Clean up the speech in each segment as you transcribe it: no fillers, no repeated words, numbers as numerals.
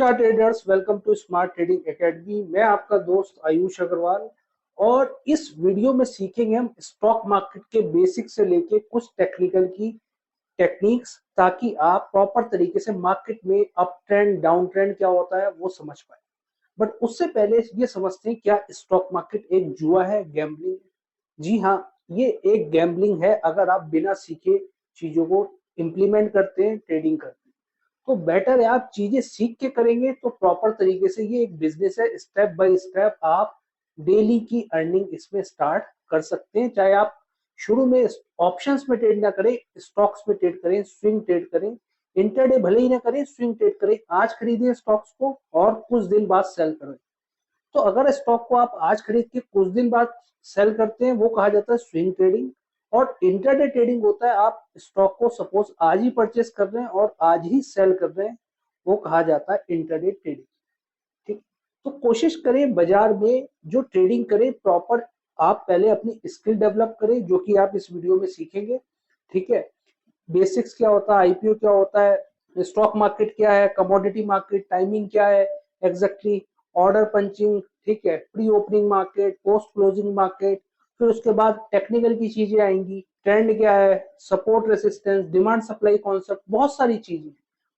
नमस्कार traders, welcome to Smart Trading Academy. मैं आपका दोस्त आयुष अग्रवाल और इस वीडियो में सीखेंगे हम स्टॉक मार्केट के बेसिक से लेके कुछ टेक्निकल की टेक्निक्स, ताकि आप प्रॉपर तरीके से मार्केट में अप ट्रेंड डाउन ट्रेंड क्या होता है वो समझ पाए। बट उससे पहले ये समझते हैं, क्या स्टॉक मार्केट एक जुआ है, गैम्बलिंग है? जी हाँ, ये एक गैम्बलिंग है अगर आप बिना सीखे चीजों को इम्प्लीमेंट करते हैं, ट्रेडिंग करते हैं। तो बेटर है आप चीजें सीख के करेंगे तो प्रॉपर तरीके से ये एक बिजनेस है। स्टेप बाय स्टेप आप डेली की अर्निंग इसमें स्टार्ट कर सकते हैं। चाहे आप शुरू में ऑप्शंस में ट्रेड ना करें, स्टॉक्स में ट्रेड करें, स्विंग ट्रेड करें, इंटरडे भले ही ना करें, स्विंग ट्रेड करें। आज खरीदें स्टॉक्स को और कुछ दिन बाद सेल करें। तो अगर स्टॉक को आप आज खरीद के कुछ दिन बाद सेल करते हैं, वो कहा जाता है स्विंग ट्रेडिंग। और इंटरडे ट्रेडिंग होता है आप स्टॉक को सपोज आज ही परचेस कर रहे हैं और आज ही सेल कर रहे हैं, वो कहा जाता है इंटरडे ट्रेडिंग। ठीक। तो कोशिश करें बाजार में जो ट्रेडिंग करें प्रॉपर, आप पहले अपनी स्किल डेवलप करें, जो कि आप इस वीडियो में सीखेंगे। ठीक है, बेसिक्स क्या होता है, आईपीओ क्या होता है, स्टॉक मार्केट क्या है, कमोडिटी मार्केट, टाइमिंग क्या है एग्जैक्टली, ऑर्डर पंचिंग, ठीक है, pre opening market, post closing market. फिर उसके बाद टेक्निकल की चीजें आएंगी, ट्रेंड क्या है, support resistance, demand supply concept, बहुत सारी चीजें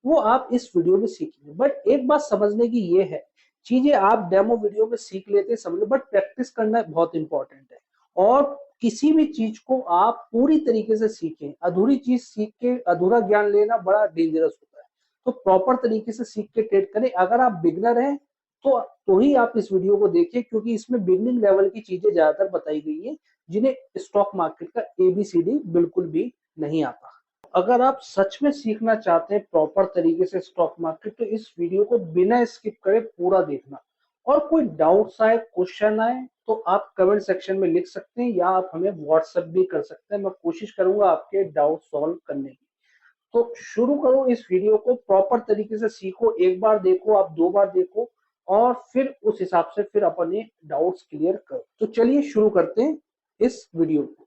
वो आप इस वीडियो में सीखेंगे। बट एक बात समझने की ये है, चीजें आप डेमो वीडियो में सीख लेते समझ लो, बट प्रैक्टिस करना बहुत इंपॉर्टेंट है। और किसी भी चीज को आप पूरी तरीके से सीखें, अधूरी चीज सीख के अधूरा ज्ञान लेना बड़ा डेंजरस होता है। तो प्रॉपर तरीके से सीख के ट्रेड करें। अगर आप बिगनर हैं तो ही आप इस वीडियो को देखिए, क्योंकि इसमें बिगनिंग लेवल की चीजें ज्यादातर बताई गई है, जिन्हें स्टॉक मार्केट का एबीसीडी बिल्कुल भी नहीं आता। अगर आप सच में सीखना चाहते हैं प्रॉपर तरीके से स्टॉक मार्केट, तो इस वीडियो को बिना स्किप करे पूरा देखना। और कोई डाउट्स आए, क्वेश्चन आए, तो आप कमेंट सेक्शन में लिख सकते हैं या आप हमें व्हाट्सएप भी कर सकते हैं। मैं कोशिश करूंगा आपके डाउट सॉल्व करने की। तो शुरू करो, इस वीडियो को प्रॉपर तरीके से सीखो। एक बार देखो, आप दो बार देखो, और फिर उस हिसाब से फिर अपने डाउट्स क्लियर करो। तो चलिए शुरू करते हैं इस वीडियो को।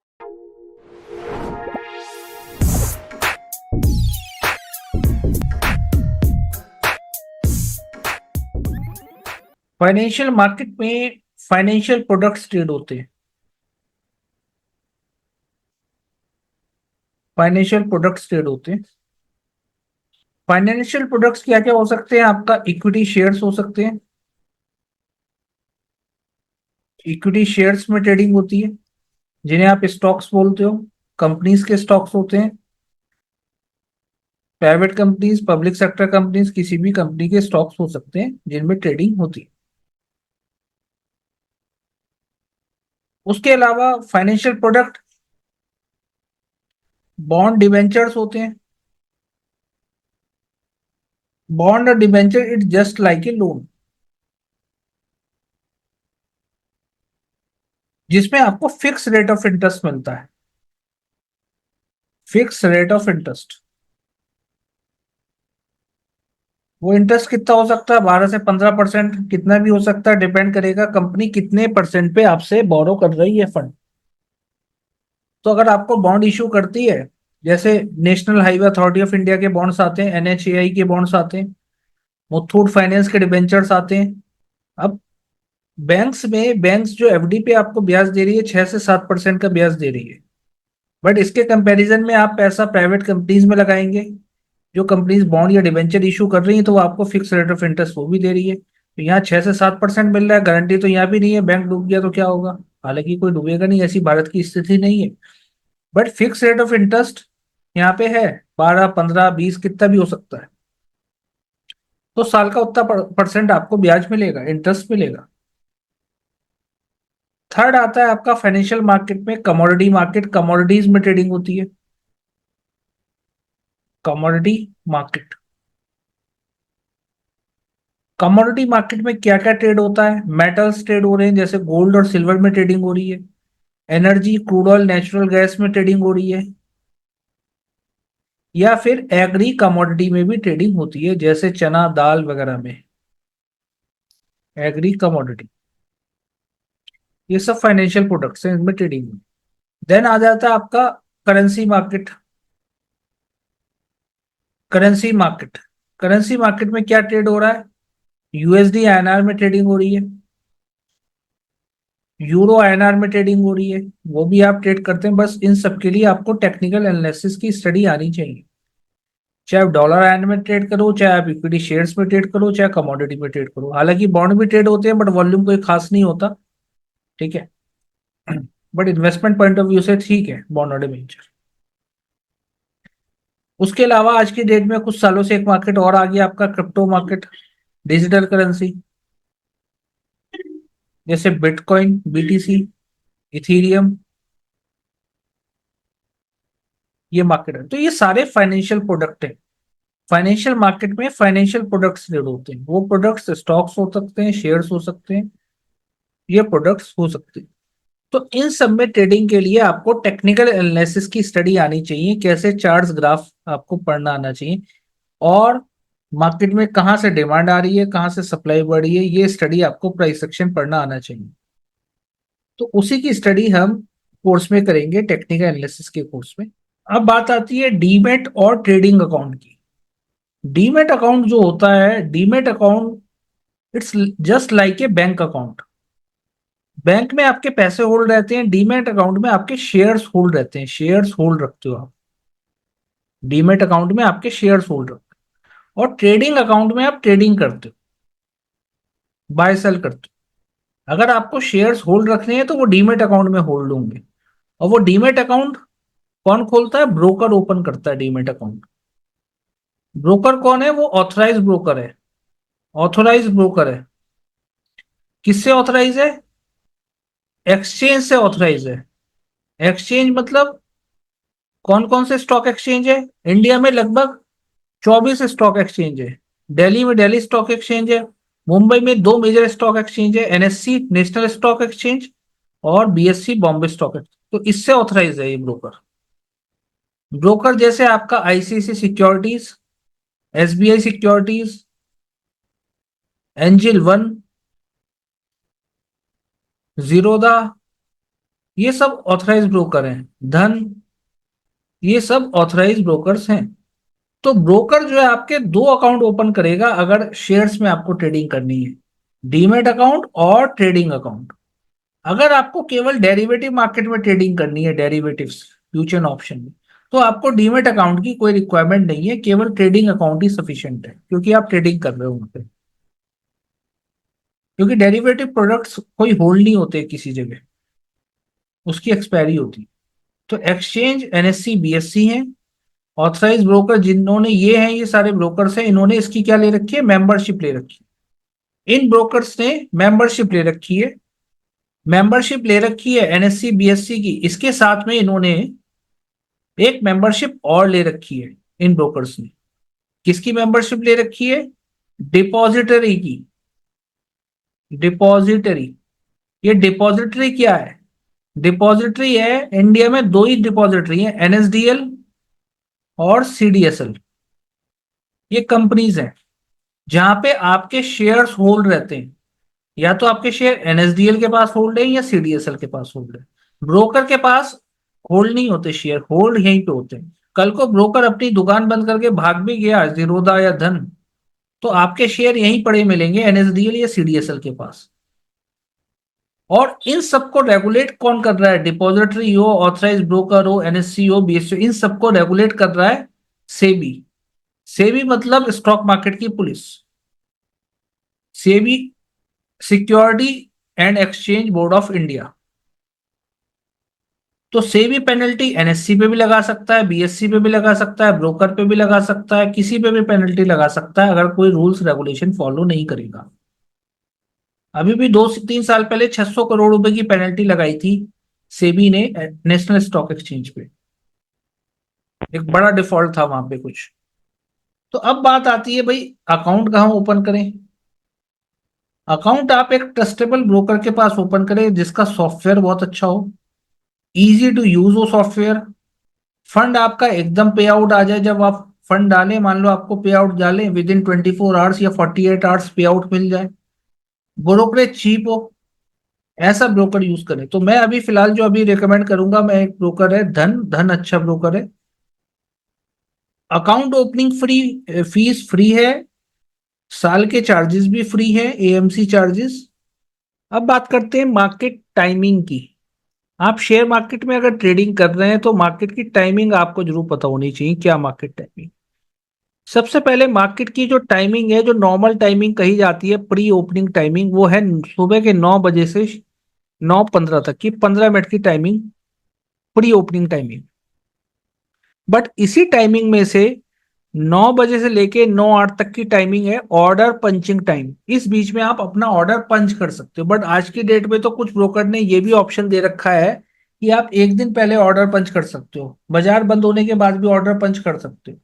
फाइनेंशियल मार्केट में फाइनेंशियल प्रोडक्ट्स ट्रेड होते हैं। फाइनेंशियल प्रोडक्ट्स ट्रेड होते हैं। फाइनेंशियल प्रोडक्ट्स क्या क्या हो सकते हैं? आपका इक्विटी शेयर्स हो सकते हैं। इक्विटी शेयर्स में ट्रेडिंग होती है, जिन्हें आप स्टॉक्स बोलते हो। कंपनीज के स्टॉक्स होते हैं, private companies, public sector companies, किसी भी कंपनी के स्टॉक्स हो सकते हैं जिनमें ट्रेडिंग होती है। उसके अलावा फाइनेंशियल प्रोडक्ट बॉन्ड डिबेंचर्स होते हैं। बॉन्ड और debenture it just like a loan, जिसमें आपको फिक्स रेट ऑफ इंटरेस्ट मिलता है। फिक्स रेट ऑफ इंटरेस्ट, वो इंटरेस्ट कितना हो सकता है? 12 से 15%, कितना भी हो सकता है, डिपेंड करेगा कंपनी कितने परसेंट पे आपसे बोरो कर रही है फंड। तो अगर आपको बॉन्ड इशू करती है, जैसे national highway authority of India के बॉन्ड्स आते हैं, एनएचएआई के बॉन्ड्स आते हैं, मुथूट फाइनेंस के डिबेंचर्स आते हैं। अब बैंक्स जो एफडी पे आपको ब्याज दे रही है, 6 से 7% का ब्याज दे रही है। बट इसके कंपैरिजन में आप पैसा प्राइवेट कंपनीज में लगाएंगे, जो कंपनीज बॉन्ड या डिबेंचर इशू कर रही है, तो वो आपको फिक्स रेट ऑफ इंटरेस्ट वो भी दे रही है। तो यहाँ 6 से 7% मिल रहा है, गारंटी तो यहाँ भी नहीं है। बैंक डूब गया तो क्या होगा? हालांकि कोई डूबेगा नहीं, ऐसी भारत की स्थिति नहीं है। But fix rate of interest यहाँ पे है, 12, 15, 20 कितना भी हो सकता है। तो साल का उतना परसेंट आपको ब्याज मिलेगा, इंटरेस्ट मिलेगा। थर्ड आता है आपका फाइनेंशियल मार्केट में कमोडिटी मार्केट। कमोडिटीज में ट्रेडिंग होती है। कमोडिटी मार्केट, कमोडिटी मार्केट में क्या क्या ट्रेड होता है? मेटल्स ट्रेड हो रहे हैं, जैसे गोल्ड और सिल्वर में ट्रेडिंग हो रही है। Energy, crude oil, natural gas में ट्रेडिंग हो रही है। या फिर एग्री कमोडिटी में भी ट्रेडिंग होती है, जैसे चना दाल वगैरह में। एग्री कमोडिटी, ये सब फाइनेंशियल प्रोडक्ट्स हैं, इनमें ट्रेडिंग में। देन आ जाता है आपका currency market. Currency market, currency market में क्या ट्रेड हो रहा है? यूएसडी आईएनआर में ट्रेडिंग हो रही है, यूरो आईएनआर में ट्रेडिंग हो रही है, वो भी आप ट्रेड करते हैं। बस इन सब के लिए आपको टेक्निकल एनालिसिस की स्टडी आनी चाहिए। चाहे आप डॉलर आयन में ट्रेड करो, चाहे आप इक्विटी शेयर्स में ट्रेड करो, चाहे कमोडिटी में ट्रेड करो। हालांकि बॉन्ड भी ट्रेड होते हैं बट वॉल्यूम कोई खास नहीं होता, ठीक है। But investment point of view से ठीक है बॉन्ड और डिबेंचर। उसके अलावा आज की डेट में कुछ सालों से एक मार्केट और आ गया आपका, क्रिप्टो मार्केट, डिजिटल करेंसी, जैसे बिटकॉइन, बीटीसी, इथीरियम, ये मार्केट है। तो ये सारे फाइनेंशियल प्रोडक्ट है। फाइनेंशियल मार्केट में फाइनेंशियल प्रोडक्ट्स ट्रेड होते हैं। वो प्रोडक्ट्स स्टॉक्स हो सकते हैं, शेयर्स हो सकते हैं, ये प्रोडक्ट्स हो सकते हैं। तो इन सब में ट्रेडिंग के लिए आपको टेक्निकल एनालिसिस की स्टडी आनी चाहिए, कैसे चार्ट्स, ग्राफ आपको पढ़ना आना चाहिए, और मार्केट में कहाँ से डिमांड आ रही है, कहाँ से सप्लाई बढ़ रही है, ये स्टडी आपको प्राइस एक्शन पढ़ना आना चाहिए। तो उसी की स्टडी हम कोर्स में करेंगे, टेक्निकल एनालिसिस के कोर्स में। अब बात आती है डीमेट और ट्रेडिंग अकाउंट की। डीमेट अकाउंट जो होता है, demat account it's just like a bank account. Bank में आपके पैसे होल्ड रहते हैं, डीमेट अकाउंट में आपके शेयर्स होल्ड रहते हैं, शेयर्स होल्ड रखते हो आप। डीमेट अकाउंट में आपके शेयर्स होल्ड रखते हो, और ट्रेडिंग अकाउंट में आप ट्रेडिंग करते हो, बाय सेल करते हो। अगर आपको शेयर्स होल्ड रखने हैं तो वो डीमेट अकाउंट में होल्ड होंगे। और वो डीमेट अकाउंट कौन खोलता है? ब्रोकर ओपन करता है डीमेट अकाउंट। ब्रोकर कौन है? वो ऑथराइज ब्रोकर है। ऑथोराइज ब्रोकर है। किससे ऑथराइज है? एक्सचेंज से ऑथराइज है। एक्सचेंज मतलब कौन कौन से स्टॉक एक्सचेंज है? इंडिया में लगभग 24 स्टॉक एक्सचेंज है। दिल्ली में दिल्ली स्टॉक एक्सचेंज है। मुंबई में दो मेजर स्टॉक एक्सचेंज है, एनएससी नेशनल स्टॉक एक्सचेंज और बीएससी बॉम्बे स्टॉक एक्सचेंज। तो इससे ऑथराइज है ये ब्रोकर। ब्रोकर जैसे आपका ICIC securities, SBI securities, Angel One, Zerodha, ये सब ऑथराइज ब्रोकर हैं। धन, ये सब ऑथराइज ब्रोकर्स हैं। तो ब्रोकर जो है आपके दो अकाउंट ओपन करेगा अगर शेयर्स में आपको ट्रेडिंग करनी है, डीमेट अकाउंट और ट्रेडिंग अकाउंट। अगर आपको केवल डेरिवेटिव मार्केट में ट्रेडिंग करनी है, डेरिवेटिव्स, फ्यूचर ऑप्शन में, तो आपको डीमेट अकाउंट की कोई रिक्वायरमेंट नहीं है, केवल ट्रेडिंग अकाउंट ही सफिशिएंट है, क्योंकि आप ट्रेडिंग कर रहे हो वहां पे। क्योंकि डेरिवेटिव प्रोडक्ट्स कोई होल्ड नहीं होते किसी जगह, उसकी एक्सपायरी होती है। तो एक्सचेंज एनएससी बीएससी हैं। ऑथराइज ब्रोकर जिन्होंने, ये हैं, ये सारे ब्रोकर्स हैं, इन्होंने इसकी क्या ले रखी है? मेंबरशिप ले रखी है। इन ब्रोकर्स ने मेंबरशिप ले रखी है। मेंबरशिप ले रखी है एनएससी बीएससी की, इसके साथ में इन्होंने एक मेंबरशिप और ले रखी है इन ब्रोकर्स ने। किसकी मेंबरशिप ले रखी है? डिपॉजिटरी की। डिपॉजिटरी, ये डिपॉजिटरी क्या है? डिपॉजिटरी है, इंडिया में दो ही डिपॉजिटरी है, एनएसडीएल और सीडीएसएल। ये कंपनीज हैं जहां पे आपके शेयर्स होल्ड रहते हैं। या तो आपके शेयर एनएसडीएल के पास होल्ड है या सीडीएसएल के पास होल्ड है। ब्रोकर के पास होल्ड नहीं होते शेयर, होल्ड यहीं पे होते हैं। कल को ब्रोकर अपनी दुकान बंद करके भाग भी गया, जीरोधा या धन, तो आपके शेयर यहीं पड़े मिलेंगे एनएसडीएल या सीडीएसएल के पास। और इन सबको रेगुलेट कौन कर रहा है? डिपॉजिटरी हो, ऑथराइज ब्रोकर हो, एनएससी हो, बीएससी हो, इन सबको रेगुलेट कर रहा है सेबी। सेबी मतलब स्टॉक मार्केट की police. SEBI security and exchange board of India. तो सेबी पेनल्टी एनएससी पे भी लगा सकता है, बीएससी पे भी लगा सकता है, ब्रोकर पे भी लगा सकता है, किसी पे भी पेनल्टी लगा सकता है अगर कोई रूल्स रेगुलेशन फॉलो नहीं करेगा। अभी भी 2 से 3 साल पहले 600 करोड़ रुपए की पेनल्टी लगाई थी सेबी ने नेशनल स्टॉक एक्सचेंज पे। एक बड़ा डिफॉल्ट था वहां पे कुछ। तो अब बात आती है भाई, अकाउंट कहाँ ओपन करें? अकाउंट आप एक ट्रस्टेबल ब्रोकर के पास ओपन करें जिसका सॉफ्टवेयर बहुत अच्छा हो, इजी टू यूज हो सॉफ्टवेयर। फंड आपका एकदम पे आउट आ जाए, जब आप फंड डालें, मान लो आपको पे आउट डालें, विद इन 24 आवर्स या 48 आवर्स पे आउट मिल जाए। ब्रोकरेज चीप हो, ऐसा ब्रोकर यूज करें। तो मैं अभी फिलहाल जो अभी रिकमेंड करूंगा, मैं एक ब्रोकर है धन। धन अच्छा ब्रोकर है। Account opening free, fees free है। साल के चार्जेस भी फ्री हैं, एएमसी चार्जेस। अब बात करते हैं मार्केट टाइमिंग की। आप शेयर मार्केट में अगर ट्रेडिंग कर रहे हैं तो मार्केट की टाइमिंग आपको जरूर पता होनी चाहिए। क्या मार्केट टाइमिंग? सबसे पहले मार्केट की जो टाइमिंग है, जो नॉर्मल टाइमिंग कही जाती है, प्री ओपनिंग टाइमिंग, वो है सुबह के 9 बजे से 9:15 तक की 15 मिनट की timing, pre opening timing. But इसी टाइमिंग में से 9 बजे से लेके 9:08 तक की टाइमिंग है ऑर्डर पंचिंग टाइम। इस बीच में आप अपना ऑर्डर पंच कर सकते हो। बट आज की डेट में तो कुछ ब्रोकर ने ये भी ऑप्शन दे रखा है कि आप एक दिन पहले ऑर्डर पंच कर सकते हो, बाजार बंद होने के बाद भी ऑर्डर पंच कर सकते हो।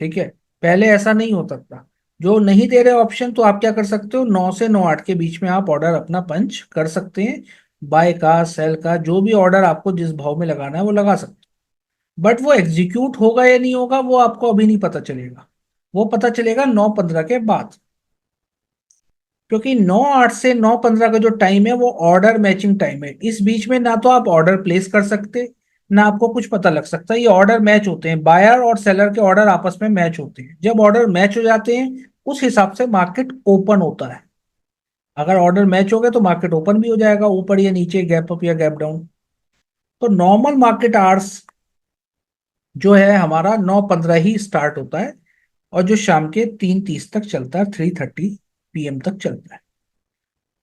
ठीक है, पहले ऐसा नहीं होता था। जो नहीं दे रहे ऑप्शन, तो आप क्या कर सकते हो, 9 से 9:08 के बीच में आप ऑर्डर अपना पंच कर सकते हैं। बाय का, सेल का, जो भी ऑर्डर आपको जिस भाव में लगाना है वो लगा सकते हैं। बट वो एग्जीक्यूट होगा या नहीं होगा वो आपको अभी नहीं पता चलेगा। वो पता चलेगा 9:15 के बाद। क्योंकि 9:08 से 9:15 का जो टाइम है वो ऑर्डर मैचिंग टाइम है। इस बीच में ना तो आप ऑर्डर प्लेस कर सकते, ना आपको कुछ पता लग सकता। ये ऑर्डर मैच होते हैं, बायर और सेलर के ऑर्डर आपस में मैच होते हैं। जब ऑर्डर मैच हो जाते हैं उस हिसाब से मार्केट ओपन होता है। अगर ऑर्डर मैच हो गए तो मार्केट ओपन भी हो जाएगा, ऊपर या नीचे, गैप अप या गैप डाउन। तो नॉर्मल मार्केट आवर्स जो है हमारा 9:15 ही स्टार्ट होता है, और जो शाम के 3:30 तक चलता है, 3:30 PM तक चलता है।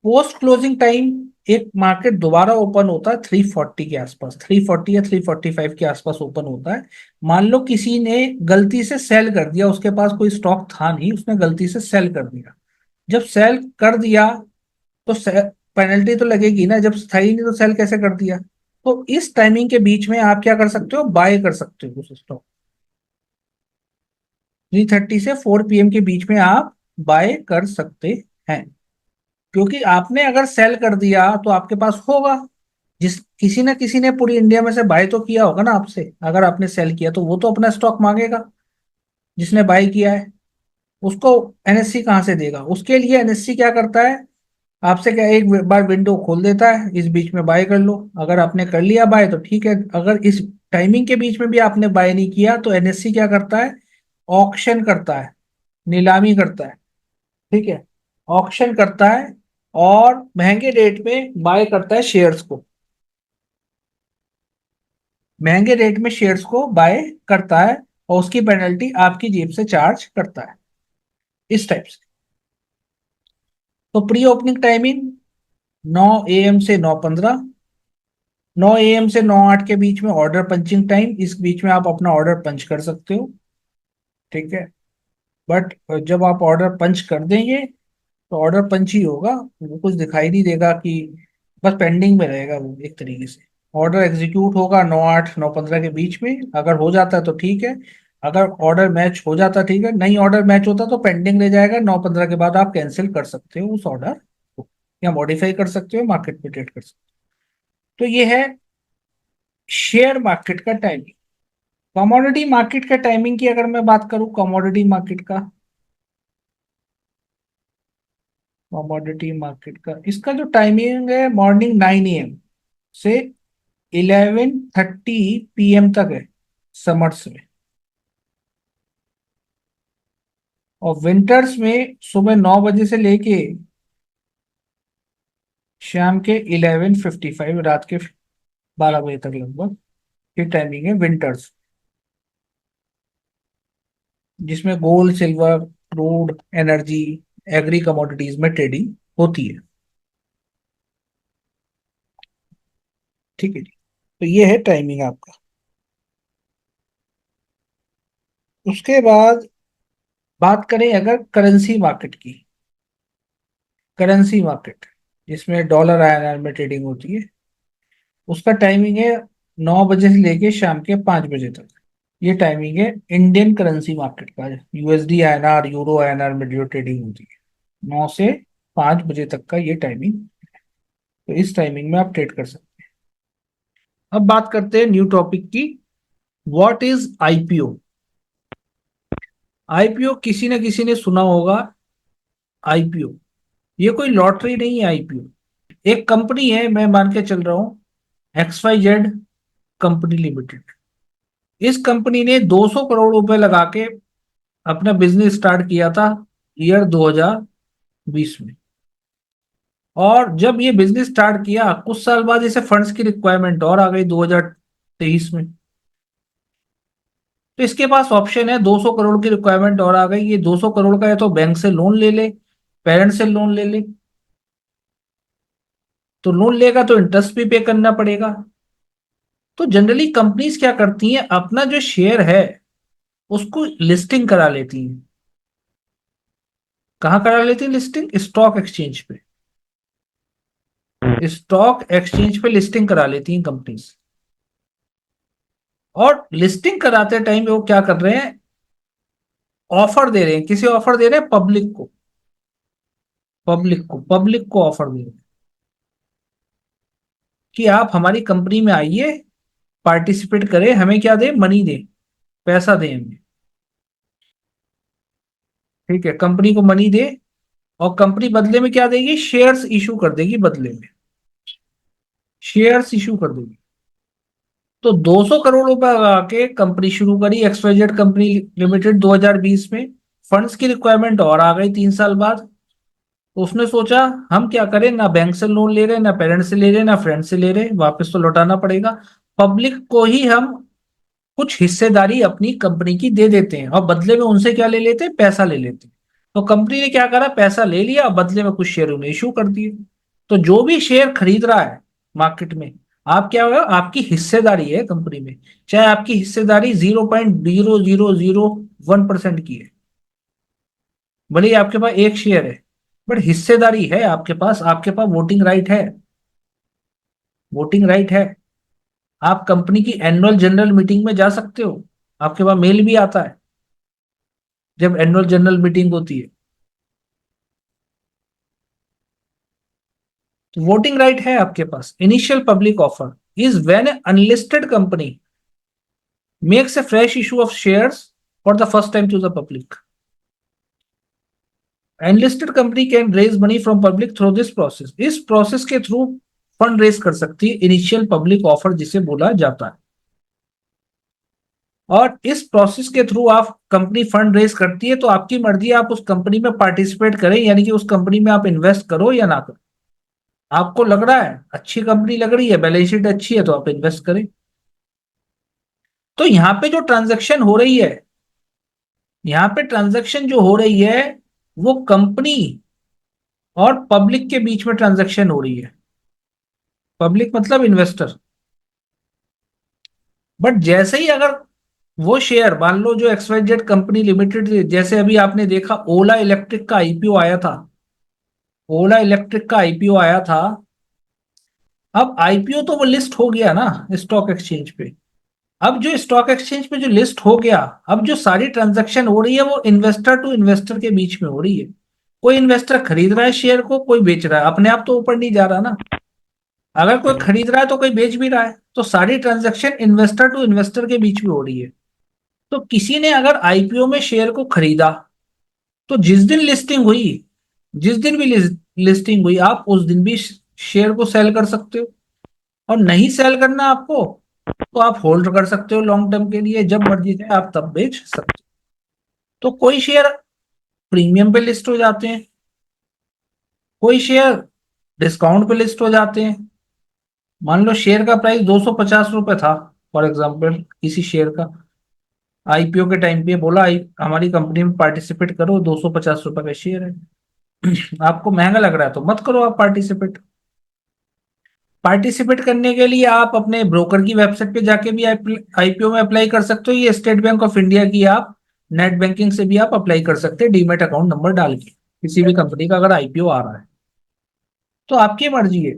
पोस्ट क्लोजिंग टाइम, एक मार्केट दोबारा ओपन होता है 3:40 के आसपास, 3:40 या 3:45 के आसपास ओपन होता है। मान लो किसी ने गलती से सेल कर दिया, उसके पास कोई स्टॉक था नहीं, उसने गलती से सेल कर दिया। जब सेल कर दिया तो पेनल्टी तो लगेगी ना, जब था ही नहीं तो सेल कैसे कर दिया। तो इस टाइमिंग के बीच में आप क्या कर सकते हो, बाय कर सकते हो उस स्टॉक। 3:30 से 4 PM के बीच में आप बाय कर सकते हैं। क्योंकि आपने अगर सेल कर दिया तो आपके पास होगा, जिस किसी ना किसी ने पूरी इंडिया में से बाय तो किया होगा ना आपसे। अगर आपने सेल किया तो वो तो अपना स्टॉक मांगेगा, जिसने बाय किया है। उसको एनएससी कहाँ से देगा? उसके लिए एनएससी क्या करता है, आपसे क्या एक बार विंडो खोल देता है, इस बीच में बाय कर लो। अगर आपने कर लिया बाय तो ठीक है, अगर इस टाइमिंग के बीच में भी आपने बाय नहीं किया तो एनएससी क्या करता है, ऑक्शन करता है, नीलामी करता है। ठीक है, ऑक्शन करता है और महंगे रेट में बाय करता है शेयर्स को, महंगे रेट में शेयर्स को बाय करता है, और उसकी पेनल्टी आपकी जेब से चार्ज करता है, इस टाइप से। तो प्री ओपनिंग टाइमिंग 9 AM से 9:15, 9 AM से 9:08 के बीच में ऑर्डर पंचिंग टाइम, इस बीच में आप अपना ऑर्डर पंच कर सकते हो। ठीक है, बट जब आप ऑर्डर पंच कर देंगे तो ऑर्डर पंच ही होगा, वो कुछ दिखाई नहीं देगा कि, बस पेंडिंग में रहेगा वो एक तरीके से। ऑर्डर एग्जीक्यूट होगा 9:08 9:15 के बीच में, अगर हो जाता है तो ठीक है। अगर ऑर्डर मैच हो जाता ठीक है, नहीं ऑर्डर मैच होता तो पेंडिंग रह जाएगा। 9:15 के बाद आप कैंसिल कर सकते हो उस ऑर्डर को, या मॉडिफाई कर सकते हो, मार्केट में ट्रेड कर सकते हो। तो ये है शेयर मार्केट का टाइमिंग। कमोडिटी मार्केट का टाइमिंग की अगर मैं बात करूं, कमोडिटी मार्केट का, कमोडिटी मार्केट का इसका जो टाइमिंग है मॉर्निंग 9 AM से 11:30 PM तक है समर्स में। और विंटर्स में सुबह 9 बजे से लेके शाम के 11:55, रात के 12 बजे तक लगभग ये टाइमिंग है विंटर्स, जिसमें gold, silver, crude, energy, agree commodities में ट्रेडिंग होती है। ठीक है जी, तो ये है टाइमिंग आपका। उसके बाद बात करें अगर करेंसी मार्केट की, करेंसी मार्केट जिसमें डॉलर आईएनआर में ट्रेडिंग होती है, उसका टाइमिंग है 9 बजे से लेके शाम के 5 बजे तक। ये टाइमिंग है इंडियन करेंसी मार्केट का, यूएसडी आईएनआर, यूरो आईएनआर में जो ट्रेडिंग होती है, 9 से 5 बजे तक का ये टाइमिंग। तो इस टाइमिंग में आप ट्रेड कर सकते हैं। अब बात करते हैं न्यू टॉपिक की, व्हाट इज आईपीओ। आईपीओ किसी न किसी ने सुना होगा। आईपीओ ये कोई लॉटरी नहीं है। आईपीओ एक कंपनी है, मैं मान के चल रहा हूं, XYZ कंपनी लिमिटेड। इस कंपनी ने 200 करोड़ रुपए लगा के अपना बिजनेस स्टार्ट किया था ईयर 2020 में। और जब ये बिजनेस स्टार्ट किया कुछ साल बाद इसे फंड्स की रिक्वायरमेंट और आ गई 2023 में। तो इसके पास ऑप्शन है, 200 करोड़ की रिक्वायरमेंट और आ गई, ये 200 करोड़ का है तो बैंक से लोन ले ले, पेरेंट से लोन ले ले। तो लोन लेगा तो इंटरेस्ट भी पे करना पड़ेगा। तो जनरली कंपनीज क्या करती हैं, अपना जो शेयर है उसको लिस्टिंग करा लेती हैं। कहाँ करा लेती हैं लिस्टिंग? स्टॉक एक्सचेंज पे। स्टॉक एक्सचेंज पे लिस्टिंग करा लेती हैं कंपनीज। और लिस्टिंग कराते टाइम वो क्या कर रहे हैं, ऑफर दे रहे हैं, किसे ऑफर दे रहे हैं? पब्लिक को ऑफर दे रहे हैं कि आप हमारी कंपनी में आइए, पार्टिसिपेट करें, हमें क्या दे? मनी दे, पैसा दे हमें। ठीक है, कंपनी को मनी दे, और कंपनी बदले में क्या देगी? शेयर्स इशू कर देगी, बदले में शेयर्स इशू कर देगी। तो 200 करोड़ रुपए लगा के कंपनी शुरू करी, एक्सवाइजेड कंपनी लिमिटेड, 2020 में। फंड्स की रिक्वायरमेंट और आ गई 3 साल बाद। तो उसने सोचा हम क्या करें, ना बैंक से लोन ले रहे, ना पेरेंट्स से ले रहे, ना फ्रेंड से ले रहे, वापस तो लौटाना पड़ेगा, पब्लिक को ही हम कुछ हिस्सेदारी अपनी कंपनी की दे देते हैं, और बदले में उनसे क्या ले लेते हैं? पैसा ले लेते हैं। तो कंपनी ने क्या करा, पैसा ले लिया, बदले में कुछ शेयर उन्हें इशू कर दिए। तो जो भी शेयर खरीद रहा है मार्केट में, आप क्या होगा, आपकी हिस्सेदारी है कंपनी में, चाहे आपकी हिस्सेदारी 0.0001% की है, भले ही आपके पास एक शेयर है, बट हिस्सेदारी है आपके पास वोटिंग राइट है। वोटिंग राइट है। आप कंपनी की एनुअल जनरल मीटिंग में जा सकते हो, आपके पास मेल भी आता है जब एनुअल जनरल मीटिंग होती है। तो वोटिंग राइट है आपके पास। Initial public offer is when unlisted company makes a fresh issue of shares for the first time to the public. Unlisted company can raise money from public through this process. इस process के through fund raise कर सकती है, initial public offer जिसे बोला जाता है। और इस प्रोसेस के थ्रू आप कंपनी फंड रेज करती है, तो आपकी मर्जी है, आप उस कंपनी में पार्टिसिपेट करें, यानी कि उस कंपनी में आप इन्वेस्ट करो या ना करो। आपको लग रहा है अच्छी कंपनी लग रही है, बैलेंस शीट अच्छी है, तो आप इन्वेस्ट करें। तो यहाँ पे जो ट्रांजैक्शन हो रही है, यहाँ पे ट्रांजैक्शन जो हो रही है वो कंपनी और पब्लिक के बीच में ट्रांजैक्शन हो रही है। पब्लिक मतलब इन्वेस्टर। बट जैसे ही अगर वो शेयर, मान लो जो एक्सवाइजेड कंपनी लिमिटेड, जैसे अभी आपने देखा ओला इलेक्ट्रिक का आईपीओ आया था, ओला इलेक्ट्रिक का आईपीओ आया था। अब आईपीओ तो वो लिस्ट हो गया ना स्टॉक एक्सचेंज पे। अब जो स्टॉक एक्सचेंज पे जो लिस्ट हो गया, अब जो सारी ट्रांजैक्शन हो रही है वो इन्वेस्टर टू इन्वेस्टर के बीच में हो रही है। कोई इन्वेस्टर खरीद रहा है शेयर को, कोई बेच रहा है, अपने आप तो ऊपर नहीं जा रहा ना। अगर कोई खरीद रहा है तो कोई बेच भी रहा है, तो सारी ट्रांजैक्शन इन्वेस्टर टू इन्वेस्टर के बीच में हो रही है। तो किसी ने अगर आईपीओ में शेयर को खरीदा, तो जिस दिन लिस्टिंग हुई, जिस दिन भी लिस्टिंग हुई, आप उस दिन भी शेयर को सेल कर सकते हो। और नहीं सेल करना आपको, तो आप होल्ड कर सकते हो लॉन्ग टर्म के लिए, जब मर्जी चाहे आप तब बेच सकते हो। तो कोई शेयर प्रीमियम पे लिस्ट हो जाते हैं, कोई शेयर डिस्काउंट पे लिस्ट हो जाते हैं। मान लो शेयर का प्राइस 250 रुपए था, फॉर एग्जाम्पल किसी शेयर का, आईपीओ के टाइम पे बोला हमारी कंपनी में पार्टिसिपेट करो, 250 रुपए का शेयर है। आपको महंगा लग रहा है तो मत करो आप पार्टिसिपेट। पार्टिसिपेट करने के लिए आप अपने ब्रोकर की वेबसाइट पे जाके भी आईपीओ में अप्लाई कर सकते हो, ये स्टेट बैंक ऑफ इंडिया की आप नेट बैंकिंग से भी आप अप्लाई कर सकते हैं, डीमेट अकाउंट नंबर डाल के, किसी भी कंपनी का अगर आईपीओ आ रहा है तो आपकी मर्जी है।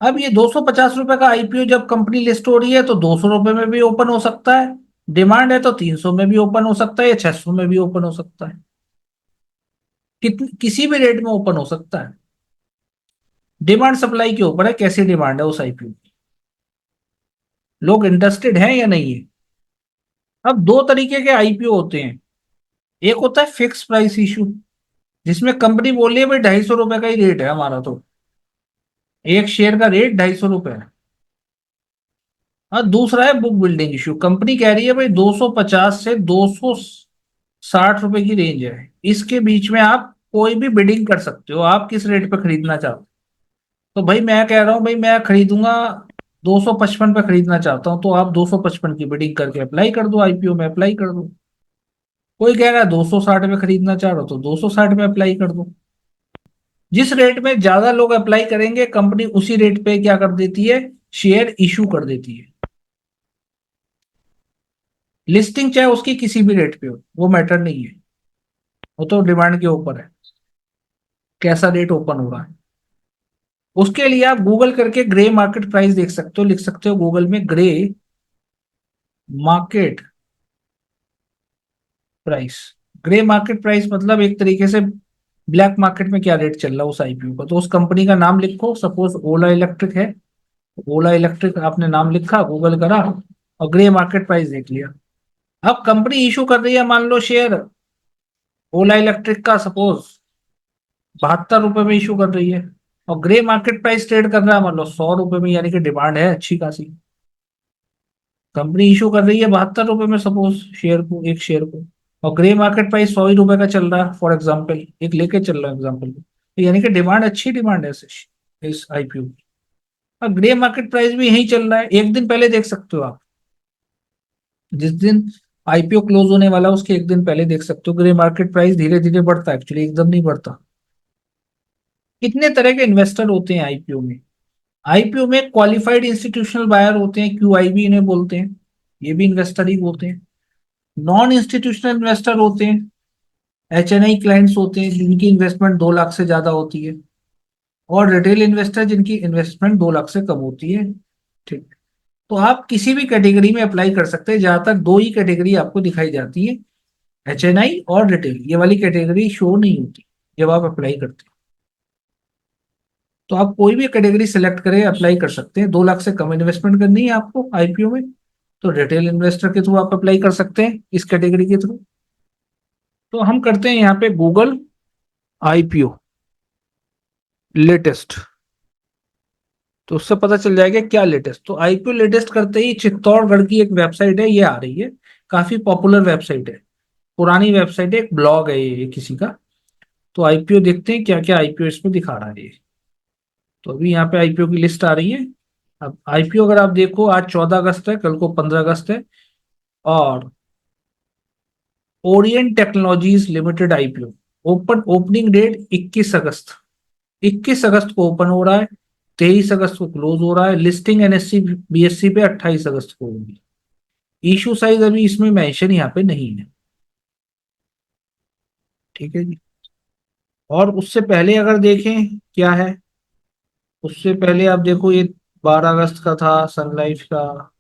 अब ये 250 रुपए का आईपीओ जब कंपनी लिस्ट हो रही है, तो 200 रुपए में भी ओपन हो सकता है, डिमांड है तो 300 में भी ओपन हो सकता है, या 600 में भी ओपन हो सकता है, किसी भी रेट में ओपन हो सकता है। डिमांड सप्लाई के ऊपर है, कैसी डिमांड है उस आईपीओ की, लोग इंटरेस्टेड हैं या नहीं है। अब दो तरीके के आईपीओ होते हैं। एक होता है फिक्स प्राइस इशू, जिसमें कंपनी बोल रही है भाई 250 रुपए का ही रेट है हमारा, तो एक शेयर का रेट 250 रुपए है। और दूसरा है बुक बिल्डिंग इशू, कंपनी कह रही है भाई 250 से 200 60 रुपए की रेंज है, इसके बीच में आप कोई भी बिडिंग कर सकते हो, आप किस रेट पे खरीदना चाहते हो। तो भाई मैं कह रहा हूँ भाई मैं खरीदूंगा 255 पे खरीदना चाहता हूँ, तो आप 255 की बिडिंग करके अप्लाई कर दो, आईपीओ में अप्लाई कर दो। कोई कह रहा है 260 में खरीदना चाह रहा हो तो 260 में अप्लाई कर दो। जिस रेट में ज्यादा लोग अप्लाई करेंगे कंपनी उसी रेट पे क्या कर देती है, शेयर इशू कर देती है। लिस्टिंग चाहे उसकी किसी भी रेट पे हो वो मैटर नहीं है, वो तो डिमांड के ऊपर है कैसा रेट ओपन हो रहा है। उसके लिए आप गूगल करके ग्रे मार्केट प्राइस देख सकते हो, लिख सकते हो गूगल में grey market price. Grey market price मतलब एक तरीके से ब्लैक मार्केट में क्या रेट चल रहा है उस आईपीओ का। तो उस कंपनी का नाम लिखो, सपोज ओला इलेक्ट्रिक है, ओला इलेक्ट्रिक आपने नाम लिखा, गूगल करा और ग्रे मार्केट प्राइस देख लिया। अब कंपनी इशू कर रही है मान लो शेयर ओला इलेक्ट्रिक का सपोज 72 रुपए में इशू कर रही है, और ग्रे मार्केट प्राइस ट्रेड कर रहा है मान लो 100 रुपए में, यानी कि डिमांड है अच्छी खासी। कंपनी इशू कर रही है 72 रुपए में सपोज शेयर को, एक शेयर को, और ग्रे मार्केट प्राइस 100 ही रुपए का चल रहा है फॉर एग्जाम्पल, एक लेके चल रहा है एग्जाम्पल को, तो यानी कि डिमांड अच्छी डिमांड है इस आईपीओ की। और ग्रे मार्केट प्राइस भी यही चल रहा है, एक दिन पहले देख सकते हो आप, जिस दिन आईपीओ क्लोज होने वाला है उसके एक दिन पहले देख सकते हो। ग्रे मार्केट प्राइस धीरे धीरे बढ़ता है, एक्चुअली एकदम नहीं बढ़ता। कितने तरह के इन्वेस्टर होते हैं आईपीओ में। आईपीओ में क्वालिफाइड इंस्टीट्यूशनल बायर होते हैं, क्यूआईबी इन्हें बोलते हैं, ये भी इन्वेस्टर ही होते हैं। नॉन इंस्टीट्यूशनल इन्वेस्टर होते हैं, एचएनआई क्लाइंट्स होते हैं जिनकी इन्वेस्टमेंट 2 लाख से ज्यादा होती है, और रिटेल इन्वेस्टर जिनकी इन्वेस्टमेंट 2 लाख से कम होती है। ठीक। तो आप किसी भी कैटेगरी में अप्लाई कर सकते हैं, ज्यादातर दो ही कैटेगरी आपको दिखाई जाती है, एचएनआई और रिटेल, ये वाली कैटेगरी शो नहीं होती जब आप अप्लाई करते हैं। तो आप कोई भी कैटेगरी सेलेक्ट करें अप्लाई कर सकते हैं, 2 लाख से कम इन्वेस्टमेंट करनी है आपको आईपीओ में, तो रिटेल इन्वेस्टर के थ्रू आप अप्लाई कर सकते हैं इस कैटेगरी के थ्रू। तो हम करते हैं यहाँ पे गूगल आईपीओ लेटेस्ट, तो उससे पता चल जाएगा क्या लेटेस्ट। तो आईपीओ लेटेस्ट करते ही चित्तौड़गढ़ की एक वेबसाइट है ये आ रही है, काफी पॉपुलर वेबसाइट है, पुरानी वेबसाइट है, एक ब्लॉग है ये किसी का। तो आईपीओ देखते हैं क्या क्या आईपीओ इसमें दिखा रहा है ये। तो अभी यहाँ पे आईपीओ की लिस्ट आ रही है। अब आईपीओ अगर आप देखो आज 14 अगस्त है, कल को 15 अगस्त है, और Orient Technologies Limited IPO opening date 21 अगस्त, 21 अगस्त को ओपन हो रहा है, 23 अगस्त को क्लोज हो रहा है। लिस्टिंग एनएससी बीएससी पे 28 अगस्त को होगी। इशू साइज अभी इसमें मेंशन यहाँ पे नहीं है। ठीक है जी। और उससे पहले अगर देखें क्या है, उससे पहले आप देखो ये 12 अगस्त का था सन लाइफ का,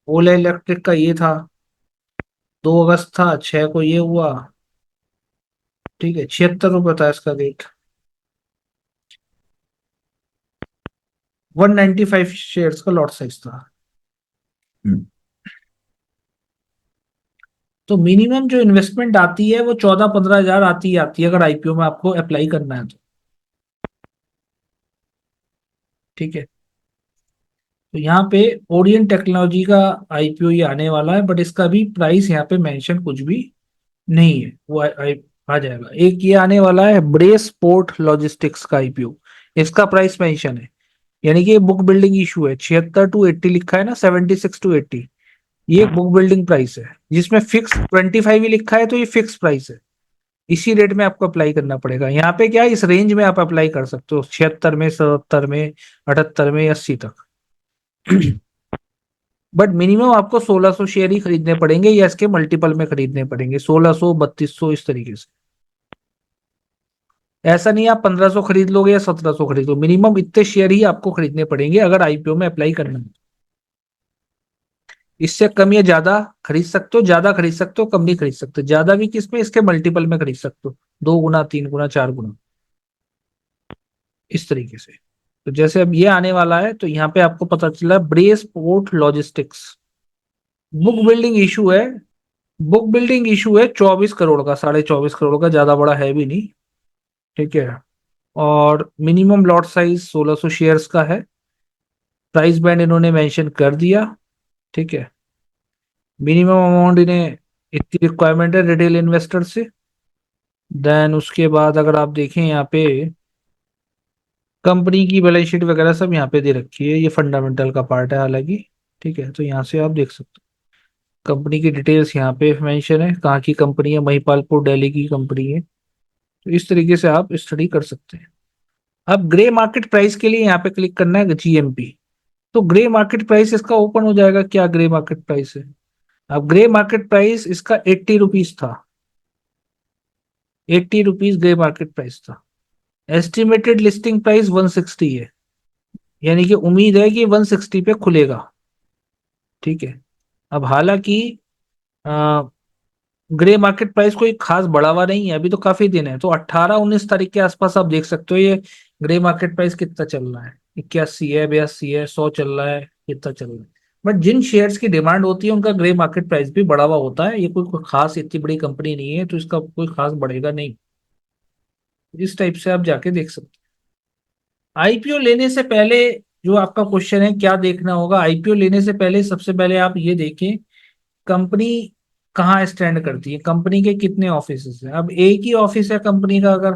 ओला इलेक्ट्रिक का ये था, 2 अगस्त था, 6 को ये हुआ। ठीक है, 76 रुपये था इसका रेट, 195 शेयर्स का लॉट साइज था। हम्म। तो मिनिमम जो इन्वेस्टमेंट आती है वो 14-15 हजार आती है अगर आईपीओ में आपको अप्लाई करना है तो। ठीक है। तो यहाँ पे ओरियंट टेक्नोलॉजी का आईपीओ ये आने वाला है, बट इसका भी प्राइस यहाँ पे मेंशन कुछ भी नहीं है, वो आ जाएगा। एक ये आने वाला है ब्रेस पोर्ट लॉजिस्टिक्स का आईपीओ, इसका प्राइस मेंशन है, यानी कि ये बुक बिल्डिंग इशू है, 76 to 80 लिखा है ना, 76 to 80, ये बुक बिल्डिंग प्राइस है जिसमें फिक्स 25 ही लिखा है, तो ये फिक्स प्राइस है, इसी रेट में आपको अप्लाई करना पड़ेगा। यहाँ पे क्या है, इस रेंज में आप अप्लाई कर सकते हो, 76 में, 77 में, 78 में, 80 तक। बट मिनिमम आपको 1600 शेयर ही खरीदने पड़ेंगे, या इसके मल्टीपल में खरीदने पड़ेंगे, 1600, 3200 इस तरीके से। ऐसा नहीं आप 1500 खरीद लोगे या 1700 खरीद लो, मिनिमम इतने शेयर ही आपको खरीदने पड़ेंगे अगर आईपीओ में अप्लाई करना है। इससे कम या ज्यादा खरीद सकते हो, ज्यादा खरीद सकते हो, कम नहीं खरीद सकते। ज्यादा भी किसमें, इसके मल्टीपल में खरीद सकते हो, 2 गुना, 3 गुना, 4 गुना, इस तरीके से। तो जैसे अब ये आने वाला है, तो यहाँ पे आपको पता चला brace port logistics, book building issue है, बुक बिल्डिंग इशू है 24 करोड़ का, 24.5 करोड़ का, ज्यादा बड़ा है भी नहीं। ठीक है। और मिनिमम लॉट साइज 1600 शेयर्स का है, प्राइस बैंड इन्होंने मेंशन कर दिया। ठीक है। मिनिमम अमाउंट इन्हें इतनी रिक्वायरमेंट है रिटेल इन्वेस्टर से। देन उसके बाद अगर आप देखें यहाँ पे कंपनी की बैलेंस शीट वगैरह सब यहाँ पे दे रखी है, ये फंडामेंटल का पार्ट है हालांकि। ठीक है, तो यहाँ से आप देख सकते हो कंपनी की डिटेल्स यहाँ पे मेंशन है, कहाँ की कंपनी है, महिपालपुर दिल्ली की कंपनी है। तो इस तरीके से आप स्टडी कर सकते हैं। अब ग्रे मार्केट प्राइस के लिए यहाँ पे क्लिक करना है जीएमपी। तो ग्रे मार्केट प्राइस इसका ओपन हो जाएगा, क्या ग्रे मार्केट प्राइस है। अब ग्रे मार्केट प्राइस इसका 80 रुपीज था, 80 रुपीज ग्रे मार्केट प्राइस था। एस्टिमेटेड लिस्टिंग प्राइस 160 है, यानी कि उम्मीद है कि 160 पे खुलेगा। ठीक है। अब हालांकि ग्रे मार्केट प्राइस कोई खास बढ़ावा नहीं है, अभी तो काफी दिन है, तो 18-19 तारीख के आसपास आप देख सकते हो ये ग्रे मार्केट प्राइस कितना चल रहा है। 81 है, 82 है, 100 चल रहा है, कितना चल रहा है। बट जिन शेयर्स की डिमांड होती है उनका ग्रे मार्केट प्राइस भी बढ़ा हुआ होता है। ये कोई खास इतनी बड़ी कंपनी नहीं है तो इसका कोई खास बढ़ेगा नहीं। इस टाइप से आप जाके देख सकते हैं। आईपीओ लेने से पहले जो आपका क्वेश्चन है क्या देखना होगा, आईपीओ लेने से पहले सबसे पहले आप ये देखें कंपनी कहाँ स्टैंड करती है, कंपनी के कितने ऑफिस हैं। अब एक ही ऑफिस है कंपनी का अगर,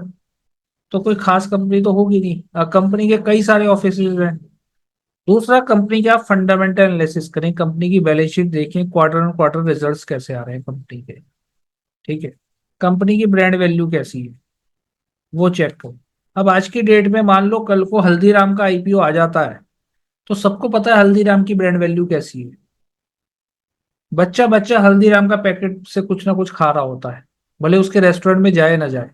तो कोई खास कंपनी तो होगी नहीं। कंपनी के कई सारे ऑफिस हैं। दूसरा, कंपनी के आप फंडामेंटल एनालिसिस करें, कंपनी की बैलेंस शीट देखें, क्वार्टर ऑन क्वार्टर रिजल्ट्स कैसे आ रहे हैं कंपनी के। ठीक है। कंपनी की ब्रांड वैल्यू कैसी है वो चेक करो। अब आज की डेट में मान लो कल को हल्दीराम का आईपीओ आ जाता है, तो सबको पता है हल्दीराम की ब्रांड वैल्यू कैसी है। बच्चा बच्चा हल्दीराम का पैकेट से कुछ ना कुछ खा रहा होता है, भले उसके रेस्टोरेंट में जाए ना जाए।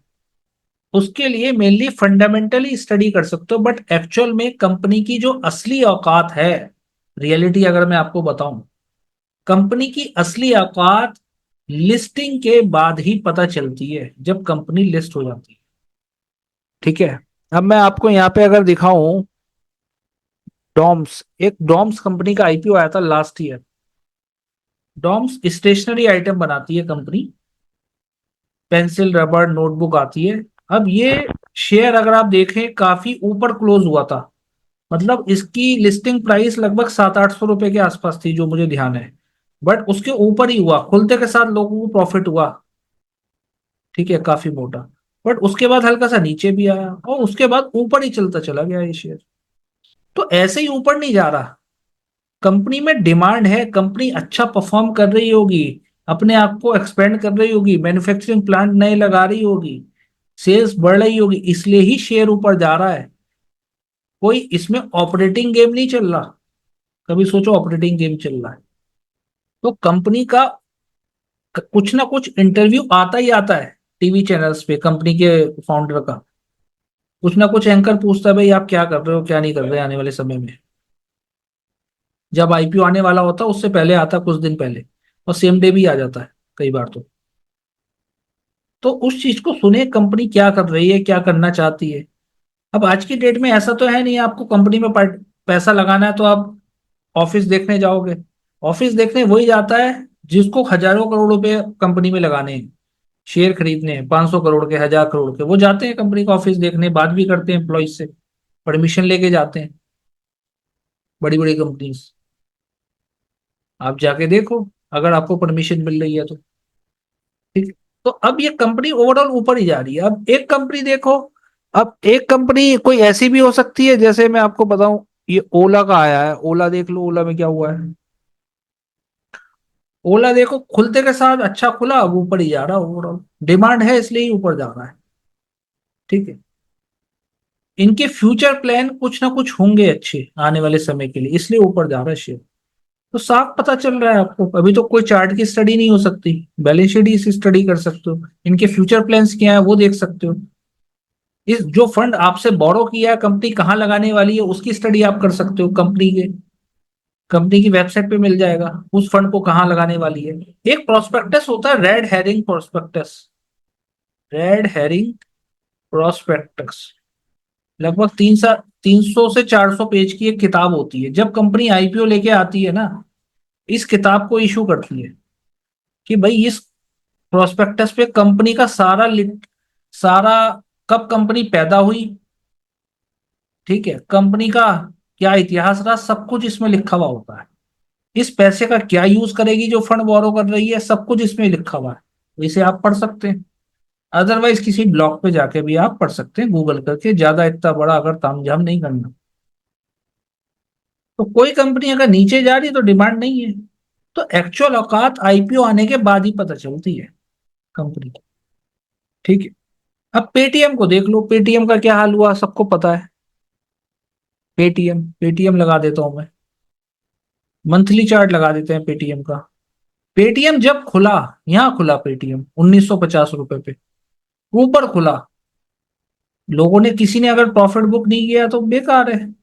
उसके लिए मेनली फंडामेंटली स्टडी कर सकते हो, बट एक्चुअल में कंपनी की जो असली औकात है, रियलिटी अगर मैं आपको बताऊं, कंपनी की असली औकात लिस्टिंग के बाद ही पता चलती है, जब कंपनी लिस्ट हो जाती है। ठीक है। अब मैं आपको यहाँ पे अगर दिखाऊं, डॉम्स, एक डॉम्स कंपनी का आईपीओ आया था last year. DOMS stationery item बनाती है कंपनी, पेंसिल रबर नोटबुक आती है। अब ये शेयर अगर आप देखें काफी ऊपर क्लोज हुआ था, मतलब इसकी लिस्टिंग प्राइस लगभग 700-800 रुपए के आसपास थी जो मुझे ध्यान है। बट उसके ऊपर ही हुआ, खुलते के साथ लोगों को प्रॉफिट हुआ। ठीक है, काफी मोटा। बट उसके बाद हल्का सा नीचे भी आया और उसके बाद ऊपर ही चलता चला गया ये शेयर। तो ऐसे ही ऊपर नहीं जा रहा, कंपनी में डिमांड है, कंपनी अच्छा परफॉर्म कर रही होगी, अपने आप को एक्सपेंड कर रही होगी, मैन्युफैक्चरिंग प्लांट नए लगा रही होगी, सेल्स बढ़ रही होगी, इसलिए ही शेयर ऊपर जा रहा है। कोई इसमें ऑपरेटिंग गेम नहीं चल रहा। कभी सोचो ऑपरेटिंग गेम चल रहा है तो कंपनी का कुछ ना कुछ इंटरव्यू आता ही आता है टीवी चैनल्स पे कंपनी के फाउंडर का। कुछ ना कुछ एंकर पूछता है भाई आप क्या कर रहे हो क्या नहीं कर रहे आने वाले समय में। जब आईपीओ आने वाला होता है उससे पहले आता है, कुछ दिन पहले, और सेम डे भी आ जाता है कई बार तो उस चीज को सुने कंपनी क्या कर रही है, क्या करना चाहती है। अब आज की डेट में ऐसा तो है नहीं आपको कंपनी में पैसा लगाना है तो आप ऑफिस देखने जाओगे। ऑफिस देखने वही जाता है जिसको हजारों करोड़ रुपए कंपनी में लगाने हैं, शेयर खरीदने हैं, 500 करोड़ के, 1000 करोड़ के, वो जाते हैं कंपनी का ऑफिस देखने, बात भी करते हैं एम्प्लॉइज से, परमिशन लेके जाते हैं। बड़ी बड़ी कंपनीज, आप जाके देखो अगर आपको परमिशन मिल रही है तो। ठीक। तो अब ये कंपनी ओवरऑल ऊपर ही जा रही है। अब एक कंपनी देखो, अब एक कंपनी कोई ऐसी भी हो सकती है, जैसे मैं आपको बताऊं, ये ओला का आया है, ओला देख लो, ओला में क्या हुआ है। ओला देखो खुलते के साथ अच्छा खुला, अब ऊपर ही जा रहा है, ओवरऑल डिमांड है इसलिए ही ऊपर जा रहा है। ठीक है। इनके फ्यूचर प्लान कुछ ना कुछ होंगे अच्छे आने वाले समय के लिए, इसलिए ऊपर जा रहा है शेयर। तो साफ पता चल रहा है आपको, अभी तो कोई चार्ट की स्टडी नहीं हो सकती, बैलेंस शीट ही स्टडी कर सकते हो, इनके फ्यूचर प्लान्स क्या है वो देख सकते हो। इस जो फंड आपसे बोरो किया है कंपनी कहाँ लगाने वाली है उसकी स्टडी आप कर सकते हो, कंपनी की वेबसाइट पे मिल जाएगा उस फंड को कहाँ लगाने वाली है। एक प्रोस्पेक्टस होता है, red herring prospectus, red herring prospectus, लगभग 300 से 400 पेज की एक किताब होती है। जब कंपनी आईपीओ लेके आती है ना, इस किताब को इशू करती है कि भाई इस प्रोस्पेक्टस पे कंपनी का सारा कब कंपनी पैदा हुई, ठीक है, कंपनी का क्या इतिहास रहा, सब कुछ इसमें लिखा हुआ होता है। इस पैसे का क्या यूज करेगी जो फंड बोरो कर रही है, सब कुछ इसमें लिखा हुआ है, इसे आप पढ़ सकते हैं। अदरवाइज किसी ब्लॉग पे जाके भी आप पढ़ सकते हैं गूगल करके, ज्यादा इतना बड़ा अगर तामझाम नहीं करना। तो कोई कंपनी अगर नीचे जा रही है तो डिमांड नहीं है, तो एक्चुअल औकात आईपीओ आने के बाद ही पता चलती है कंपनी की। ठीक है। अब पेटीएम को देख लो, पेटीएम का क्या हाल हुआ सबको पता है। पेटीएम पेटीएम लगा देता हूं मैं, मंथली चार्ट लगा देते हैं पेटीएम का। पेटीएम जब खुला, यहां खुला पेटीएम 1950 रुपए पे, ऊपर खुला, लोगों ने, किसी ने अगर प्रॉफिट बुक नहीं किया तो बेकार है।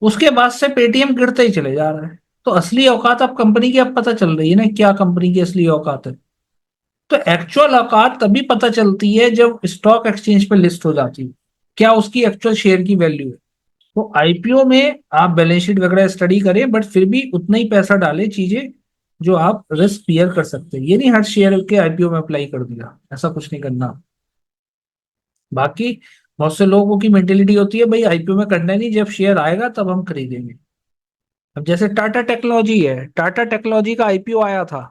उसके बाद से पेटीएम गिरते ही चले जा रहा है। तो असली औकात अब कंपनी की अब पता चल रही है ना, क्या कंपनी की असली औकात है। तो एक्चुअल औकात तभी पता चलती है जब स्टॉक एक्सचेंज पे लिस्ट हो जाती है, क्या उसकी एक्चुअल शेयर की वैल्यू है। तो आईपीओ में आप बैलेंस शीट वगैरह स्टडी करें, बट फिर भी उतना ही पैसा डालें, चीजें जो आप रिस्क बियर कर सकते हैं। ये नहीं हर शेयर के आईपीओ में अप्लाई कर दिया, ऐसा कुछ नहीं करना। बाकी बहुत से लोगों की मेंटेलिटी होती है भाई आईपीओ में करना ही नहीं, जब शेयर आएगा तब हम खरीदेंगे। अब जैसे टाटा टेक्नोलॉजी है, टाटा टेक्नोलॉजी का आईपीओ आया था,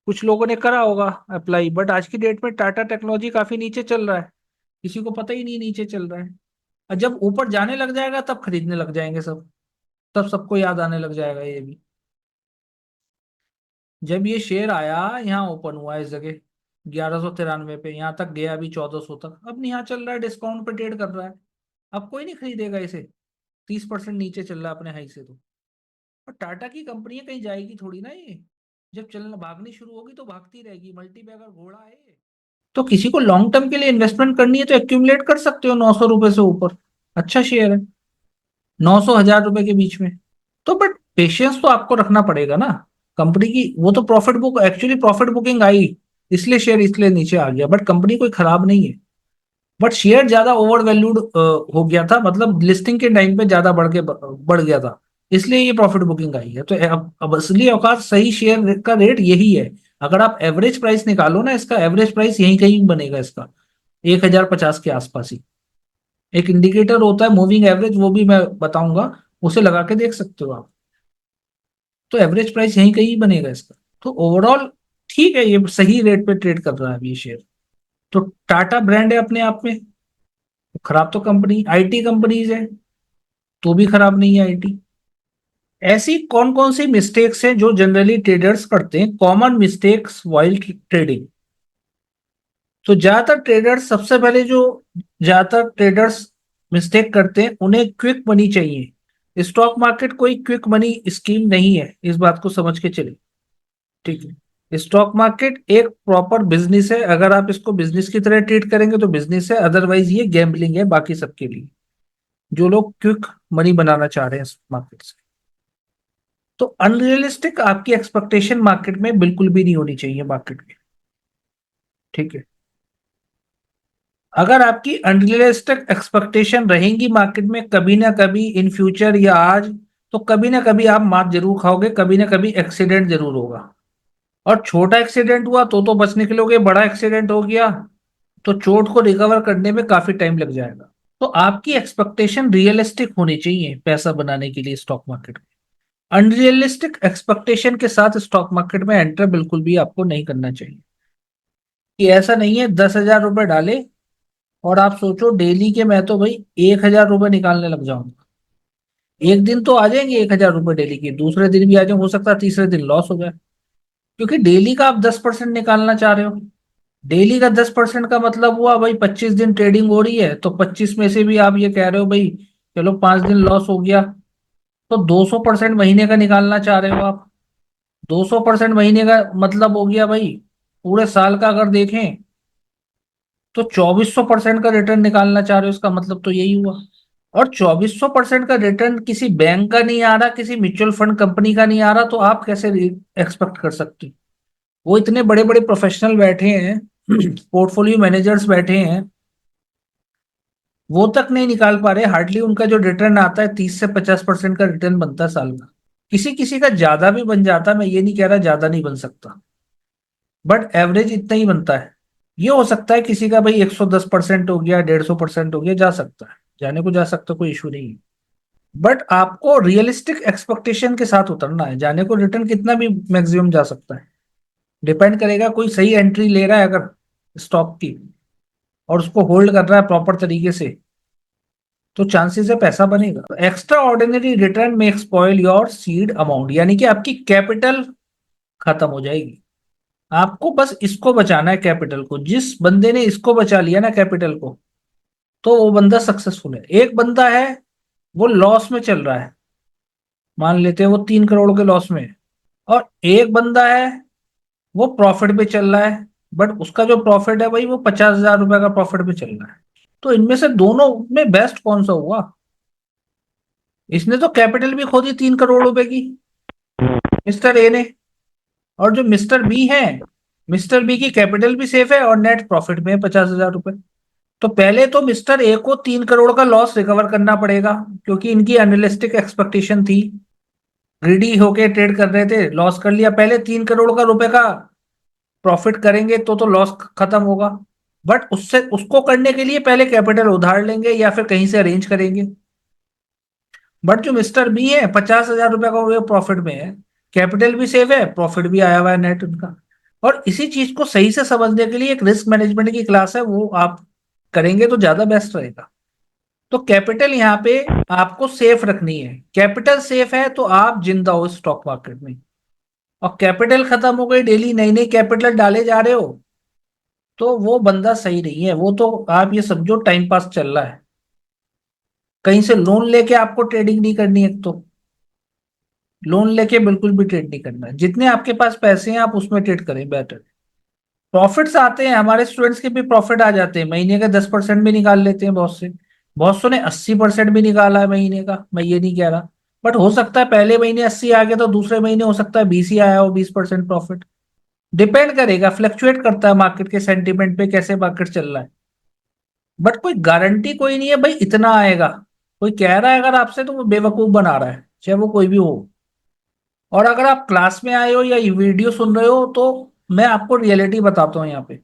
कुछ लोगों ने करा होगा अप्लाई, बट आज की डेट में टाटा टेक्नोलॉजी काफी नीचे चल रहा है, किसी को पता ही नहीं नीचे चल रहा है। और जब ऊपर जाने लग जाएगा तब खरीदने लग जाएंगे सब, तब सबको याद आने लग जाएगा ये भी। जब ये शेयर आया, यहाँ ओपन हुआ इस जगह 1193 पे, यहाँ तक गया अभी 1400 तक, अब यहाँ चल रहा है डिस्काउंट पे ट्रेड कर रहा है। अब कोई नहीं खरीदेगा इसे, 30% नीचे चल रहा है अपने हाई से तो। और टाटा की कंपनी है, कहीं जाएगी थोड़ी ना ये, जब चलना भागनी शुरू होगी तो भागती रहेगी, मल्टी बैगर घोड़ा है ये। तो किसी को लॉन्ग टर्म के लिए इन्वेस्टमेंट करनी है तो एक्यूमुलेट कर सकते हो 900 रुपए से ऊपर, अच्छा शेयर है, 900 1000 रुपए के बीच में। तो बट पेशेंस तो आपको रखना पड़ेगा ना। कंपनी की वो तो profit book, actually profit booking आई, इसलिए शेयर इसलिए नीचे आ गया, बट कंपनी कोई खराब नहीं है। बट शेयर ज्यादा ओवर वैल्यूड हो गया था, मतलब लिस्टिंग के टाइम पे ज्यादा बढ़ गया था, इसलिए ये प्रॉफिट बुकिंग आई है। तो अब असली औकात सही शेयर का रेट यही है। अगर आप एवरेज प्राइस निकालो ना, इसका एवरेज प्राइस यहीं कहीं बनेगा इसका, 1050 के आसपास ही। एक इंडिकेटर होता है मूविंग एवरेज, वो भी मैं बताऊंगा, उसे लगा के देख सकते हो आप। तो एवरेज प्राइस यहीं कहीं बनेगा इसका। तो ओवरऑल ठीक है, ये सही रेट पे ट्रेड कर रहा है अभी ये शेयर। तो टाटा ब्रांड है अपने आप में, खराब तो कंपनी, आईटी कंपनीज है तो भी खराब नहीं है आईटी। ऐसी कौन कौन सी मिस्टेक्स हैं जो जनरली ट्रेडर्स करते हैं, कॉमन मिस्टेक्स वाइल ट्रेडिंग। तो ज्यादातर ट्रेडर्स, सबसे पहले जो ज्यादातर ट्रेडर्स मिस्टेक करते हैं, उन्हें क्विक मनी चाहिए। स्टॉक मार्केट कोई क्विक मनी स्कीम नहीं है, इस बात को समझ के चले। ठीक है, स्टॉक मार्केट एक प्रॉपर बिजनेस है, अगर आप इसको बिजनेस की तरह ट्रीट करेंगे तो बिजनेस है, अदरवाइज ये गैम्बलिंग है बाकी सबके लिए, जो लोग क्विक मनी बनाना चाह रहे हैं मार्केट से। तो अनरियलिस्टिक आपकी एक्सपेक्टेशन मार्केट में बिल्कुल भी नहीं होनी चाहिए मार्केट में। ठीक है, अगर आपकी अनरियलिस्टिक एक्सपेक्टेशन रहेंगी मार्केट में कभी ना कभी इन फ्यूचर या आज, तो कभी ना कभी आप मात जरूर खाओगे, कभी ना कभी एक्सीडेंट जरूर होगा। और छोटा एक्सीडेंट हुआ तो बच निकलोगे, बड़ा एक्सीडेंट हो गया तो चोट को रिकवर करने में काफी टाइम लग जाएगा। तो आपकी एक्सपेक्टेशन रियलिस्टिक होनी चाहिए पैसा बनाने के लिए स्टॉक मार्केट में। अनरियलिस्टिक एक्सपेक्टेशन के साथ स्टॉक मार्केट में एंटर बिल्कुल भी आपको नहीं करना चाहिए। कि ऐसा नहीं है 10,000 रुपए डाले और आप सोचो डेली के मैं तो भाई 1,000 रुपए निकालने लग जाऊंगा। एक दिन तो आ जाएंगे 1,000 रुपए डेली के, दूसरे दिन भी आ जाए, हो सकता है तीसरे दिन लॉस हो जाए, क्योंकि डेली का आप 10% निकालना चाह रहे हो। डेली का 10% का मतलब हुआ भाई 25 दिन ट्रेडिंग हो रही है, तो 25 में से भी आप ये कह रहे हो भाई चलो 5 दिन लॉस हो गया, तो 200% महीने का निकालना चाह रहे हो आप। 200% महीने का मतलब हो गया भाई, पूरे साल का अगर देखें तो 2400% का रिटर्न निकालना चाह रहे हो, इसका मतलब तो यही हुआ। और 2400% का रिटर्न किसी बैंक का नहीं आ रहा, किसी म्यूचुअल फंड कंपनी का नहीं आ रहा, तो आप कैसे एक्सपेक्ट कर सकते हो। वो इतने बड़े बड़े प्रोफेशनल बैठे हैं, पोर्टफोलियो मैनेजर्स बैठे हैं, वो तक नहीं निकाल पा रहे। हार्डली उनका जो रिटर्न आता है 30 से 50% का रिटर्न बनता है साल का। किसी किसी का ज्यादा भी बन जाता, मैं ये नहीं कह रहा ज्यादा नहीं बन सकता, बट एवरेज इतना ही बनता है। ये हो सकता है किसी का भाई 110% हो गया, 150% हो गया, जा सकता है, जाने को जा सकता, कोई इशू नहीं है। बट आपको रियलिस्टिक एक्सपेक्टेशन के साथ उतरना है। जाने को रिटर्न कितना भी मैक्सिमम जा सकता है, डिपेंड करेगा। कोई सही एंट्री ले रहा है अगर स्टॉक की और उसको होल्ड कर रहा है प्रॉपर तरीके से, तो चांसेस है पैसा बनेगा। एक्स्ट्रा ऑर्डिनरी रिटर्न में स्पॉइल योर सीड अमाउंट, यानी कि आपकी कैपिटल खत्म हो जाएगी। आपको बस इसको बचाना है, कैपिटल को। जिस बंदे ने इसको बचा लिया ना कैपिटल को, तो वो बंदा सक्सेसफुल है। एक बंदा है वो लॉस में चल रहा है, मान लेते हैं वो 3 करोड़ के लॉस में है, और एक बंदा है वो प्रॉफिट पे चल रहा है, बट उसका जो प्रॉफिट है भाई वो 50,000 रुपए का प्रॉफिट पे चल रहा है। तो इनमें से दोनों में बेस्ट कौन सा हुआ? इसने तो कैपिटल भी खो दी 3 करोड़ रुपए की, मिस्टर ए ने। और जो मिस्टर बी है, मिस्टर बी की कैपिटल भी सेफ है और नेट प्रॉफिट में है 50,000 रुपए। तो पहले तो मिस्टर ए को 3 करोड़ का लॉस रिकवर करना पड़ेगा, क्योंकि इनकी अनरियलिस्टिक एक्सपेक्टेशन थी, ग्रीडी होके ट्रेड कर रहे थे, लॉस कर लिया। पहले 3 करोड़ का रुपए का प्रॉफिट करेंगे तो लॉस खत्म होगा, बट उससे उसको करने के लिए पहले कैपिटल उधार लेंगे या फिर कहीं से अरेंज करेंगे। बट जो मिस्टर बी है 50,000 रुपए का वो प्रॉफिट में है, कैपिटल भी सेव है, प्रॉफिट भी आया हुआ है नेट उनका। और इसी चीज को सही से समझने के लिए एक रिस्क मैनेजमेंट की क्लास है, वो आप करेंगे तो ज्यादा बेस्ट रहेगा। तो कैपिटल यहाँ पे आपको सेफ रखनी है। कैपिटल सेफ है तो आप जिंदा हो स्टॉक मार्केट में। और कैपिटल खत्म हो गई, डेली नई नई कैपिटल डाले जा रहे हो, तो वो बंदा सही नहीं है। वो तो आप ये समझो टाइम पास चल रहा है। कहीं से लोन लेके आपको ट्रेडिंग नहीं करनी है, तो लोन लेके बिल्कुल भी ट्रेड नहीं करना है। जितने आपके पास पैसे हैं आप उसमें ट्रेड करें, बेटर। प्रॉफिट्स आते हैं, हमारे स्टूडेंट्स के भी प्रॉफिट आ जाते हैं, महीने का 10% भी निकाल लेते हैं बहुत से। बहुत सौ ने 80% भी निकाला है महीने का, मैं ये नहीं कह रहा। बट हो सकता है पहले महीने 80 आ गया तो दूसरे महीने हो सकता है 20 ही आया हो, 20% प्रॉफिट। डिपेंड करेगा, फ्लक्चुएट करता है मार्केट के सेंटीमेंट पे, कैसे मार्केट चल रहा है। बट कोई गारंटी कोई नहीं है भाई इतना आएगा। कोई कह रहा है अगर आपसे, तो वो बेवकूफ बना रहा है, चाहे वो कोई भी हो। और अगर आप क्लास में आए हो या वीडियो सुन रहे हो, तो मैं आपको रियलिटी बताता हूँ यहाँ पे।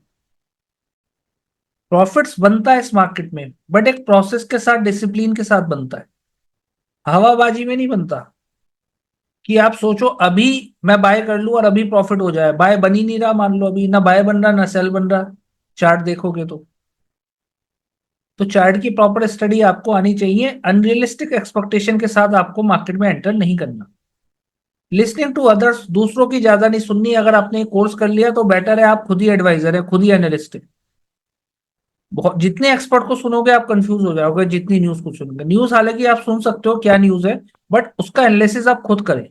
प्रॉफिट्स बनता है इस मार्केट में, बट एक प्रोसेस के साथ, डिसिप्लिन के साथ बनता है। हवाबाजी में नहीं बनता कि आप सोचो अभी मैं बाय कर लूं और अभी प्रॉफिट हो जाए। बाय बन ही नहीं रहा, मान लो अभी ना बाय बन रहा ना सेल बन रहा। चार्ट देखोगे तो चार्ट की प्रॉपर स्टडी आपको आनी चाहिए। अनरियलिस्टिक एक्सपेक्टेशन के साथ आपको मार्केट में एंटर नहीं करना। लिसनिंग टू अदर्स, दूसरों की ज्यादा नहीं सुननी। अगर आपने कोर्स कर लिया तो बेटर है, आप खुद ही एडवाइजर है, खुद ही एनालिस्ट है। बहुत जितने एक्सपर्ट को सुनोगे आप कंफ्यूज हो जाओगे, जितनी न्यूज को सुनोगे। न्यूज हालांकि आप सुन सकते हो क्या न्यूज है, बट उसका एनालिसिस आप खुद करें।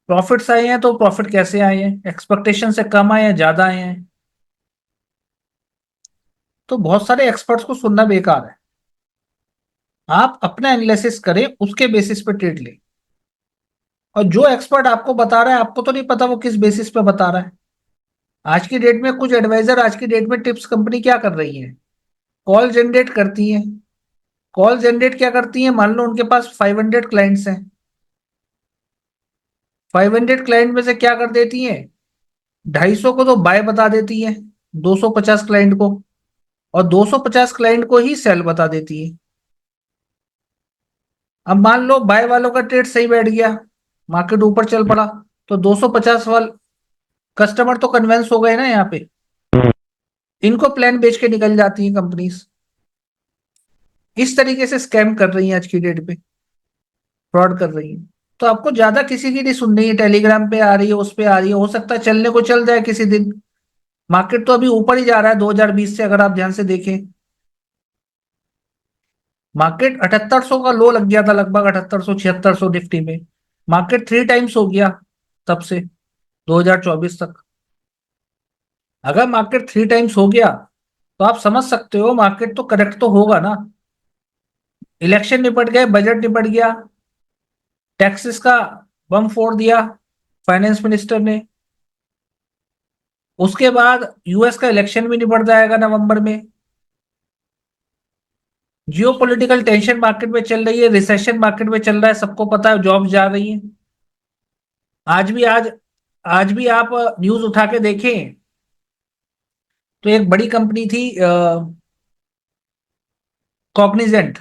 प्रॉफिट्स आए हैं तो प्रॉफिट कैसे आए हैं, एक्सपेक्टेशन से कम आए हैं ज्यादा आए हैं। तो बहुत सारे एक्सपर्ट्स को सुनना बेकार है। आप अपना एनालिसिस करें, उसके बेसिस पे ट्रेड लें। और जो एक्सपर्ट आपको बता रहा है, आपको तो नहीं पता वो किस बेसिस पे बता रहा है। आज की डेट में कुछ एडवाइजर, आज की डेट में टिप्स कंपनी क्या कर रही है, कॉल जनरेट करती है। कॉल जनरेट क्या करती है, मान लो उनके पास 500 क्लाइंट्स हैं। 500 क्लाइंट में से क्या कर देती है, 250 को तो बाय बता देती है, 250 क्लाइंट को। और 250 क्लाइंट को ही सेल बता देती है। अब मान लो बाय वालों का ट्रेड सही बैठ गया, मार्केट ऊपर चल पड़ा, तो 250 वाल कस्टमर तो कन्विंस हो गए ना यहाँ पे। इनको प्लान बेच के निकल जाती हैं कंपनीज। इस तरीके से स्कैम कर रही हैं आज की डेट पे, फ्रॉड कर रही हैं। तो आपको ज्यादा किसी की नहीं सुननी है। टेलीग्राम पे आ रही है, उस पे आ रही है, हो सकता है चलने को चल जाए किसी दिन। मार्केट तो अभी ऊपर ही जा रहा है 2020 से, अगर आप ध्यान से देखें। मार्केट 7800 का लो लग गया था, लगभग 7800 7600 निफ्टी में। मार्केट 3 टाइम्स हो गया तब से 2024 तक। अगर मार्केट 3 टाइम्स हो गया तो आप समझ सकते हो मार्केट तो करेक्ट तो होगा ना। इलेक्शन निपट गए, बजट निपट गया, टैक्सेस का बम फोड़ दिया फाइनेंस मिनिस्टर ने। उसके बाद यूएस का इलेक्शन भी निपट जाएगा नवंबर में। जियो पॉलिटिकल टेंशन मार्केट में चल रही है, रिसेशन मार्केट में चल रहा है, सबको पता है, जॉब्स जा रही है। आज भी आज भी आप न्यूज उठा के देखें तो एक बड़ी कंपनी थी कॉग्निजेंट।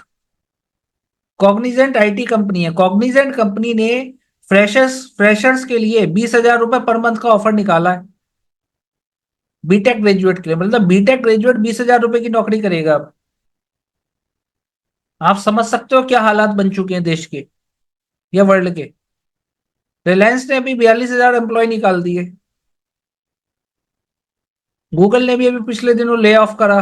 कॉग्निजेंट आईटी कंपनी है। कॉग्निजेंट कंपनी ने फ्रेशर्स के लिए 20,000 रुपए पर मंथ का ऑफर निकाला है बीटेक ग्रेजुएट के लिए। मतलब बीटेक ग्रेजुएट 20,000 रुपए की नौकरी करेगा। अब आप समझ सकते हो क्या हालात बन चुके हैं देश के या वर्ल्ड के। रिलायंस ने अभी 42,000 एम्प्लॉय निकाल दिए। गूगल ने भी अभी पिछले दिनों ले ऑफ करा।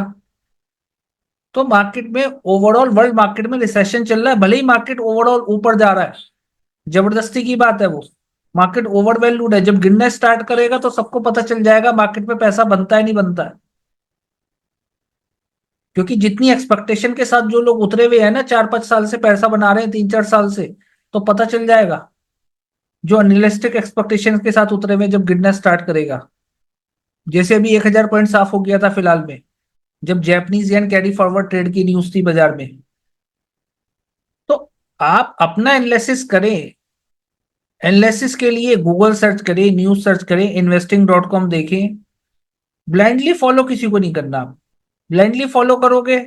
तो मार्केट में ओवरऑल वर्ल्ड मार्केट में रिसेशन चल रहा है। भले ही मार्केट ओवरऑल ऊपर जा रहा है, जबरदस्ती की बात है वो। मार्केट ओवर वैल्यूड है। जब गिरना स्टार्ट करेगा तो सबको पता चल जाएगा मार्केट में पैसा बनता है नहीं बनता है। क्योंकि जितनी एक्सपेक्टेशन के साथ जो लोग उतरे हुए हैं ना, 4-5 साल से पैसा बना रहे हैं, 3-4 साल से, तो पता चल जाएगा। जो अनरियलिस्टिक एक्सपेक्टेशन के साथ उतरे हुए जब गिरना स्टार्ट करेगा, जैसे अभी 1,000 पॉइंट साफ हो गया था फिलहाल में, जब जैपनीज येन कैरी फॉरवर्ड ट्रेड की न्यूज थी बाजार में। तो आप अपना एनालिसिस करें। एनालिसिस के लिए गूगल सर्च करें, न्यूज सर्च करें, investing.com देखें। ब्लाइंडली फॉलो किसी को नहीं करना। आप ब्लाइंडली फॉलो करोगे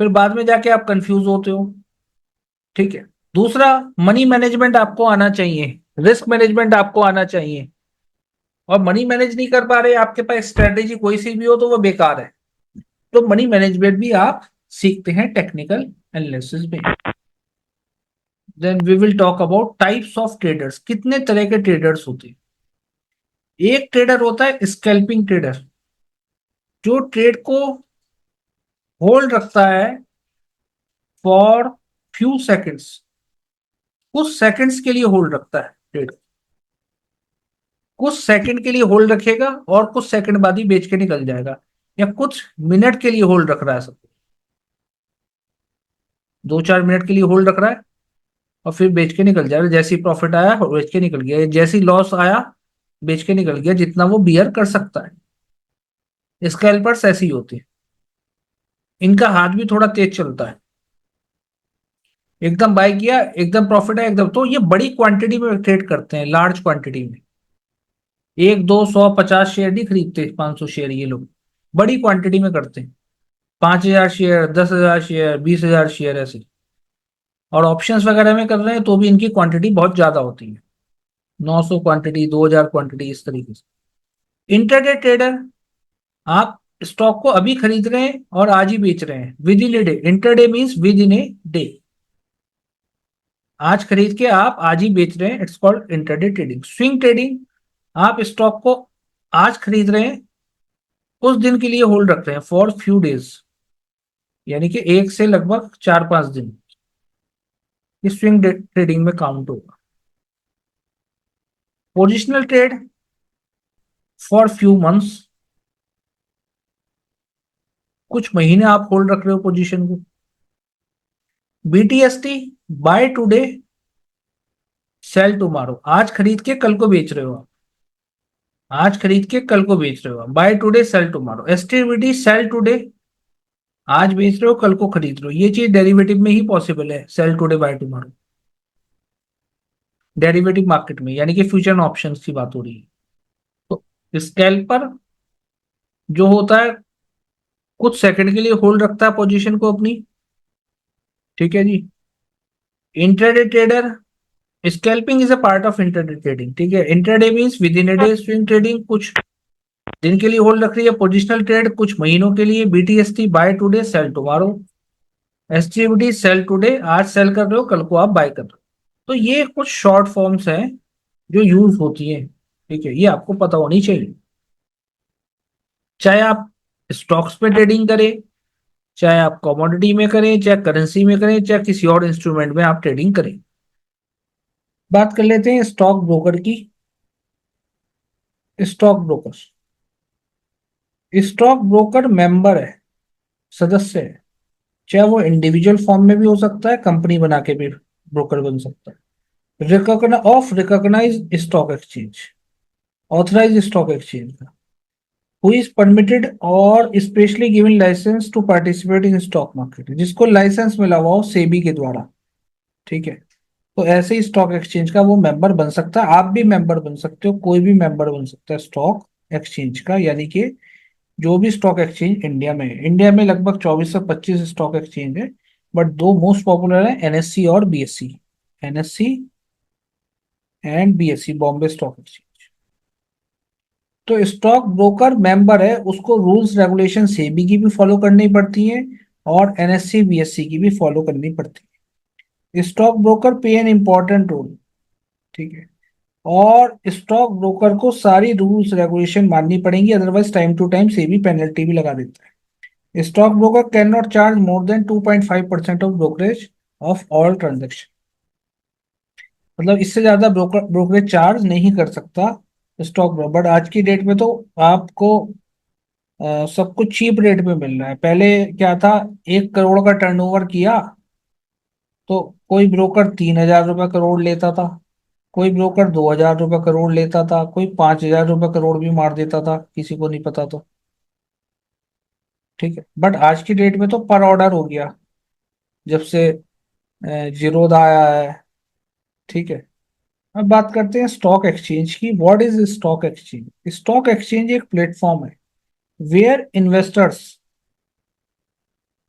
फिर बाद में जाके आप कंफ्यूज होते हो। ठीक है। दूसरा, मनी मैनेजमेंट आपको आना चाहिए, रिस्क मैनेजमेंट आपको आना चाहिए। और मनी मैनेज नहीं कर पा रहे, आपके पास स्ट्रेटेजी कोई सी भी हो तो वो बेकार है। तो मनी मैनेजमेंट भी आप सीखते हैं टेक्निकल एनालिसिस में। Then we will talk about types of traders. कितने तरह के ट्रेडर्स होते हैं। एक ट्रेडर होता है स्कैल्पिंग ट्रेडर, जो ट्रेड को होल्ड रखता है फॉर फ्यू सेकंड्स। कुछ सेकंड्स के लिए होल्ड रखता है ट्रेड। कुछ सेकंड के लिए होल्ड रखेगा और कुछ सेकंड बाद ही बेच के निकल जाएगा। या कुछ मिनट के लिए होल्ड रख रहा है सब, 2-4 मिनट के लिए होल्ड रख रहा है और फिर बेच के निकल जाएगा। जैसे ही प्रॉफिट आया बेच के निकल गया, जैसे ही लॉस आया बेच के निकल गया, जितना वो बियर कर सकता है। स्कैल्पर्स ऐसे ही होते हैं। इनका हाथ भी थोड़ा तेज चलता है। एकदम बाय किया, एकदम प्रॉफिट है एकदम, तो ये बड़ी क्वांटिटी में ट्रेड करते हैं, लार्ज क्वांटिटी में। 1, 2, 100, 50 शेयर नहीं खरीदते, 500 शेयर ये लोग बड़ी क्वांटिटी में करते हैं। 5,000 शेयर, 10,000 शेयर, 20,000 शेयर ऐसे। और ऑप्शंस वगैरह में कर रहे हैं तो भी इनकी क्वांटिटी बहुत ज्यादा होती है। 900 क्वांटिटी, 2,000 क्वांटिटी, इस तरीके से। इंटरडे ट्रेडर, आप स्टॉक को अभी खरीद रहे हैं और आज ही बेच रहे हैं with in a day. Intraday means within a day. आज खरीद के आप आज ही बेच रहे हैं, it's called intraday trading. Swing trading, आप स्टॉक को आज खरीद रहे हैं, कुछ दिन के लिए होल्ड रख रहे हैं फॉर फ्यू डेज, यानी कि 1 से लगभग 4-5 दिन। ये स्विंग ट्रेडिंग में काउंट होगा। Positional trade for few months, कुछ महीने आप होल्ड रख रहे हो पोजीशन को। BTST, buy today sell tomorrow, आज खरीद के कल को बेच रहे हो आप। आज खरीद के कल को बेच रहे हो आप, buy today sell tomorrow. STBT, sell today, आज बेच रहे हो कल को खरीद रहे हो। ये चीज डेरिवेटिव में ही पॉसिबल है, sell today buy tomorrow. Derivative market में, यानी कि फ्यूचर ऑप्शंस की बात हो रही है। तो स्कैल्पर जो होता है कुछ सेकंड के लिए होल्ड रखता है पोजीशन को अपनी। ठीक है जी। Intraday trader, scalping is a part of intraday trading. ठीक है। Intraday means within a day. Swing trading कुछ दिन के लिए होल्ड रख रही है। पोजिशनल ट्रेड कुछ महीनों के लिए। BTST, buy today sell tomorrow. STBT, sell today, आज सेल कर रहे हो कल को आप बाय कर रहे हो। तो ये कुछ शॉर्ट फॉर्म्स हैं जो यूज होती है। ठीक है, ये आपको पता होनी चाहिए। चाहे आप स्टॉक्स पे ट्रेडिंग करें, चाहे आप कमोडिटी में करें, चाहे करेंसी में करें, चाहे किसी और इंस्ट्रूमेंट में आप ट्रेडिंग करें। बात कर लेते हैं स्टॉक ब्रोकर की। Stock broker, stock broker member है, सदस्य है। चाहे वो इंडिविजुअल फॉर्म में भी हो सकता है, कंपनी बना के भी ब्रोकर बन सकता है। Recognise stock exchange, authorise stock exchange का, हु इज परमिटेड और specially given licence to participate in stock market, जिसको लाइसेंस मिला हुआ हो सेबी के द्वारा। ठीक है। तो ऐसे ही स्टॉक एक्सचेंज का वो मेंबर बन सकता है। आप भी मेंबर बन सकते हो, कोई भी मेंबर बन सकता है स्टॉक एक्सचेंज का। यानी कि जो भी स्टॉक एक्सचेंज इंडिया में है, इंडिया में लगभग 24 से 25 स्टॉक एक्सचेंज है। बट दो मोस्ट पॉपुलर है एनएससी और BSc, NSC and BSc, Bombay Stock Exchange. तो स्टॉक ब्रोकर मेंबर है, उसको रूल्स रेगुलेशन सेबी की भी फॉलो करनी पड़ती है और एनएससी बीएससी की भी फॉलो करनी पड़ती है। स्टॉक ब्रोकर पे एन इंपॉर्टेंट रोल, ठीक है, और स्टॉक ब्रोकर को सारी रूल्स रेगुलेशन माननी पड़ेंगी, otherwise time to time SEBI penalty भी लगा देता है। Stock broker can not charge more than 2.5% of brokerage of all transaction, मतलब इससे ज्यादा ब्रोकरेज चार्ज नहीं कर सकता स्टॉक ब्रोकर। बट आज की डेट में तो आपको सब कुछ चीप रेट में मिल रहा है। पहले क्या था, 1 करोड़ का टर्नओवर किया तो कोई ब्रोकर 3,000 रुपये करोड़ लेता था, कोई ब्रोकर 2,000 रुपये करोड़ लेता था, कोई 5,000 रुपये करोड़ भी मार देता था, किसी को नहीं पता तो, ठीक है। बट आज की डेट में तो पर ऑर्डर हो गया जब से जीरोधा आया है, ठीक है। अब बात करते हैं स्टॉक एक्सचेंज की। What is stock exchange? Stock exchange एक प्लेटफॉर्म है वेयर इन्वेस्टर्स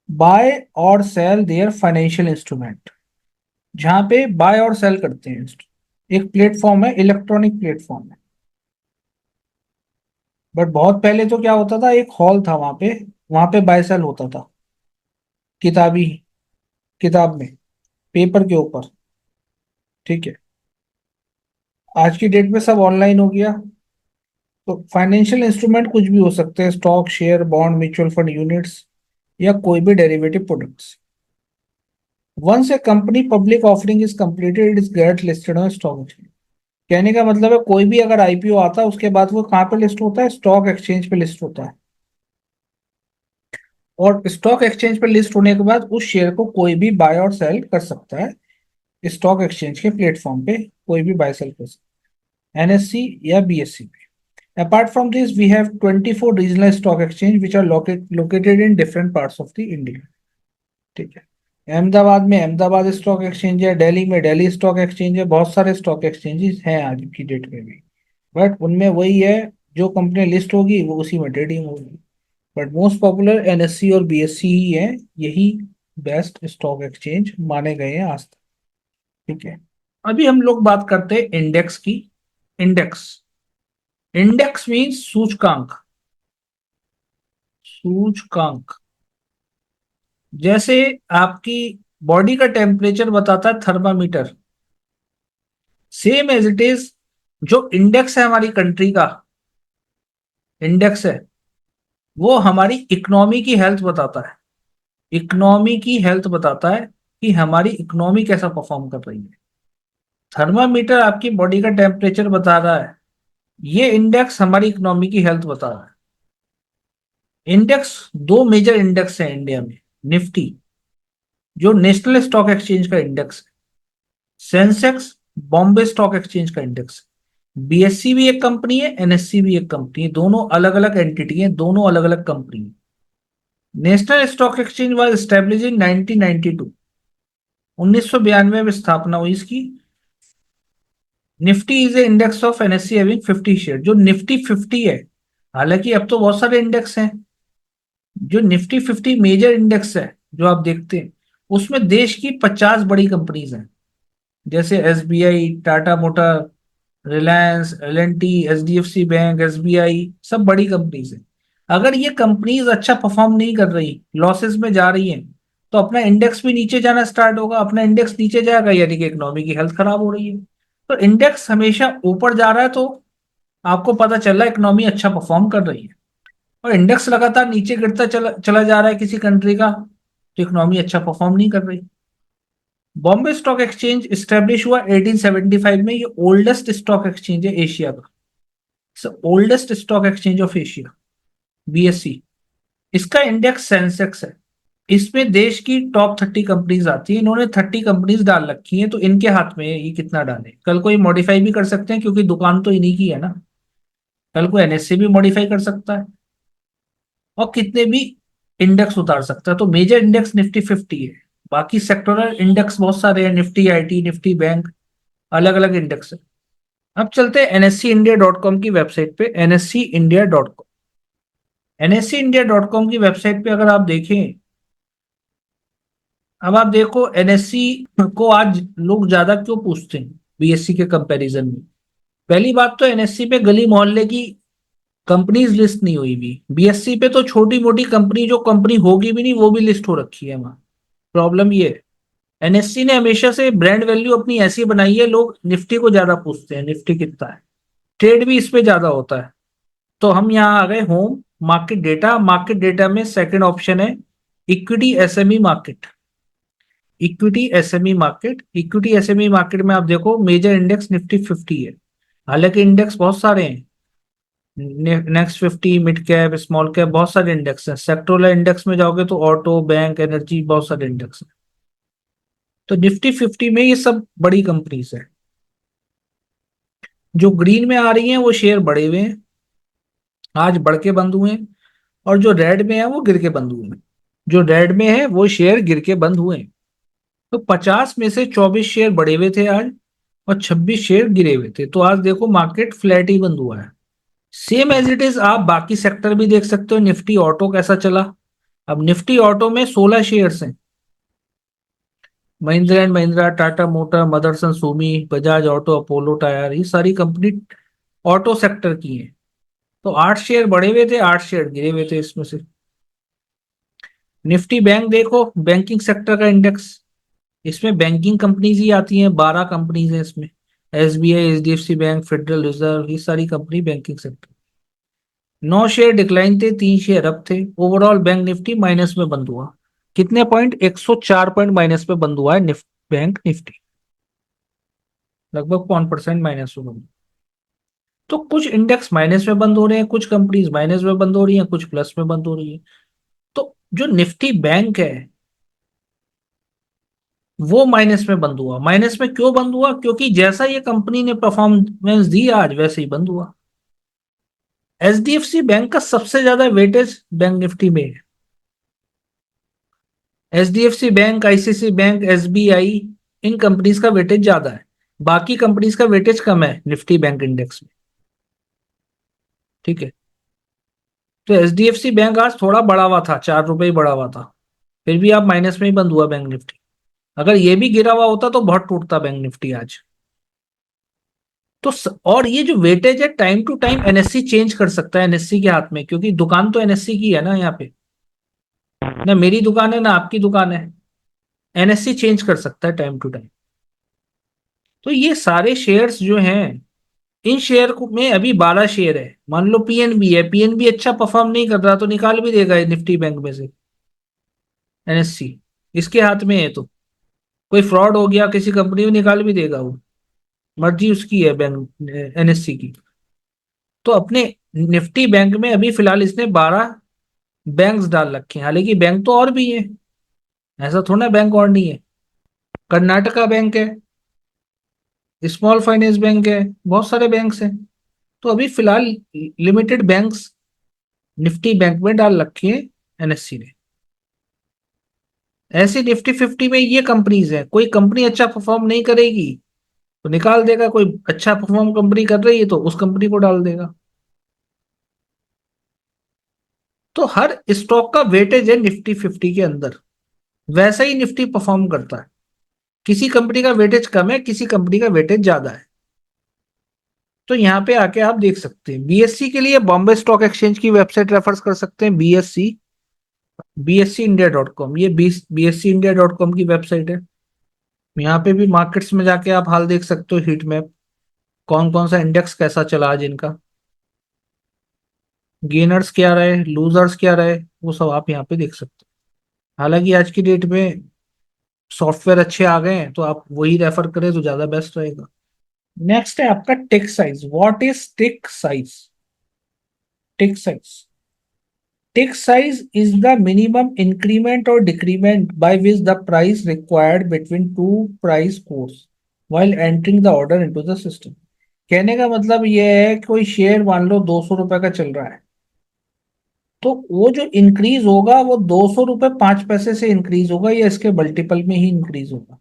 बाय और सेल देयर फाइनेंशियल इंस्ट्रूमेंट, जहां पे बाय और सेल करते हैं। एक प्लेटफॉर्म है, इलेक्ट्रॉनिक प्लेटफॉर्म है। बट बहुत पहले तो क्या होता था, एक हॉल था वहां पे बाय सेल होता था, किताबी किताब में, पेपर के ऊपर, ठीक है। आज की डेट में सब ऑनलाइन हो गया। तो फाइनेंशियल इंस्ट्रूमेंट कुछ भी हो सकते हैं, stock, share, bond, mutual fund, units या कोई भी derivative products. Once a company public offering is completed it is get listed on stock exchange. कहने का मतलब है कोई भी अगर आईपीओ आता है उसके बाद वो कहाँ पे लिस्ट होता है, स्टॉक एक्सचेंज पे लिस्ट होता है। और स्टॉक एक्सचेंज पे लिस्ट होने के बाद उस शेयर को कोई भी बाय और सेल कर सकता है, स्टॉक एक्सचेंज के प्लेटफॉर्म पे कोई भी बाय सेल कर सकता है, एनएससी या बीएससी पे। Apart from this, we have 24 regional stock exchange which are located in different parts of the India. ठीक है। अहमदाबाद में अहमदाबाद स्टॉक एक्सचेंज है, दिल्ली में दिल्ली स्टॉक एक्सचेंज है, बहुत सारे स्टॉक एक्सचेंजेस हैं आज की डेट में भी। बट उनमें वही है, जो कंपनी लिस्ट होगी वो उसी में ट्रेडिंग होगी। बट मोस्ट पॉपुलर एनएससी और बीएससी ही है, यही बेस्ट स्टॉक एक्सचेंज माने गए हैं आज तक, ठीक है। अभी हम लोग बात करते हैं इंडेक्स की। इंडेक्स, इंडेक्स मीन्स सूचकांक। सूचकांक जैसे आपकी बॉडी का टेम्परेचर बताता है thermometer, same as it is जो इंडेक्स है हमारी कंट्री का, इंडेक्स है वो हमारी इकोनॉमी की हेल्थ बताता है। इकोनॉमी की हेल्थ बताता है कि हमारी इकोनॉमी कैसा परफॉर्म कर रही है। थर्मामीटर आपकी बॉडी का टेम्परेचर बता रहा है, ये इंडेक्स हमारी इकोनॉमी की हेल्थ बता रहा है। इंडेक्स, दो मेजर इंडेक्स है इंडिया में। निफ्टी जो नेशनल स्टॉक एक्सचेंज का इंडेक्स है, सेंसेक्स बॉम्बे स्टॉक एक्सचेंज का इंडेक्स। बीएससी भी एक कंपनी है, एनएससी भी एक कंपनी है, दोनों अलग अलग एंटिटी है, दोनों अलग अलग कंपनी है। National Stock exchange was establish in 1992, 1992 में स्थापना हुई इसकी। Nifty is a index of NSC having 50 share. जो निफ्टी 50 है, हालांकि अब तो बहुत सारे इंडेक्स हैं, जो निफ्टी 50 मेजर इंडेक्स है जो आप देखते हैं, उसमें देश की 50 बड़ी कंपनीज हैं, जैसे SBI, Tata motor, Reliance, L&T, HDFC bank, SBI, सब बड़ी कंपनीज हैं। अगर ये कंपनीज अच्छा परफॉर्म नहीं कर रही, लॉसेस में जा रही हैं, तो अपना इंडेक्स भी नीचे जाना स्टार्ट होगा। अपना इंडेक्स नीचे जाएगा यानी कि इकोनॉमी की हेल्थ खराब हो रही है। तो इंडेक्स हमेशा ऊपर जा रहा है तो आपको पता चल रहा है इकोनॉमी अच्छा परफॉर्म कर रही है। और इंडेक्स लगातार नीचे गिरता चला चला जा रहा है किसी कंट्री का, तो इकोनॉमी अच्छा परफॉर्म नहीं कर रही। बॉम्बे स्टॉक एक्सचेंज स्टैब्लिश हुआ 1875 में। ये ओल्डेस्ट स्टॉक एक्सचेंज है एशिया का, oldest stock exchange of Asia, BSc. इसका इंडेक्स सेंसेक्स है। इसमें देश की टॉप 30 कंपनीज आती है। इन्होंने 30 कंपनीज डाल रखी हैं, तो इनके हाथ में है ये कितना डाले। कल को ये मॉडिफाई भी कर सकते हैं क्योंकि दुकान तो इन्हीं की है ना। कल को एनएससी भी मॉडिफाई कर सकता है और कितने भी इंडेक्स उतार सकता है। तो मेजर इंडेक्स निफ्टी 50 है। बाकी सेक्टोरल इंडेक्स बहुत सारे हैं, निफ्टी आईटी, निफ्टी बैंक, अलग अलग इंडेक्स है। अब चलते हैं एनएससी इंडिया डॉट कॉम की वेबसाइट पे। NSC India dot com, NSC India dot com की वेबसाइट पे अगर आप देखें, अब आप देखो एनएससी को आज लोग ज्यादा क्यों पूछते हैं बीएससी के कंपैरिजन में। पहली बात तो एनएससी पे गली मोहल्ले की कंपनीज लिस्ट नहीं हुई भी, बीएससी पे तो छोटी मोटी कंपनी जो कंपनी होगी भी नहीं वो भी लिस्ट हो रखी है वहां। प्रॉब्लम ये है, एनएससी ने हमेशा से ब्रांड वैल्यू अपनी ऐसी बनाई है, लोग निफ्टी को ज्यादा पूछते हैं, निफ्टी कितना है, ट्रेड भी इस पे ज्यादा होता है। तो हम यहाँ आ गए home, market data. Market data में सेकंड ऑप्शन है equity SME market. Equity SME market, equity SME market में आप देखो मेजर इंडेक्स निफ्टी 50 है। हालांकि इंडेक्स बहुत सारे हैं, next 50, mid cap, small cap, बहुत सारे इंडेक्स हैं। सेक्टोरल इंडेक्स में जाओगे तो ऑटो, बैंक, एनर्जी, बहुत सारे इंडेक्स हैं। तो निफ्टी 50 में ये सब बड़ी कंपनीज है। जो ग्रीन में आ रही हैं वो शेयर बढ़े हुए हैं, आज बढ़ के बंद हुए हैं। और जो रेड में है वो गिर के बंद हुए हैं। जो रेड में है वो शेयर गिर के बंद हुए हैं। तो 50 में से 24 शेयर बढ़े हुए थे आज, और 26 शेयर गिरे हुए थे। तो आज देखो मार्केट फ्लैट ही बंद हुआ है। सेम एज इट इज आप बाकी सेक्टर भी देख सकते हो। निफ्टी ऑटो कैसा चला। अब निफ्टी ऑटो में 16 शेयर्स हैं। Mahindra and Mahindra, Tata motor, Motherson Sumi, Bajaj auto, Apollo tyre, ये सारी कंपनी ऑटो सेक्टर की हैं। तो 8 शेयर बढ़े हुए थे, 8 शेयर गिरे हुए थे इसमें से। निफ्टी बैंक देखो, बैंकिंग सेक्टर का इंडेक्स, इसमें बैंकिंग कंपनीज ही आती हैं, 12 कंपनीज हैं इसमें। SBI, HDFC bank, federal reserve, ये सारी company banking sector. 9 share decline थे, 3 शेयर अप थे। ओवरऑल बैंक निफ्टी माइनस में बंद हुआ। कितने पॉइंट? 104 पॉइंट माइनस में बंद हुआ है बैंक निफ्टी, लगभग 1% माइनस में बंद। तो कुछ इंडेक्स माइनस में बंद हो रहे हैं, कुछ कंपनीज माइनस में बंद हो रही हैं, कुछ प्लस में बंद हो रही है। तो जो निफ्टी बैंक है वो माइनस में बंद हुआ। माइनस में क्यों बंद हुआ? क्योंकि जैसा ये कंपनी ने परफॉर्मेंस दी आज वैसे ही बंद हुआ। एचडीएफसी बैंक का सबसे ज्यादा वेटेज बैंक निफ्टी में है। HDFC bank, ICICI bank, SBI, इन कंपनीज का वेटेज ज्यादा है। बाकी कंपनीज का वेटेज कम है निफ्टी बैंक इंडेक्स में। ठीक है। तो एचडीएफसी बैंक आज थोड़ा बढ़ा हुआ था, 4 रुपए ही बढ़ा हुआ था, फिर भी आप माइनस में ही बंद हुआ बैंक निफ्टी। अगर ये भी गिरा हुआ होता तो बहुत टूटता बैंक निफ्टी आज। तो और ये जो वेटेज है time to time NSC change कर सकता है, एनएससी के हाथ में, क्योंकि दुकान तो एनएससी की है ना यहाँ पे। ना मेरी दुकान है ना आपकी दुकान है। एनएससी चेंज कर सकता है टाइम टू टाइम। तो ये सारे शेयर्स जो हैं, इन शेयर को में अभी 12 शेयर है। मान लो पीएनबी है, पीएनबी अच्छा परफॉर्म नहीं कर रहा तो निकाल भी देगा ये निफ्टी बैंक में से एनएससी, इसके हाथ में है। तो कोई फ्रॉड हो गया किसी कंपनी में, निकाल भी देगा वो, मर्जी उसकी है बैंक एनएससी की। तो अपने निफ्टी बैंक में अभी फिलहाल इसने 12 बैंक्स डाल रखे हैं। हालांकि बैंक तो और भी है, ऐसा थोड़ा बैंक और नहीं है। कर्नाटका बैंक है, स्मॉल फाइनेंस बैंक है, बहुत सारे बैंक्स हैं। तो अभी फिलहाल लिमिटेड बैंक्स निफ्टी बैंक में डाल रखे हैं एनएससी ने। ऐसे निफ्टी 50 में ये कंपनीज है, कोई कंपनी अच्छा परफॉर्म नहीं करेगी तो निकाल देगा, कोई अच्छा परफॉर्म कंपनी कर रही है तो उस कंपनी को डाल देगा। तो हर स्टॉक का वेटेज है निफ्टी 50 के अंदर, वैसा ही निफ्टी परफॉर्म करता है। किसी कंपनी का वेटेज कम है, किसी कंपनी का वेटेज ज्यादा है। तो यहाँ पे आके आप देख सकते हैं। बीएससी के लिए बॉम्बे स्टॉक एक्सचेंज की वेबसाइट रेफर कर सकते हैं, बीएससी इंडिया डॉट कॉम, ये बीएससी इंडिया डॉट कॉम की वेबसाइट है। यहाँ पे भी मार्केट्स में जाके आप हाल देख सकते हो, हीट मैप, कौन कौन सा इंडेक्स कैसा चला आज इनका, गेनर्स क्या रहे, लूजर्स क्या रहे, वो सब आप यहाँ पे देख सकते हो। हालांकि आज की डेट में सॉफ्टवेयर अच्छे आ गए हैं तो आप वही रेफर करें तो ज्यादा बेस्ट रहेगा। नेक्स्ट है आपका टिक size. What is tick size? Tick size, tick size is the minimum increment or decrement by which the price required between two price quotes while entering the order into the system। कहने का मतलब ये है कि कोई share मान लो 200 रुपए का चल रहा है, तो वो जो इंक्रीज होगा वो 200 रुपए 5 पैसे से इंक्रीज होगा, या इसके मल्टीपल में ही इंक्रीज होगा।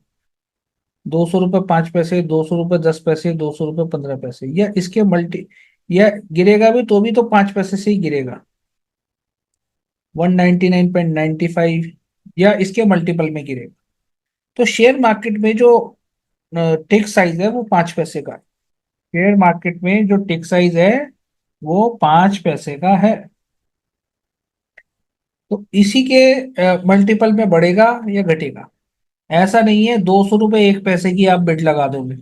200 रुपए 5 पैसे, 200 रुपए 10 पैसे, 200 रुपए 15 पैसे, या इसके मल्टी, या गिरेगा भी तो भी तो 5 पैसे से ही गिरेगा, 199.95, या इसके मल्टीपल में गिरेगा। तो शेयर मार्केट में जो टिक साइज है वो 5 पैसे का है। शेयर मार्केट में जो टिक साइज है वो 5 पैसे का है। तो इसी के मल्टीपल में बढ़ेगा या घटेगा। ऐसा नहीं है 200 रुपये 1 पैसे की आप बिड लगा दोगे,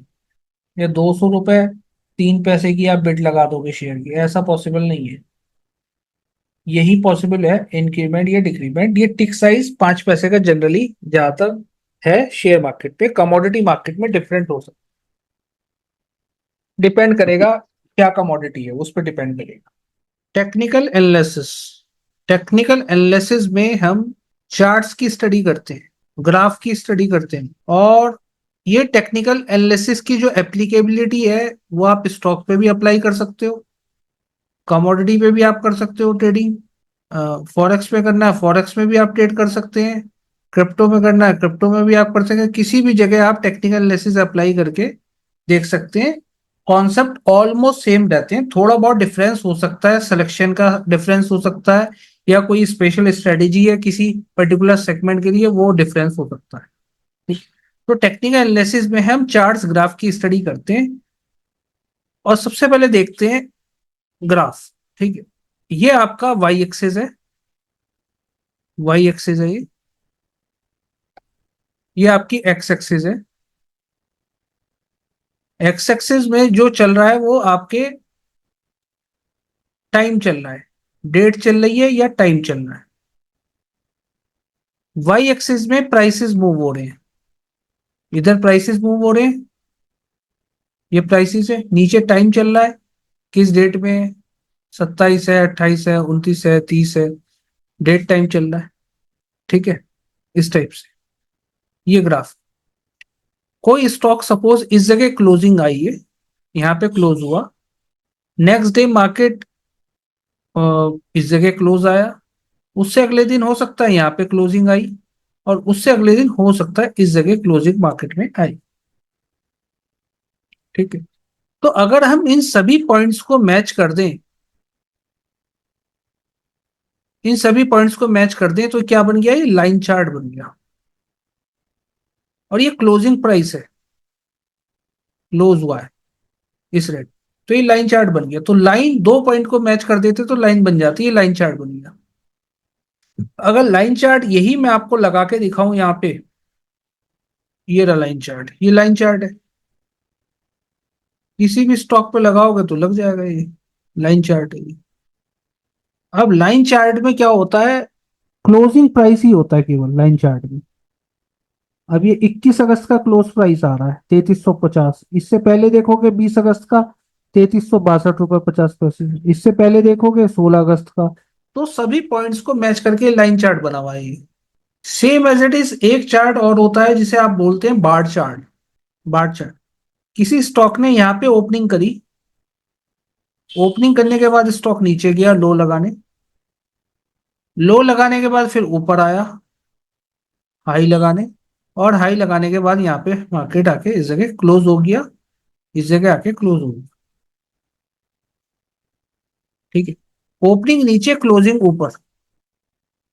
या 200 रुपये 3 पैसे की आप बिड लगा दोगे शेयर की, ऐसा पॉसिबल नहीं है। यही पॉसिबल है इंक्रीमेंट या डिक्रीमेंट। ये टिक साइज 5 पैसे का जनरली ज्यादातर है शेयर मार्केट पे। कमोडिटी मार्केट में डिफरेंट हो सकता है, डिपेंड करेगा क्या कमोडिटी है उस पर डिपेंड करेगा। Technical analysis. टेक्निकल एनालिसिस में हम चार्ट्स की स्टडी करते हैं, ग्राफ की स्टडी करते हैं, और ये टेक्निकल एनालिसिस की जो एप्लीकेबिलिटी है वो आप स्टॉक पे भी अप्लाई कर सकते हो, कमोडिटी पे भी आप कर सकते हो ट्रेडिंग, फॉरेक्स पे करना है फॉरेक्स में भी आप ट्रेड कर सकते हैं, क्रिप्टो में करना है क्रिप्टो में भी आप कर सकते हैं। किसी भी जगह आप टेक्निकल एनालिसिस अप्लाई करके देख सकते हैं। कॉन्सेप्ट ऑलमोस्ट सेम रहते हैं, थोड़ा बहुत डिफरेंस हो सकता है, सिलेक्शन का डिफरेंस हो सकता है, या कोई स्पेशल स्ट्रेटेजी है किसी पर्टिकुलर सेगमेंट के लिए, वो डिफरेंस हो सकता है। ठीक। तो टेक्निकल एनालिसिस में हम चार्ट्स ग्राफ की स्टडी करते हैं, और सबसे पहले देखते हैं ग्राफ। ठीक है, ये आपका वाई एक्सिस है, वाई एक्सिस है ये आपकी एक्स एक्सिस है। एक्स एक्सिस में जो चल रहा है वो आपके टाइम चल रहा है, डेट चल रही है या टाइम चल रहा है। वाई एक्सिस में प्राइसेस मूव हो रहे हैं, इधर प्राइसेस मूव हो रहे हैं, ये प्राइसेस है, नीचे टाइम चल रहा है, किस डेट में, 27 है, 28 है, 29 है, 30 है, डेट टाइम चल रहा है। ठीक है, इस टाइप से ये ग्राफ। कोई स्टॉक सपोज इस जगह क्लोजिंग आई है, यहाँ पे क्लोज हुआ, नेक्स्ट डे मार्केट इस जगह क्लोज आया, उससे अगले दिन हो सकता है यहाँ पे क्लोजिंग आई, और उससे अगले दिन हो सकता है इस जगह क्लोजिंग मार्केट में आई। ठीक है, तो अगर हम इन सभी पॉइंट्स को मैच कर दें, इन सभी पॉइंट्स को मैच कर दें, तो क्या बन गया, ये लाइन चार्ट बन गया, और ये क्लोजिंग प्राइस है, क्लोज हुआ है इस रेट, तो ये लाइन चार्ट बन गया। तो लाइन दो पॉइंट को मैच कर देते तो लाइन बन जाती है, लाइन चार्ट बन गया। अगर लाइन चार्ट यही मैं आपको लगा के दिखाऊं यहाँ पे, ये रहा लाइन चार्ट, ये लाइन चार्ट है, किसी भी स्टॉक पे लगाओगे तो लग जाएगा, ये लाइन चार्ट है ये। अब लाइन चार्ट में क्या होता है, क्लोजिंग प्राइस ही होता है केवल लाइन चार्ट में। अब ये 21 अगस्त का क्लोज प्राइस आ रहा है 3350, इससे पहले देखोगे 20 अगस्त का 3362 रुपये 50 पैसे, इससे पहले देखोगे 16 अगस्त का। तो सभी पॉइंट्स को मैच करके लाइन चार्ट बना हुआ है ये। सेम एज इट इज एक चार्ट और होता है जिसे आप बोलते हैं बार चार्ट। बार चार्ट, किसी स्टॉक ने यहाँ पे ओपनिंग करी, ओपनिंग करने के बाद स्टॉक नीचे गया लो लगाने, लो लगाने के बाद फिर ऊपर आया हाई लगाने, और हाई लगाने के बाद यहाँ पे मार्केट आके इस जगह क्लोज हो गया, इस जगह आके क्लोज हो गया। ठीक है, ओपनिंग नीचे क्लोजिंग ऊपर,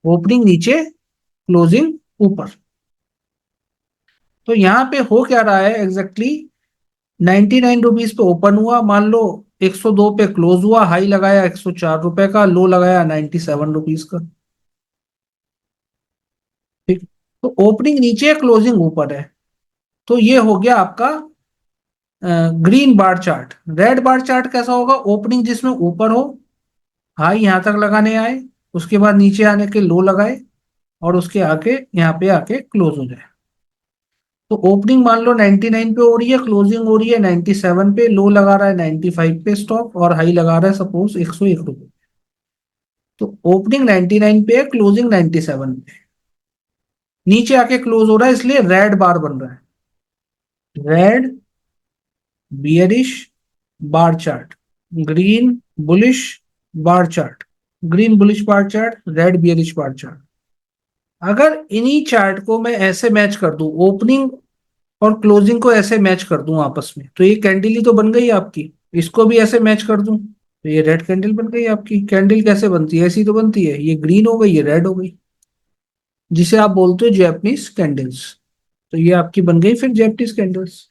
ओपनिंग नीचे क्लोजिंग ऊपर। तो यहाँ पे हो क्या रहा है एग्जैक्टली, 99 रुपीज पे ओपन हुआ, मान लो 102 पे क्लोज हुआ, हाई लगाया 104 रुपए का, लो लगाया 97 रुपीज का। ठीक, तो ओपनिंग नीचे क्लोजिंग ऊपर है, तो ये हो गया आपका green bar chart. Red bar chart कैसा होगा, ओपनिंग जिसमें ऊपर हो, हाई यहां तक लगाने आए, उसके बाद नीचे आने के लो लगाए, और उसके आके यहाँ पे आके क्लोज हो जाए। तो ओपनिंग मान लो 99 पे हो रही है, क्लोजिंग हो रही है 97 पे, लो लगा रहा है 95 पे स्टॉक, और हाई लगा रहा है सपोज 101 रुपए। तो ओपनिंग 99 पे है, क्लोजिंग 97 पे, नीचे आके क्लोज हो रहा है, इसलिए रेड बार बन रहा है, red bearish bar chart, green bullish bar chart, green bullish bar chart, red bearish bar chart. अगर इन्हीं चार्ट को मैं ऐसे मैच कर दूं, ओपनिंग और क्लोजिंग को ऐसे मैच कर दूं आपस में, तो ये कैंडल ही तो बन गई आपकी। इसको भी ऐसे मैच कर दूं तो ये रेड कैंडल बन गई आपकी। कैंडल कैसे बनती है, ऐसी तो बनती है, ये ग्रीन हो गई ये रेड हो गई, जिसे आप बोलते हो जैपनीज कैंडल्स। तो ये आपकी बन गई फिर जैपनीज कैंडल्स।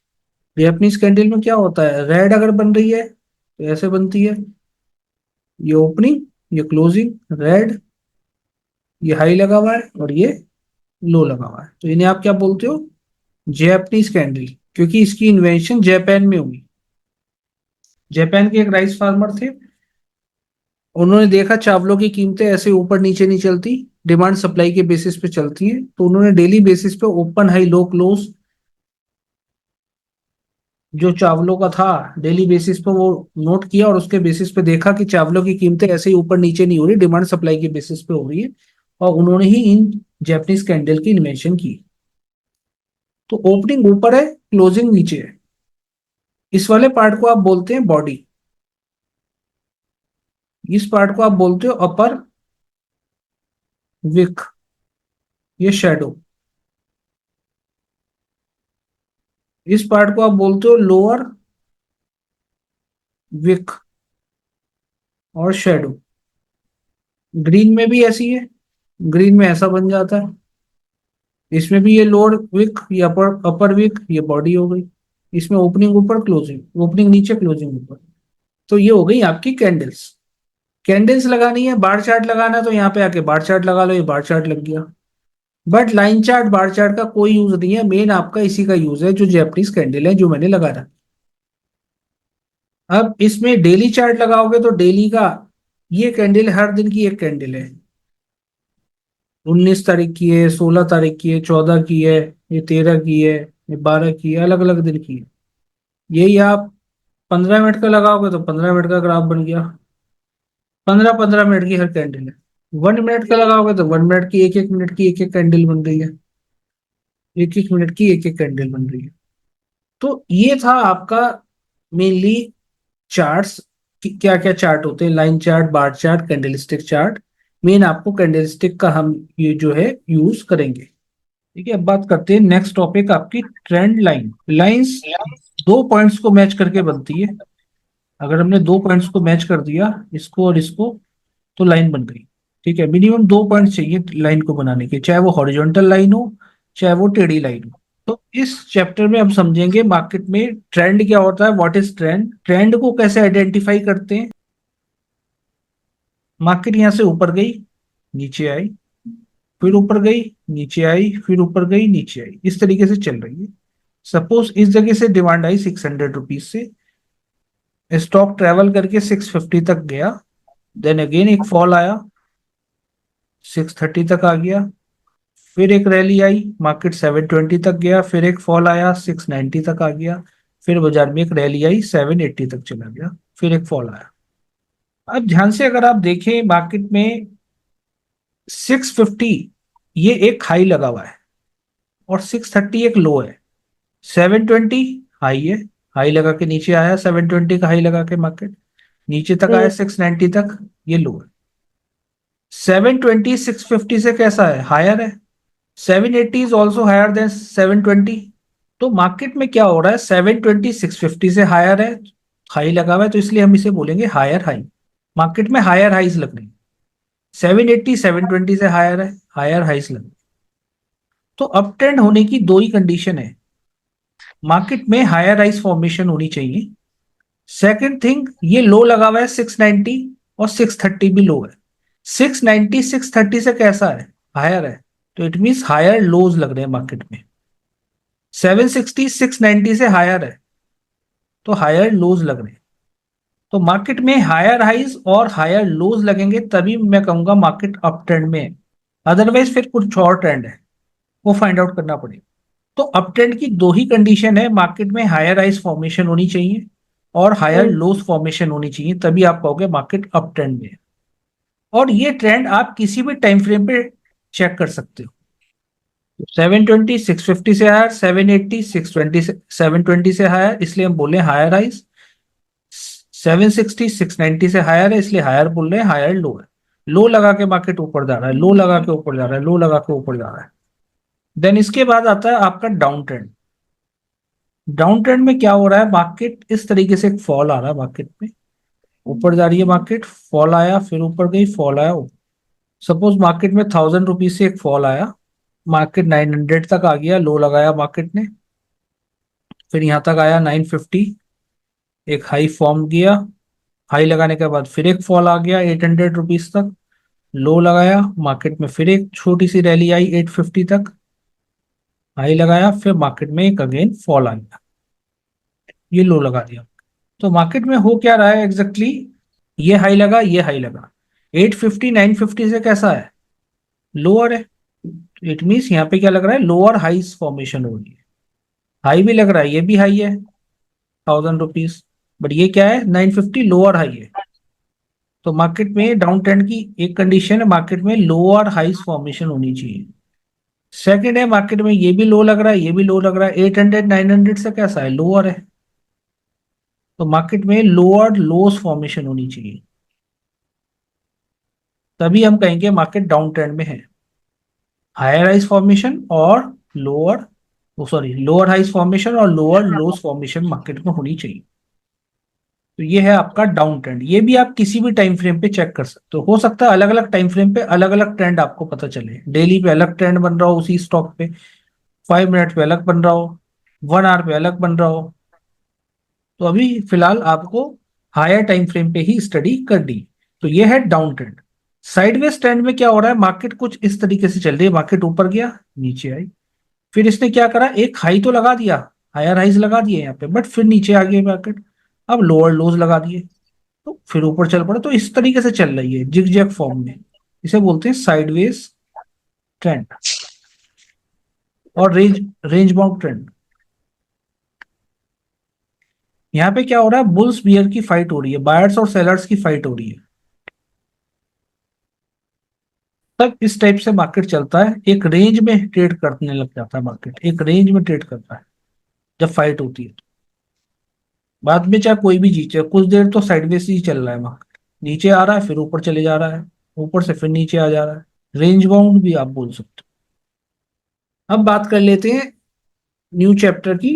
जैपनीज कैंडल में क्या होता है, रेड अगर बन रही है तो ऐसे बनती है, ये ओपनिंग, ये क्लोजिंग, रेड, ये हाई लगा हुआ है और ये लो लगा हुआ है, तो इन्हें आप क्या बोलते हो, जैपनीज कैंडल, क्योंकि इसकी इन्वेंशन जापान में हुई। जापान के एक राइस फार्मर थे, उन्होंने देखा चावलों की कीमतें ऐसे ऊपर नीचे नहीं चलती, डिमांड सप्लाई के बेसिस पे चलती है, तो उन्होंने डेली बेसिस पे ओपन हाई लो क्लोज जो चावलों का था डेली बेसिस पे वो नोट किया, और उसके बेसिस पे देखा कि चावलों की कीमतें ऐसे ही ऊपर नीचे नहीं हो रही, डिमांड सप्लाई के बेसिस पे हो रही है, और उन्होंने ही इन जैपनीज कैंडल की इन्वेंशन की। तो ओपनिंग ऊपर है, क्लोजिंग नीचे है, इस वाले पार्ट को आप बोलते हैं बॉडी, इस पार्ट को आप बोलते हो अपर विक, ये शेडो, इस पार्ट को आप बोलते हो लोअर विक और शेडो। ग्रीन में भी ऐसी है, ग्रीन में ऐसा बन जाता है, इसमें भी ये लोअर विक, ये अपर अपर विक, ये बॉडी हो गई, इसमें ओपनिंग ऊपर क्लोजिंग, ओपनिंग नीचे क्लोजिंग ऊपर। तो ये हो गई आपकी कैंडल्स। कैंडल्स लगानी है, बार चार्ट लगाना है, तो यहाँ पे आके बार चार्ट लगा लो, ये बार चार्ट लग गया। But line chart bar chart का कोई यूज नहीं है, मेन आपका इसी का यूज है जो जैपनीज कैंडल है जो मैंने लगा रहा। अब इसमें डेली चार्ट लगाओगे तो डेली का, ये कैंडल हर दिन की एक कैंडल है, 19 तारीख की है, 16 तारीख की है, 14 की है, ये 13 की है, ये 12 की है, अलग अलग दिन की है। यही आप 15 मिनट का लगाओगे तो 15 मिनट का ग्राफ बन गया, 15 15 मिनट की हर कैंडल है। 1 मिनट का लगाओगे तो 1 मिनट की, एक एक मिनट की एक एक कैंडल बन रही है, एक एक मिनट की एक एक कैंडल बन रही है। तो ये था आपका मेनली चार्ट्स, क्या क्या चार्ट होते हैं, line chart, bar chart, candlestick chart. Main आपको कैंडलस्टिक का हम ये जो है यूज करेंगे। ठीक है, अब बात करते हैं नेक्स्ट टॉपिक आपकी ट्रेंड लाइन। लाइंस दो पॉइंट्स को मैच करके बनती है, अगर हमने दो पॉइंट्स को मैच कर दिया, इसको और इसको, तो लाइन बन गई। ठीक है, मिनिमम दो पॉइंट चाहिए लाइन को बनाने के, चाहे वो हॉरिजॉन्टल लाइन हो चाहे वो टेढ़ी लाइन हो। तो इस चैप्टर में हम समझेंगे मार्केट में ट्रेंड क्या होता है, व्हाट इज ट्रेंड, ट्रेंड को कैसे आइडेंटिफाई करते हैं। मार्केट यहां से ऊपर गई, नीचे आई, फिर ऊपर गई, नीचे आई, फिर ऊपर गई, नीचे आई, इस तरीके से चल रही है। सपोज इस जगह से डिमांड आई 600 रुपीज से, स्टॉक ट्रेवल करके 650 तक गया, देन अगेन एक फॉल आया, 630 तक आ गया, फिर एक रैली आई, मार्केट 720 तक गया, फिर एक फॉल आया, 690 तक आ गया, फिर बाजार में एक रैली आई, 780 तक चला गया, फिर एक फॉल आया। अब ध्यान से अगर आप देखें मार्केट में 650 ये एक हाई लगा हुआ है और 630 एक लो है, 720 हाई है, हाई लगा के नीचे आया, 720 का हाई लगा के मार्केट नीचे तक आया, 690 तक, ये लो है। 720 650 से कैसा है, हायर है, 780 इज ऑल्सो हायर देन 720। तो मार्केट में क्या हो रहा है, 720 650 से हायर है, हाई लगा हुआ है, तो इसलिए हम इसे बोलेंगे हायर हाई। मार्केट में हायर हाइज लग रही है, 780 720 से हायर है, हायर हाइज लग रही है। तो अप ट्रेंड होने की दो ही कंडीशन है, मार्केट में हायर हाइज फॉर्मेशन होनी चाहिए। सेकंड थिंग, ये लो लगा हुआ है 690 और 630 भी लो है, 690 630 से कैसा है, हायर है, तो इट मीन हायर लोज लग रहे हैं मार्केट में। 760 690 से हायर है तो हायर लोज लग रहे हैं। तो मार्केट में हायर हाइज और हायर लोज लगेंगे तभी मैं कहूंगा मार्केट अप ट्रेंड में है, अदरवाइज फिर कुछ और ट्रेंड है, वो फाइंड आउट करना पड़ेगा। तो अप ट्रेंड की दो ही कंडीशन है, मार्केट में हायर हाइज फॉर्मेशन होनी चाहिए और हायर लोज फॉर्मेशन होनी चाहिए, तभी आप कहोगे मार्केट अप ट्रेंड में है। और ये ट्रेंड आप किसी भी टाइम फ्रेम पे चेक कर सकते हो। 720 650 से हायर, 780 620 से 720 से हायर, इसलिए हम बोले हायर हाइज। 760 690 से हायर है, इसलिए हायर बोल रहे हैं, हायर लो है। लो लगा के मार्केट ऊपर जा रहा है, लो लगा के ऊपर जा रहा है, लो लगा के ऊपर जा रहा है। देन इसके बाद आता है आपका डाउन ट्रेंड। डाउन ट्रेंड में क्या हो रहा है, मार्केट इस तरीके से एक फॉल आ रहा है, मार्केट में ऊपर जा रही है मार्केट, फॉल आया, फिर ऊपर गई, फॉल आया। सपोज मार्केट में 1000 रुपीज से एक फॉल आया, मार्केट 900 तक आ गया, लो लगाया मार्केट ने, फिर यहाँ तक आया 950, एक हाई फॉर्म किया, हाई लगाने के बाद फिर एक फॉल आ गया 800 रुपीज तक, लो लगाया मार्केट में, फिर एक छोटी सी रैली आई 850 तक, हाई लगाया, फिर मार्केट में एक अगेन फॉल आ गया, ये लो लगा दिया। तो मार्केट में हो क्या रहा है एग्जैक्टली, ये हाई लगा, ये हाई लगा, 850 950 से कैसा है, लोअर है। इट मीन्स यहाँ पे क्या लग रहा है, लोअर हाइस फॉर्मेशन हो रही है, हाई भी लग रहा है, ये भी हाई है 1000 रुपीज, बट ये क्या है 950 लोअर हाई है। तो मार्केट में डाउन ट्रेंड की एक कंडीशन है, मार्केट में लोअर हाइस फॉर्मेशन होनी चाहिए। सेकंड है, मार्केट में ये भी लो लग रहा है, ये भी लो लग रहा है, 800 900 से कैसा है, लोअर है। तो मार्केट में लोअर लोस फॉर्मेशन होनी चाहिए, तभी हम कहेंगे मार्केट डाउन ट्रेंड में है। हायर हाइस फॉर्मेशन और लोअर, सॉरी लोअर हाइस फॉर्मेशन और लोअर लोस फॉर्मेशन मार्केट में होनी चाहिए। तो ये है आपका डाउन ट्रेंड, ये भी आप किसी भी टाइम फ्रेम पे चेक कर सकते हो सकता है अलग अलग टाइम फ्रेम पे अलग अलग ट्रेंड आपको पता चले, डेली पे अलग ट्रेंड बन रहा हो उसी स्टॉक पे, 5 मिनट पे अलग बन रहा हो, 1 आवर पे अलग बन रहा हो। तो अभी फिलहाल आपको हायर टाइम फ्रेम पे ही स्टडी करनी। तो ये है डाउन ट्रेंड। साइडवेज ट्रेंड में क्या हो रहा है, मार्केट कुछ इस तरीके से चल रही है, मार्केट ऊपर गया नीचे आई, फिर इसने क्या करा, एक हाई तो लगा दिया, हायर हाइज लगा दिए यहाँ पे, बट फिर नीचे आ गई मार्केट, अब लोअर लोज लगा दिए, तो फिर ऊपर चल पड़े। तो इस तरीके से चल रही है जिगजैग फॉर्म में, इसे बोलते हैं साइडवेज ट्रेंड और रेंज रेंज बाउंड ट्रेंड। यहाँ पे क्या हो रहा है, बुल्स बियर की फाइट हो रही है, बायर्स और सेलर्स की फाइट हो रही है, तब इस टाइप से मार्केट चलता है, एक रेंज में ट्रेड करने लग जाता है मार्केट, एक रेंज में ट्रेड करता है जब फाइट होती है। तो बाद में चाहे कोई भी जीते, कुछ देर तो साइडवेज ही चल रहा है मार्केट, नीचे आ रहा है फिर ऊपर चले जा रहा है, ऊपर से फिर नीचे आ जा रहा है, रेंज बाउंड भी आप बोल सकते हो। अब बात कर लेते हैं न्यू चैप्टर की,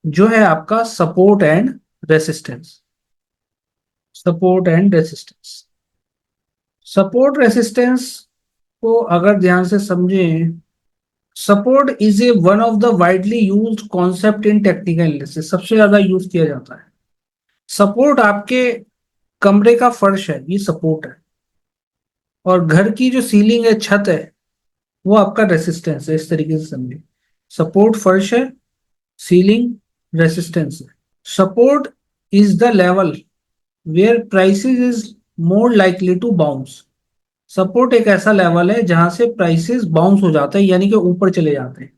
जो है आपका support and resistance. Support and resistance, support resistance को अगर ध्यान से समझें, support is a one of the widely used concept in technical analysis, सबसे ज्यादा यूज किया जाता है। सपोर्ट आपके कमरे का फर्श है, ये सपोर्ट है, और घर की जो सीलिंग है, छत है, वो आपका रेसिस्टेंस है, इस तरीके से समझे। सपोर्ट फर्श है, सीलिंग रेसिस्टेंस है। Support is the level where prices is more likely to bounce. Support एक ऐसा लेवल है जहां से प्राइसेस बाउंस हो जाते हैं, यानी कि ऊपर चले जाते हैं।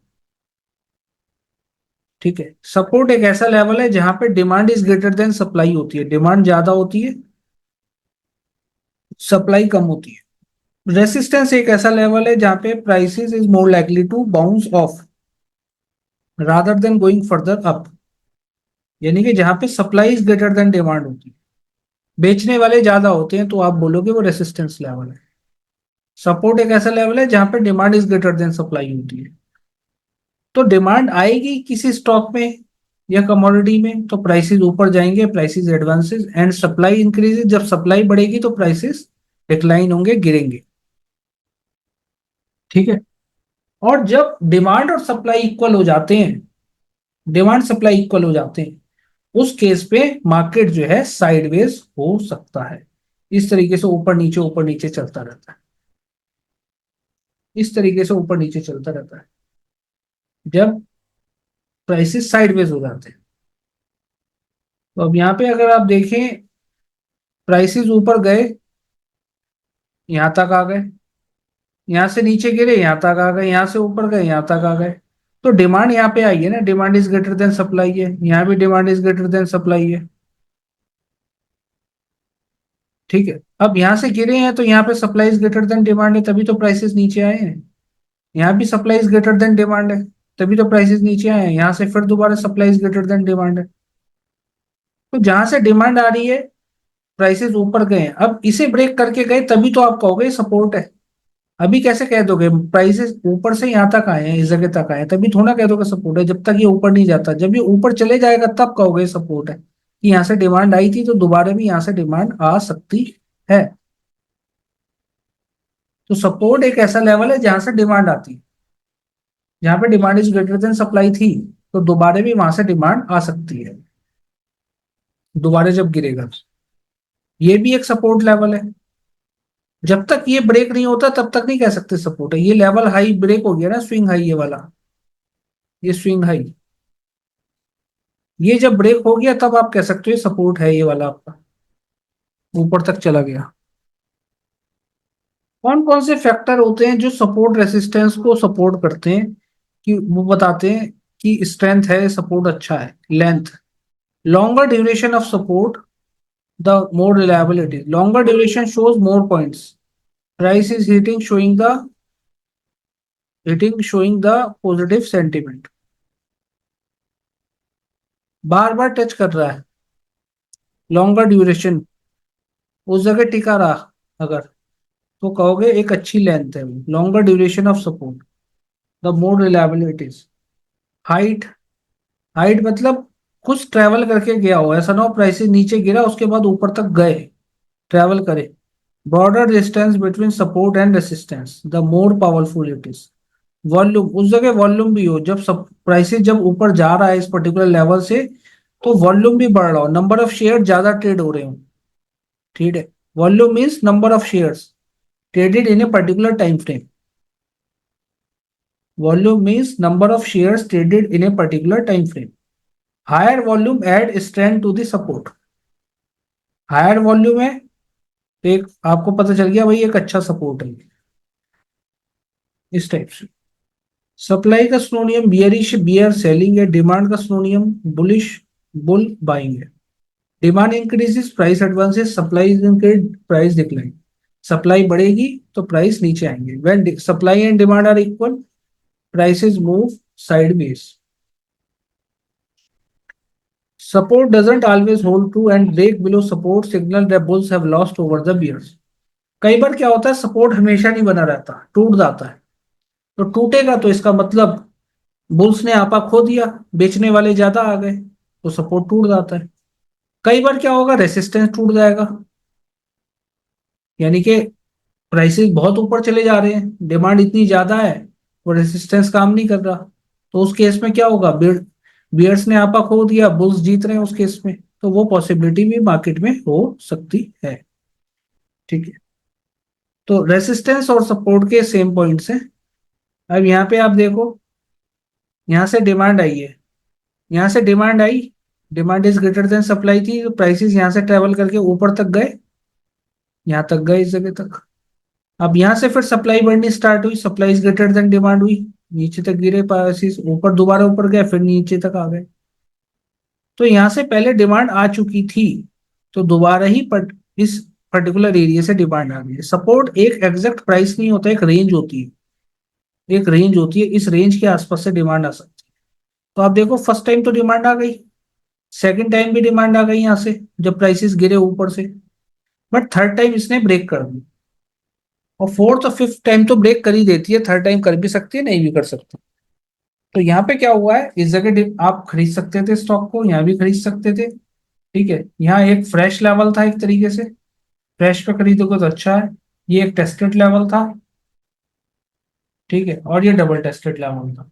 ठीक है, सपोर्ट एक ऐसा लेवल है जहां पे demand is greater then supply होती है, डिमांड ज्यादा होती है, सप्लाई कम होती है। रेसिस्टेंस एक ऐसा लेवल है जहां पे prices is more likely to bounce off rather than going further up, यानी कि जहां पे supply is greater than demand होती है, बेचने वाले ज्यादा होते हैं, तो आप बोलोगे वो रेसिस्टेंस लेवल है। सपोर्ट एक ऐसा लेवल है जहां पे demand is greater then supply होती है। तो डिमांड आएगी किसी स्टॉक में या कमोडिटी में तो प्राइसेस ऊपर जाएंगे, prices advances, and supply increases, जब सप्लाई बढ़ेगी तो प्राइसेस डिक्लाइन होंगे, गिरेंगे। ठीक है, और जब डिमांड और सप्लाई इक्वल हो जाते हैं, डिमांड सप्लाई इक्वल हो जाते हैं, उस केस पे मार्केट जो है साइडवेज हो सकता है, इस तरीके से ऊपर नीचे चलता रहता है, इस तरीके से ऊपर नीचे चलता रहता है जब प्राइसेस साइडवेज हो जाते हैं। तो अब यहाँ पे अगर आप देखें, प्राइसेस ऊपर गए, यहां तक आ गए, यहां से नीचे गिरे, यहां तक आ गए, यहां से ऊपर गए, यहां तक आ गए, तो डिमांड यहाँ पे आई है ना, demand is greater then supply है, यहाँ भी demand is greater then supply है। ठीक है, अब यहाँ से गिरे हैं तो यहाँ पे supply is greater than demand है, तभी तो प्राइसेस नीचे आए हैं। यहाँ भी supply is greater than demand है, तभी तो प्राइसेस नीचे आए हैं। यहाँ से फिर दोबारा supply is greater than demand है, तो जहां से डिमांड आ रही है प्राइसेस ऊपर गए हैं, अब इसे ब्रेक करके गए तभी तो आप कहोगे सपोर्ट है। अभी कैसे कह दोगे, प्राइसेस ऊपर से यहाँ तक आए हैं, इस जगह तक आए हैं, तभी थोड़ा कह दोगे सपोर्ट है, जब तक ये ऊपर नहीं जाता। जब ये ऊपर चले जाएगा तब कहोगे सपोर्ट है, कि यहाँ से डिमांड आई थी तो दोबारा भी यहाँ से डिमांड आ सकती है। तो सपोर्ट एक ऐसा लेवल है जहां से डिमांड आती है, जहां पे demand is greater then supply थी, तो दोबारा भी वहां से डिमांड आ सकती है, दोबारा जब गिरेगा। ये भी एक सपोर्ट लेवल है। जब तक ये ब्रेक नहीं होता तब तक नहीं कह सकते सपोर्ट है। ये लेवल हाई ब्रेक हो गया ना, स्विंग हाई ये वाला, ये स्विंग हाई, ये जब ब्रेक हो गया तब आप कह सकते हो ये सपोर्ट है, ये वाला आपका ऊपर तक चला गया। कौन कौन से फैक्टर होते हैं जो सपोर्ट रेसिस्टेंस को सपोर्ट करते हैं, कि वो बताते हैं कि स्ट्रेंथ है, सपोर्ट अच्छा है? Length, longer duration of support, the more reliability. Longer duration shows more points, price is hitting showing the positive sentiment. बार बार टच कर रहा है, लॉन्गर ड्यूरेशन, उस जगह टिका रहा अगर, तो कहोगे एक अच्छी लेंथ है। Longer duration of support, the more reliabilities. Height, height मतलब कुछ ट्रैवल करके गया हो, ऐसा ना हो प्राइसेस नीचे गिरा उसके बाद ऊपर तक गए, ट्रैवल करे। Broader distance between support and resistance, the more powerful it is. Volume, उस जगह वॉल्यूम भी हो, जब सब प्राइसेस जब ऊपर जा रहा है इस पर्टिकुलर लेवल से, तो वॉल्यूम भी बढ़ रहा हो, नंबर ऑफ शेयर ज्यादा ट्रेड हो रहे हो। ठीक है, volume means number of shares traded in a particular time frame. Volume means number of shares traded in a particular time frame. Higher volume add strength to the support. Higher volume है तो एक आपको पता चल गया भाई एक अच्छा सपोर्ट है, इस टाइप से। सप्लाई का सिनोनियम बियरिश, बियर सेलिंग है। डिमांड का सिनोनियम बुलिश, बुल बाइंग है। Demand increases, price advances, supply increase, price decline. Supply बढ़ेगी तो प्राइस नीचे आएंगे। When supply and demand are equal, prices move sideways. Support doesn't always hold true and break below support signal that bulls have lost over the years. कई बार क्या होता है, support हमेशा नहीं बना रहता, टूट जाता है। तो टूटेगा तो इसका मतलब बुल्स ने आपा खो दिया, बेचने वाले ज्यादा आ गए, तो सपोर्ट टूट जाता है। कई बार क्या होगा, रेसिस्टेंस टूट जाएगा, यानी कि प्राइसेस बहुत ऊपर चले जा रहे हैं, डिमांड इतनी ज्यादा है, वो रेसिस्टेंस काम नहीं कर रहा, तो उस केस में क्या होगा, बियर्स ने आपा खो दिया, बुल्स जीत रहे हैं उस केस में। तो वो पॉसिबिलिटी भी मार्केट में हो सकती है। ठीक है, तो रेसिस्टेंस और सपोर्ट के सेम पॉइंट्स हैं। अब यहाँ पे आप देखो, यहाँ से डिमांड आई है, यहाँ से demand I, demand is greater then supply थी, तो प्राइसेस यहाँ से ट्रेवल करके ऊपर तक गए, यहाँ तक गए, इस जगह तक। अब यहाँ से फिर सप्लाई बढ़नी स्टार्ट हुई, supply is greater than demand हुई, नीचे तक गिरे प्राइसेस, ऊपर दोबारा ऊपर गए, फिर नीचे तक आ गए। तो यहाँ से पहले डिमांड आ चुकी थी, तो दोबारा ही इस पर्टिकुलर एरिया से डिमांड आ गई है। सपोर्ट एक एग्जैक्ट प्राइस नहीं होता, एक रेंज होती है, एक रेंज होती है, इस रेंज के आसपास से डिमांड आ सकती है। तो आप देखो फर्स्ट टाइम तो डिमांड आ गई, सेकंड टाइम भी डिमांड आ गई यहाँ से जब प्राइसेस गिरे ऊपर से, बट थर्ड टाइम इसने ब्रेक कर दी, और फोर्थ और फिफ्थ टाइम तो ब्रेक कर ही देती है, थर्ड टाइम कर भी सकती है, नहीं भी कर सकती। तो यहाँ पे क्या हुआ है, इस जगह आप खरीद सकते थे स्टॉक को, यहाँ भी खरीद सकते थे। ठीक है, यहाँ एक फ्रेश लेवल था एक तरीके से, फ्रेश पे खरीदोगे तो अच्छा है। ये एक टेस्टेड लेवल था, ठीक है, और ये डबल टेस्टेड लेवल था।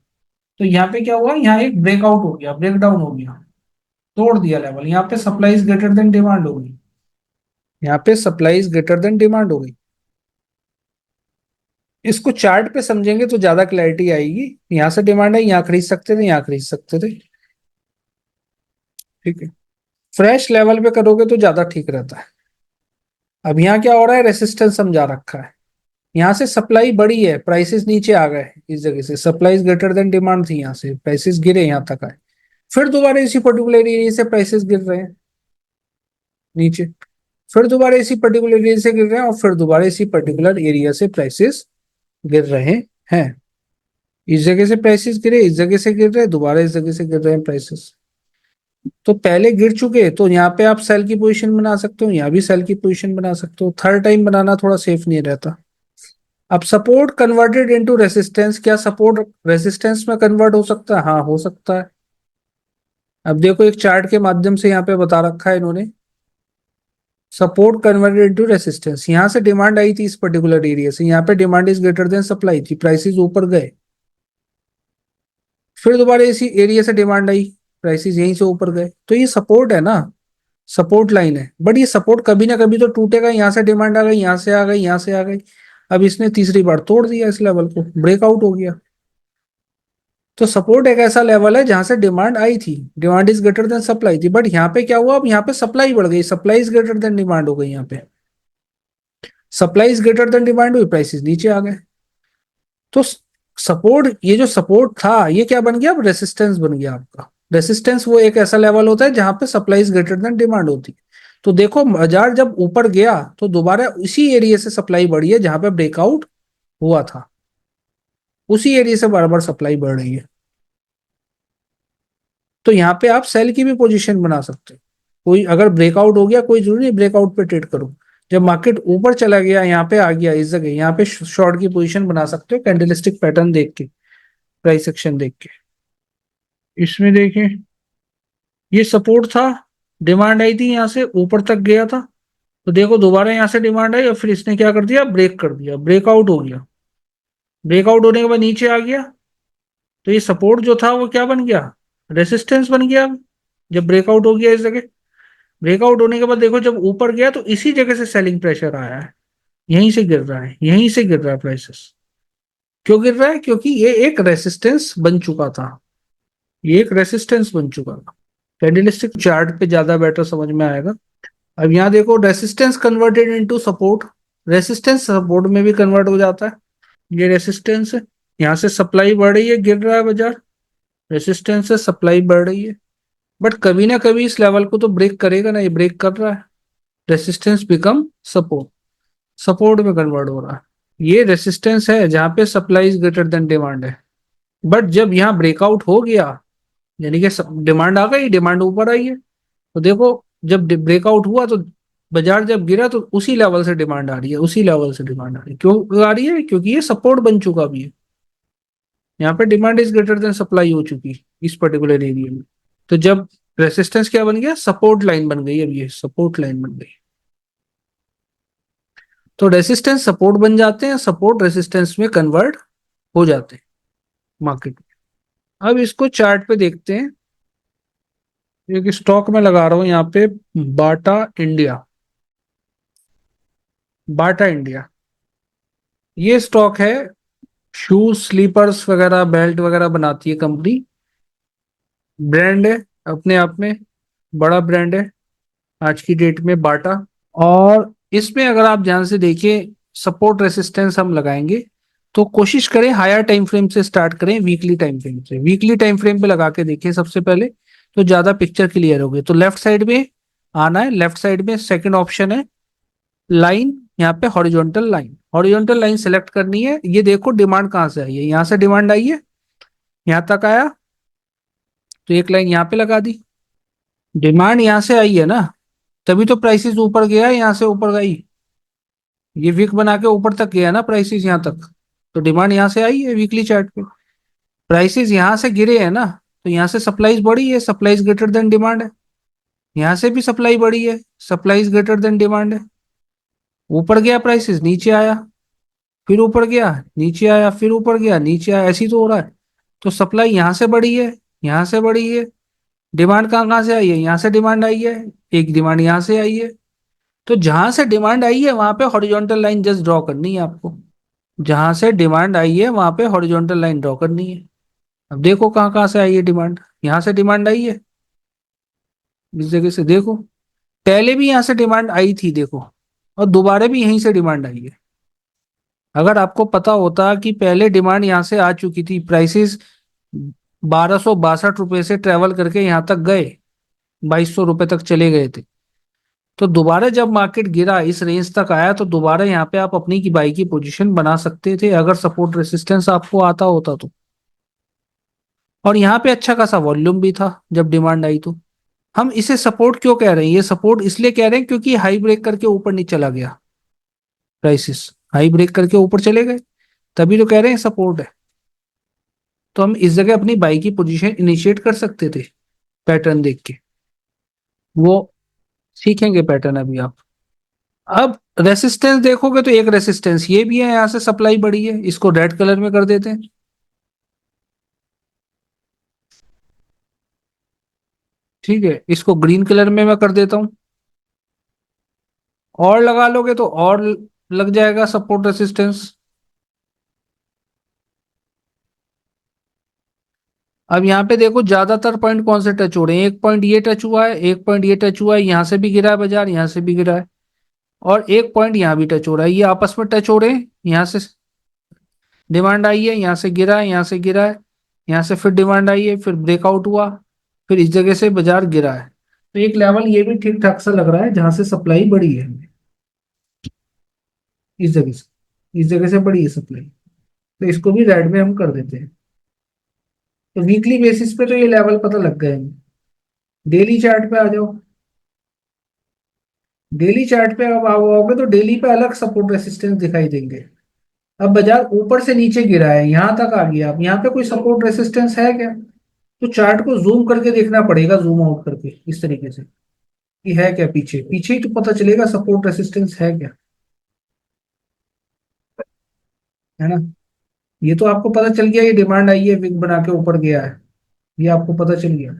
तो यहाँ पे क्या हुआ, यहाँ एक ब्रेकआउट हो गया, ब्रेकडाउन हो गया, तोड़ दिया लेवल। यहाँ पे supply is greater than demand हो गई, यहाँ पे supply is greater than demand हो गई। इसको चार्ट पे समझेंगे तो ज्यादा क्लैरिटी आएगी। यहाँ से डिमांड है, यहाँ खरीद सकते थे, यहाँ खरीद सकते थे। ठीक है, फ्रेश लेवल पे करोगे तो ज्यादा ठीक रहता है। अब यहाँ क्या हो रहा है, रेसिस्टेंस समझा रखा है, यहाँ से सप्लाई बढ़ी है, प्राइसेस नीचे आ गए, इस जगह से सप्लाई ग्रेटर देन डिमांड थी, यहाँ से प्राइसेस गिरे, यहाँ तक आए, फिर दोबारा इसी पर्टिकुलर एरिया से प्राइसेस गिर रहे हैं नीचे, फिर दोबारा इसी पर्टिकुलर एरिया से गिर रहे हैं, और फिर दोबारा इसी पर्टिकुलर एरिया से प्राइसेस गिर रहे हैं। इस जगह से प्राइसेस गिरे, इस जगह से गिर रहे हैं, दोबारा इस जगह से गिर रहे हैं प्राइसेस। तो पहले गिर चुके, तो यहाँ पे आप सेल की पोजीशन बना सकते हो, यहाँ भी सेल की पोजीशन बना सकते हो, थर्ड टाइम बनाना थोड़ा सेफ नहीं रहता। अब सपोर्ट कन्वर्टेड इनटू रेसिस्टेंस, क्या सपोर्ट रेसिस्टेंस में कन्वर्ट हो सकता है? हाँ, हो सकता है। अब देखो एक चार्ट के माध्यम से यहाँ पे बता रखा है इन्होंने, सपोर्ट कन्वर्टेड इनटू रेसिस्टेंस। यहाँ से डिमांड आई थी इस पर्टिकुलर एरिया से, यहाँ पे demand is greater then supply थी, प्राइसेस ऊपर गए, फिर दोबारा इसी एरिया से डिमांड आई, प्राइसेस यहीं से ऊपर गए, तो ये सपोर्ट है ना, सपोर्ट लाइन है। बट ये सपोर्ट कभी ना कभी तो टूटेगा, यहाँ से डिमांड आ गई, यहाँ से आ गई, यहाँ से आ गई, अब इसने तीसरी बार तोड़ दिया इस लेवल को, ब्रेकआउट हो गया। तो सपोर्ट एक ऐसा लेवल है जहां से डिमांड आई थी, demand is greater then supply थी, बट यहाँ पे क्या हुआ, अब यहाँ पे सप्लाई बढ़ गई, supply is greater than demand हो गई, यहाँ पे supply is greater than demand हुई, प्राइसेस नीचे आ गए। तो सपोर्ट, ये जो सपोर्ट था ये क्या बन गया, अब रेसिस्टेंस बन गया आपका। रेसिस्टेंस वो एक ऐसा लेवल होता है जहां पे supply is greater than demand होती है। तो देखो बाजार जब ऊपर गया तो दोबारा उसी एरिया से सप्लाई बढ़ी है जहां पे ब्रेकआउट हुआ था, उसी एरिया से बार बार सप्लाई बढ़ रही है। तो यहाँ पे आप सेल की भी पोजीशन बना सकते हो। कोई अगर ब्रेकआउट हो गया, कोई जरूरी नहीं ब्रेकआउट पे ट्रेड करो, जब मार्केट ऊपर चला गया, यहाँ पे आ गया इस जगह, यहाँ पे शॉर्ट की पोजीशन बना सकते हो कैंडलस्टिक पैटर्न देख के, प्राइस एक्शन देख के। इसमें देखें, ये सपोर्ट था, डिमांड आई थी, यहाँ से ऊपर तक गया था, तो देखो दोबारा यहाँ से डिमांड आई और फिर इसने क्या कर दिया, ब्रेक कर दिया, ब्रेकआउट हो गया। ब्रेकआउट होने के बाद नीचे आ गया, तो ये सपोर्ट जो था वो क्या बन गया, रेसिस्टेंस बन गया। जब ब्रेकआउट हो गया इस जगह, ब्रेकआउट होने के बाद देखो जब ऊपर गया तो इसी जगह से सेलिंग प्रेशर आया है, यहीं से गिर रहा है, यहीं से गिर रहा है प्राइसेस। क्यों गिर रहा है, क्योंकि ये एक रेसिस्टेंस बन चुका था, ये एक रेसिस्टेंस बन चुका था। कैंडलस्टिक चार्ट पे ज्यादा बेटर समझ में आएगा। अब यहाँ देखो, resistance converted into support, resistance support में भी कन्वर्ट हो जाता है। ये रेसिस्टेंस है, यहाँ से सप्लाई बढ़ रही है, गिर रहा है बाजार, रेसिस्टेंस से सप्लाई बढ़ रही है, बट कभी ना कभी इस लेवल को तो ब्रेक करेगा ना, ये ब्रेक कर रहा है, रेसिस्टेंस बिकम सपोर्ट, सपोर्ट में कन्वर्ट हो रहा है। ये रेसिस्टेंस है जहां पे supply is greater than demand है। बट जब यहाँ ब्रेकआउट हो गया, यानी कि डिमांड आ गई, डिमांड ऊपर आई है, तो देखो जब ब्रेकआउट हुआ तो बाजार जब गिरा तो उसी लेवल से डिमांड आ रही है, उसी लेवल से डिमांड आ रही है। क्यों आ रही है, क्योंकि ये सपोर्ट बन चुका भी है, यहाँ पे demand is greater then supply हो चुकी है इस पर्टिकुलर एरिया में। तो जब रेसिस्टेंस क्या बन गया, सपोर्ट लाइन बन गई, अब ये सपोर्ट लाइन बन गई। तो रेसिस्टेंस सपोर्ट बन जाते हैं, सपोर्ट रेसिस्टेंस में कन्वर्ट हो जाते हैं मार्केट में। अब इसको चार्ट पे देखते हैं, एक स्टॉक में लगा रहा हूं यहाँ पे, बाटा इंडिया, बाटा इंडिया, ये स्टॉक है, शूज स्लीपर्स वगैरह बेल्ट वगैरह बनाती है कंपनी, ब्रांड है अपने आप में, बड़ा ब्रांड है आज की डेट में बाटा। और इसमें अगर आप ध्यान से देखिए, सपोर्ट रेसिस्टेंस हम लगाएंगे तो कोशिश करें हायर टाइम फ्रेम से स्टार्ट करें, वीकली टाइम फ्रेम से, वीकली टाइम फ्रेम पे लगा के देखिए सबसे पहले, तो ज्यादा पिक्चर क्लियर होगी। तो लेफ्ट साइड में आना है, लेफ्ट साइड में सेकंड ऑप्शन है लाइन, यहाँ पे horizontal line, horizontal line select करनी है। ये देखो डिमांड कहाँ से आई है, यहाँ से डिमांड आई है, यहाँ तक आया, तो एक लाइन यहाँ पे लगा दी, डिमांड यहाँ से आई है ना, तभी तो प्राइसेस ऊपर गया है, यहाँ से ऊपर गई, ये वीक बना के ऊपर तक गया ना प्राइसेस यहाँ तक, तो डिमांड यहाँ से आई है वीकली चार्ट पे। प्राइसेस यहाँ से गिरे हैं ना, तो यहाँ से सप्लाई बढ़ी है, supply is greater than demand है, यहाँ से भी सप्लाई बढ़ी है, supply is greater than demand है। ऊपर गया प्राइसेस, नीचे आया, फिर ऊपर गया, नीचे आया, फिर ऊपर गया, नीचे आया, ऐसी तो हो रहा है। तो सप्लाई यहाँ से बढ़ी है, यहाँ से बढ़ी है, डिमांड कहाँ कहाँ से आई है, यहाँ से डिमांड आई है, एक डिमांड यहाँ से आई है। तो जहां से डिमांड आई है वहां पे हॉरिजॉन्टल लाइन जस्ट ड्रॉ करनी है आपको, जहां से डिमांड आई है वहां पे हॉरिजॉन्टल लाइन ड्रॉ करनी है। अब देखो कहाँ कहाँ से आई है डिमांड, यहाँ से डिमांड आई है, इस जगह से देखो, पहले भी यहाँ से डिमांड आई थी देखो, और दोबारा भी यहीं से डिमांड आई है। अगर आपको पता होता कि पहले डिमांड यहाँ से आ चुकी थी, प्राइसेस 1262 रुपए से ट्रेवल करके यहाँ तक गए, 2200 रुपए तक चले गए थे, तो दोबारा जब मार्केट गिरा इस रेंज तक आया तो दोबारा यहाँ पे आप अपनी की बाई की पोजीशन बना सकते थे, अगर सपोर्ट रेसिस्टेंस आपको आता होता तो। और यहाँ पे अच्छा खासा वॉल्यूम भी था जब डिमांड आई तो। हम इसे सपोर्ट क्यों कह रहे हैं, ये सपोर्ट इसलिए कह रहे हैं क्योंकि हाई ब्रेक करके ऊपर नहीं चला गया, प्राइसेस हाई ब्रेक करके ऊपर चले गए, तभी तो कह रहे हैं सपोर्ट है। तो हम इस जगह अपनी बाई की पोजीशन इनिशिएट कर सकते थे पैटर्न देख के, वो सीखेंगे पैटर्न अभी आप। अब रेसिस्टेंस देखोगे तो एक रेसिस्टेंस ये भी है, यहां से सप्लाई बढ़ी है, इसको रेड कलर में कर देते हैं, ठीक है, इसको ग्रीन कलर में मैं कर देता हूँ। और लगा लोगे तो और लग जाएगा सपोर्ट रेसिस्टेंस। अब यहाँ पे देखो ज्यादातर पॉइंट कौन से टच हो रहे हैं, एक पॉइंट ये टच हुआ है, एक पॉइंट ये टच हुआ है, यहाँ से भी गिरा है बाजार, यहाँ से भी गिरा है, और एक पॉइंट यहाँ भी टच हो रहा है, ये आपस में टच हो रहे हैं। यहाँ से डिमांड आई है, यहाँ से गिरा है, यहाँ से गिरा है, यहाँ से फिर डिमांड आई है, फिर ब्रेकआउट हुआ, फिर इस जगह से बाजार गिरा है। तो एक लेवल ये भी ठीक ठाक सा लग रहा है जहां से सप्लाई बढ़ी है, इस जगह से बढ़ी है सप्लाई। तो इसको भी रेड में हम कर देते हैं। तो वीकली बेसिस पे तो ये लेवल पता लग गए हैं। डेली चार्ट पे आ जाओ। डेली चार्ट पे अब आओगे तो डेली पे अलग सपोर्ट रेसिस्टेंस दिखाई देंगे। अब बाजार ऊपर से नीचे गिरा है, यहां तक आ गया, अब यहाँ पे कोई सपोर्ट रेसिस्टेंस है क्या? तो चार्ट को जूम करके देखना पड़ेगा, जूम आउट करके इस तरीके से, कि है क्या पीछे, पीछे ही तो पता चलेगा सपोर्ट रेसिस्टेंस है क्या, है ना। ये तो आपको पता चल गया, ये डिमांड आई है, विक बना के ऊपर गया है, ये आपको पता चल गया।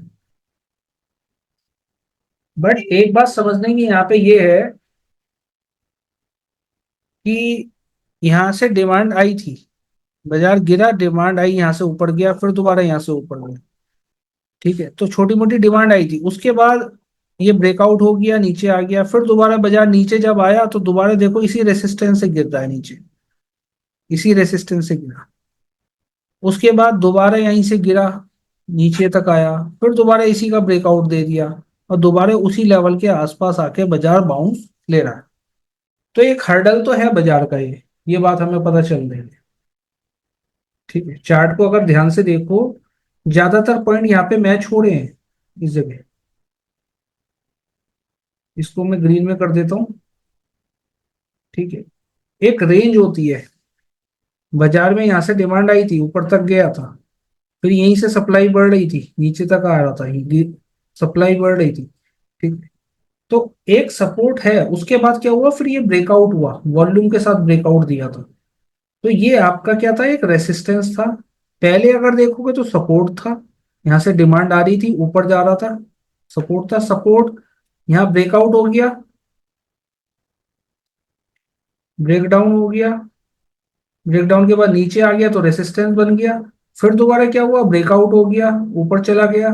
बट एक बात समझने की यहाँ पे ये है कि यहाँ से डिमांड आई थी, बाजार गिरा, डिमांड आई, यहाँ से ऊपर गया, फिर दोबारा यहाँ से ऊपर गया। ठीक है, तो छोटी मोटी डिमांड आई थी, उसके बाद ये ब्रेकआउट हो गया, नीचे आ गया, फिर दोबारा बाजार नीचे जब आया तो दोबारा देखो इसी रेसिस्टेंस से गिरता है नीचे, इसी रेसिस्टेंस से गिरा, उसके बाद दोबारा यहीं से गिरा, नीचे तक आया, फिर दोबारा इसी का ब्रेकआउट दे दिया, और दोबारा उसी लेवल के आसपास आके बाजार बाउंस ले रहा है। तो एक हर्डल तो है बाजार का, ये बात हमें पता चल रही है। ठीक है, चार्ट को अगर ध्यान से देखो, ज्यादातर पॉइंट यहाँ पे मैच हो रहे हैं इस जगह। इसको मैं ग्रीन में कर देता हूँ। ठीक है, एक रेंज होती है, बाजार में यहाँ से डिमांड आई थी, ऊपर तक गया था, फिर यहीं से सप्लाई बढ़ रही थी, नीचे तक आ रहा था, सप्लाई बढ़ रही थी। ठीक है, तो एक सपोर्ट है, उसके बाद क्या हुआ, फिर ये ब्रेकआउट हुआ, वॉल्यूम के साथ ब्रेकआउट दिया था। तो ये आपका क्या था, एक रेसिस्टेंस था। पहले अगर देखोगे तो सपोर्ट था, यहाँ से डिमांड आ रही थी, ऊपर जा रहा था, सपोर्ट था, सपोर्ट, यहाँ ब्रेकआउट हो गया, ब्रेकडाउन हो गया, ब्रेकडाउन के बाद नीचे आ गया तो रेसिस्टेंस बन गया, फिर दोबारा क्या हुआ, ब्रेकआउट हो गया, ऊपर चला गया,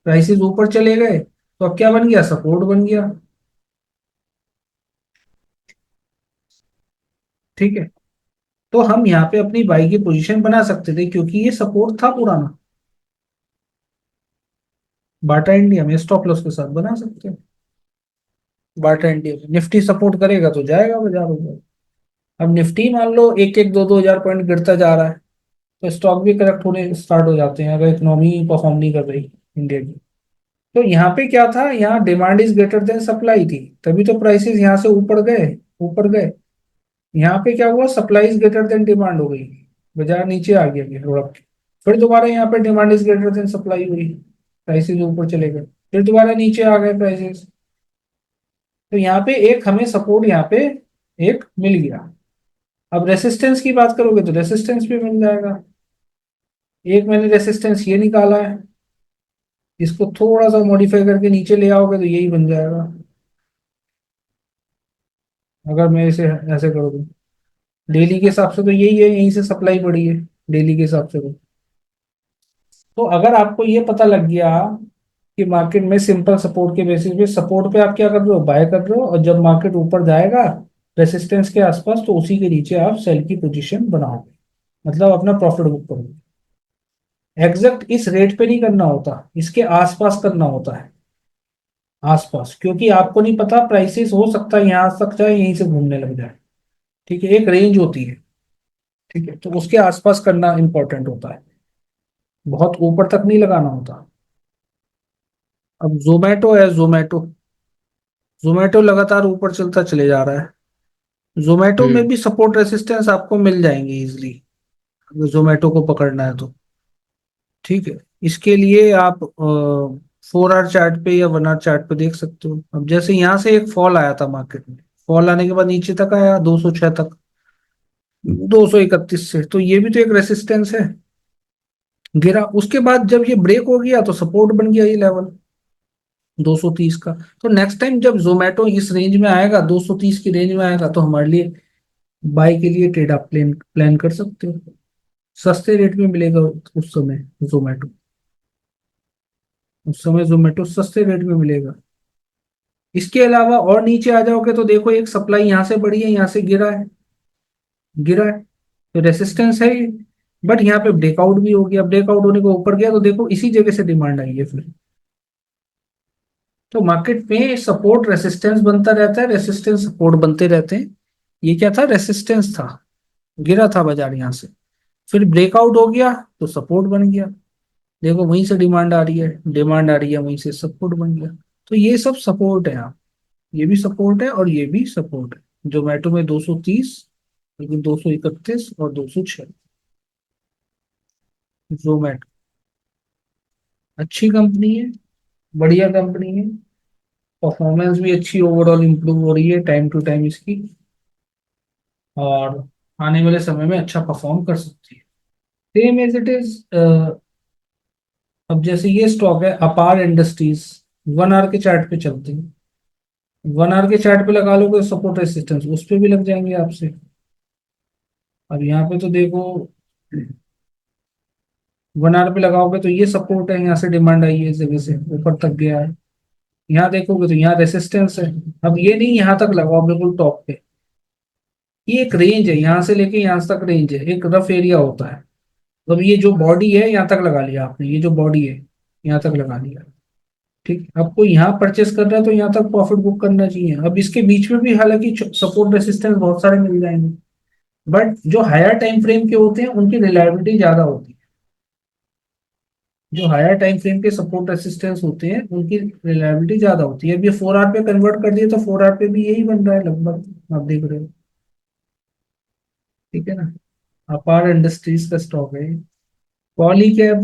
प्राइसेस ऊपर चले गए, तो अब क्या बन गया, सपोर्ट बन गया। ठीक है, तो हम यहाँ पे अपनी बाई की पोजीशन बना सकते थे क्योंकि ये सपोर्ट था पुराना। बाटा इंडिया में स्टॉप लॉस के साथ बना सकते हैं। बाटा इंडिया में निफ्टी सपोर्ट करेगा तो जाएगा बाजार ऊपर। अब निफ्टी मान लो एक एक दो दो हजार पॉइंट गिरता जा रहा है, तो स्टॉक भी करेक्ट होने स्टार्ट हो जाते हैं, अगर इकोनॉमी परफॉर्म नहीं कर रही इंडिया की। तो यहाँ पे क्या था, यहाँ demand is greater then supply थी, तभी तो प्राइसेस यहाँ से ऊपर गए, ऊपर गए। यहाँ पे क्या हुआ, supply is greater than demand हो गई, बाजार नीचे आ गया लुढ़क के। फिर दोबारा यहाँ पे demand is greater then supply हुई, प्राइसेस ऊपर चले गए, फिर दोबारा नीचे आ गए प्राइसेस। तो यहाँ पे एक हमें सपोर्ट यहाँ पे एक मिल गया। अब रेसिस्टेंस की बात करोगे तो रेसिस्टेंस भी मिल जाएगा। एक मैंने रेसिस्टेंस ये निकाला है, इसको थोड़ा सा मॉडिफाई करके नीचे ले आओगे तो यही बन जाएगा, अगर मैं इसे ऐसे करोगे। डेली के हिसाब से तो यही है, यहीं से सप्लाई बढ़ी है डेली के हिसाब से तो अगर आपको ये पता लग गया कि मार्केट में सिंपल सपोर्ट के बेसिस पे, सपोर्ट पे आप क्या कर रहे हो, बाय कर रहे हो, और जब मार्केट ऊपर जाएगा रेसिस्टेंस के आसपास तो उसी के नीचे आप सेल की पोजीशन बनाओगे, मतलब अपना प्रॉफिट बुक करोगे। एग्जैक्ट इस रेट पे नहीं करना होता, इसके आसपास करना होता है, आसपास, क्योंकि आपको नहीं पता, प्राइसेस हो सकता है यहाँ आ सकता है, यहीं से घूमने लग जाए। ठीक है, एक रेंज होती है। ठीक है, तो उसके आसपास करना इंपॉर्टेंट होता है, बहुत ऊपर तक नहीं लगाना होता। अब जोमेटो है, जोमेटो, जोमेटो लगातार ऊपर चलता चले जा रहा है। जोमेटो में हम्म। भी सपोर्ट रेसिस्टेंस आपको मिल जाएंगे इजिली, अगर जोमेटो को पकड़ना है तो। ठीक है, इसके लिए आप 4 आवर चार्ट पे या 1 आवर चार्ट पे देख सकते हो। अब जैसे यहाँ से एक फॉल आया था मार्केट में, फॉल आने के बाद नीचे तक आया 206 तक, 231 से, तो ये भी तो एक रेसिस्टेंस है। गिरा। उसके बाद जब ये ब्रेक हो गया तो सपोर्ट बन गया ये लेवल 230 का। तो नेक्स्ट टाइम जब जोमेटो इस रेंज में आएगा, 230 की रेंज में आएगा, तो हमारे लिए बाय के लिए ट्रेड आप प्लान प्लान कर सकते हो। सस्ते रेट में मिलेगा उस समय जोमेटो, उस समय जोमेटो सस्ते रेट में मिलेगा। इसके अलावा और नीचे आ जाओगे तो देखो एक सप्लाई यहाँ से बढ़ी है, यहाँ से गिरा है, गिरा है, तो रेसिस्टेंस है ये। बट यहाँ पे ब्रेकआउट भी हो गया, ब्रेकआउट होने को ऊपर गया तो देखो इसी जगह से डिमांड आई है फिर। तो मार्केट में सपोर्ट रेसिस्टेंस बनता रहता है, रेसिस्टेंस सपोर्ट बनते रहते हैं। ये क्या था? रेसिस्टेंस था, गिरा था बाजार यहाँ से, फिर ब्रेकआउट हो गया तो सपोर्ट बन गया। देखो वहीं से डिमांड आ रही है, डिमांड आ रही है, वहीं से सपोर्ट बन गया। तो ये सब सपोर्ट है यहाँ, ये भी सपोर्ट है और ये भी सपोर्ट है। जोमेटो में 230, लेकिन 231 और 206। जोमेटो अच्छी कंपनी है, बढ़िया कंपनी है, परफॉर्मेंस भी अच्छी ओवरऑल इंप्रूव हो रही है टाइम टू टाइम इसकी, और आने वाले समय में अच्छा परफॉर्म कर सकती है। Same as it is. अब जैसे ये स्टॉक है अपार इंडस्ट्रीज, 1 आवर के चार्ट पे चलते हैं। 1 आवर के चार्ट पे लगा लोगे सपोर्ट रेसिस्टेंस, उस पे भी लग जाएंगे आपसे। अब यहाँ पे तो देखो 1 आवर पे लगाओगे तो ये सपोर्ट है, यहाँ से डिमांड आई है, इस जगह से ऊपर तक गया है। यहाँ देखोगे तो यहाँ रेसिस्टेंस है। अब ये नहीं यहाँ तक लगाओ बिल्कुल टॉप पे, ये एक रेंज है, यहाँ से लेके यहाँ तक रेंज है, एक रफ एरिया होता है। अब ये जो बॉडी है यहाँ तक लगा लिया आपने, ये जो बॉडी है यहाँ तक लगा लिया, ठीक। आपको यहाँ परचेस करना है तो यहाँ तक प्रॉफिट बुक करना चाहिए। अब इसके बीच में भी हालांकि सपोर्ट रेसिस्टेंस बहुत सारे मिल जाएंगे, बट जो हायर टाइम फ्रेम के होते हैं उनकी रिलायबिलिटी ज्यादा होती है। जो हायर टाइम फ्रेम के सपोर्ट रेसिस्टेंस होते हैं उनकी रिलायबिलिटी ज्यादा होती है। अब ये 4 आवर पे कन्वर्ट कर दिए तो 4 आवर पे भी यही बन रहा है लगभग, आप देख रहे हो, ठीक है ना। अपार इंडस्ट्रीज का स्टॉक है। पॉलीकैब,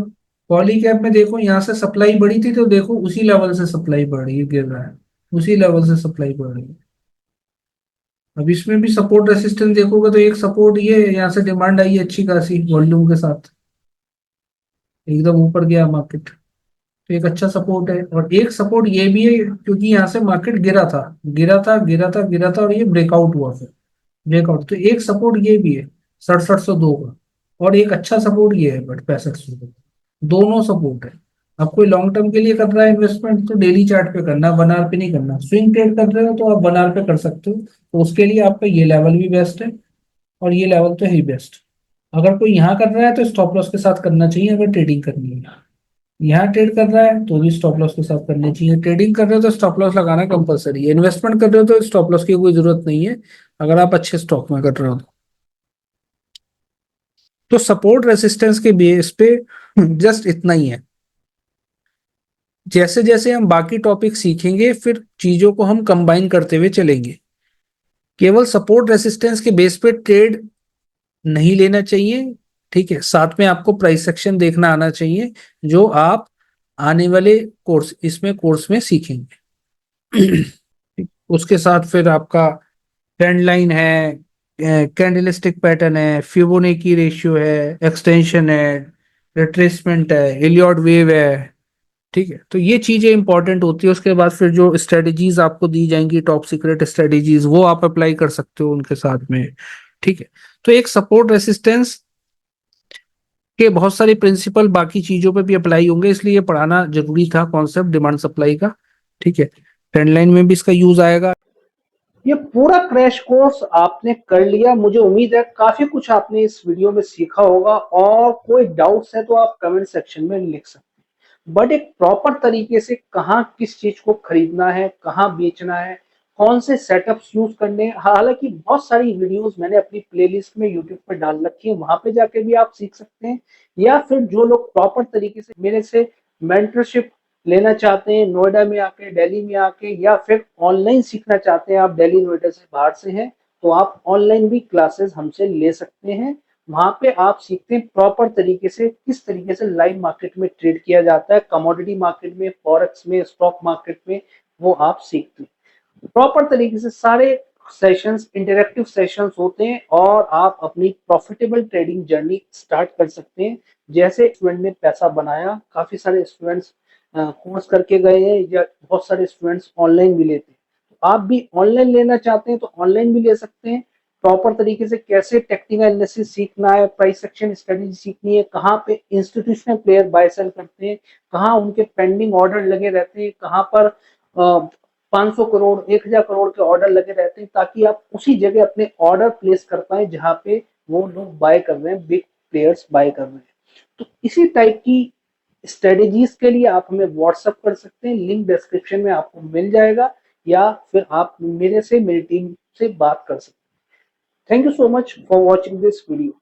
पॉलीकैब में देखो यहाँ से सप्लाई बढ़ी थी तो देखो उसी लेवल से सप्लाई बढ़ रही है, गिर रहा है, उसी लेवल से सप्लाई बढ़ रही है। अब इसमें भी सपोर्ट रेसिस्टेंस देखोगे तो एक सपोर्ट ये है, यहाँ से डिमांड आई है अच्छी खासी वॉल्यूम के साथ, एकदम ऊपर गया मार्केट, तो एक अच्छा सपोर्ट है। और एक सपोर्ट ये भी है क्योंकि यहाँ से मार्केट गिरा था, गिरा था, गिरा था, गिरा था, और ये ब्रेकआउट हुआ फिर, ब्रेकआउट, तो एक सपोर्ट ये भी है 6702 का, और एक अच्छा सपोर्ट ये है बट 6500 का। दोनों सपोर्ट है। आप कोई लॉन्ग टर्म के लिए कर रहा है इन्वेस्टमेंट तो डेली चार्ट पे करना, 1 आवर पे नहीं करना। स्विंग ट्रेड कर रहे हो तो आप 1 आवर पे कर सकते हो, तो उसके लिए आपका ये लेवल भी बेस्ट है, और ये लेवल तो है ही बेस्ट। अगर कोई यहाँ कर रहा है तो स्टॉप लॉस के साथ करना चाहिए, अगर ट्रेडिंग करनी है। यहाँ ट्रेड कर रहा है तो भी स्टॉप लॉस के साथ करनी चाहिए। ट्रेडिंग कर रहे हो तो स्टॉप लॉस लगाना कंपलसरी है, इन्वेस्टमेंट कर रहे हो तो स्टॉप लॉस की कोई जरूरत नहीं है, अगर आप अच्छे स्टॉक में कर रहे हो तो सपोर्ट रेसिस्टेंस के बेस पे जस्ट इतना ही है। जैसे जैसे हम बाकी टॉपिक सीखेंगे फिर चीजों को हम कंबाइन करते हुए चलेंगे। केवल सपोर्ट रेसिस्टेंस के बेस पे ट्रेड नहीं लेना चाहिए, ठीक है, साथ में आपको प्राइस सेक्शन देखना आना चाहिए, जो आप आने वाले कोर्स इसमें कोर्स में सीखेंगे। उसके साथ फिर आपका ट्रेंड लाइन है, कैंडलस्टिक पैटर्न है, फिबोनाची रेशियो है, एक्सटेंशन है, रिट्रेसमेंट है, एलियॉट वेव है, ठीक है। तो ये चीजें इंपॉर्टेंट होती है। उसके बाद फिर जो स्ट्रेटजीज आपको दी जाएंगी, टॉप सीक्रेट स्ट्रेटजीज, वो आप अप्लाई कर सकते हो उनके साथ में, ठीक है। तो एक सपोर्ट रेसिस्टेंस के बहुत सारे प्रिंसिपल बाकी चीजों पे भी अप्लाई होंगे, इसलिए ये पढ़ाना जरूरी था कॉन्सेप्ट डिमांड सप्लाई का, ठीक है। ट्रेंड लाइन में भी इसका यूज आएगा। ये पूरा क्रैश कोर्स आपने कर लिया, मुझे उम्मीद है काफी कुछ आपने इस वीडियो में सीखा होगा, और कोई डाउट्स है तो आप कमेंट सेक्शन में लिख सकते हैं। बट एक प्रॉपर तरीके से कहाँ किस चीज को खरीदना है, कहाँ बेचना है, कौन से सेटअप्स यूज करने हैं, हालांकि बहुत सारी वीडियोस मैंने अपनी प्लेलिस्ट में यूट्यूब पर डाल रखी है, वहां पे जाके भी आप सीख सकते हैं। या फिर जो लोग प्रॉपर तरीके से मेरे से मेंटरशिप लेना चाहते हैं नोएडा में आके, दिल्ली में आके, या फिर ऑनलाइन सीखना चाहते हैं, आप दिल्ली नोएडा से बाहर से हैं तो आप ऑनलाइन भी क्लासेस हमसे ले सकते हैं। वहां पे आप सीखते हैं प्रॉपर तरीके से किस तरीके से लाइव मार्केट में ट्रेड किया जाता है, कमोडिटी मार्केट में, फॉरेक्स में, स्टॉक मार्केट में, वो आप सीखते हैं प्रॉपर तरीके से। सारे सेशंस इंटरेक्टिव सेशंस होते हैं और आप अपनी प्रॉफिटेबल ट्रेडिंग जर्नी स्टार्ट कर सकते हैं। जैसे स्टूडेंट ने पैसा बनाया, काफी सारे स्टूडेंट्स कोर्स करके गए हैं या बहुत सारे स्टूडेंट्स ऑनलाइन भी लेते हैं। तो आप भी ऑनलाइन लेना चाहते हैं तो ऑनलाइन भी ले सकते हैं। प्रॉपर तरीके से कैसे टेक्निकल एनालिसिस सीखना है, प्राइस एक्शन स्ट्रेटेजी सीखनी है, कहाँ पे इंस्टीट्यूशनल प्लेयर बाय सेल करते हैं, कहाँ उनके पेंडिंग ऑर्डर लगे रहते हैं, कहाँ पर 500 करोड़ 1000 करोड़ के ऑर्डर लगे रहते हैं, ताकि आप उसी जगह अपने ऑर्डर प्लेस कर पाए जहां पे वो लोग बाय कर रहे हैं, बिग प्लेयर्स बाय कर रहे हैं। तो इसी टाइप की स्ट्रेटेजीज के लिए आप हमें व्हाट्सअप कर सकते हैं, लिंक डिस्क्रिप्शन में आपको मिल जाएगा, या फिर आप मेरी टीम से बात कर सकते हैं। Thank you so much for watching this video.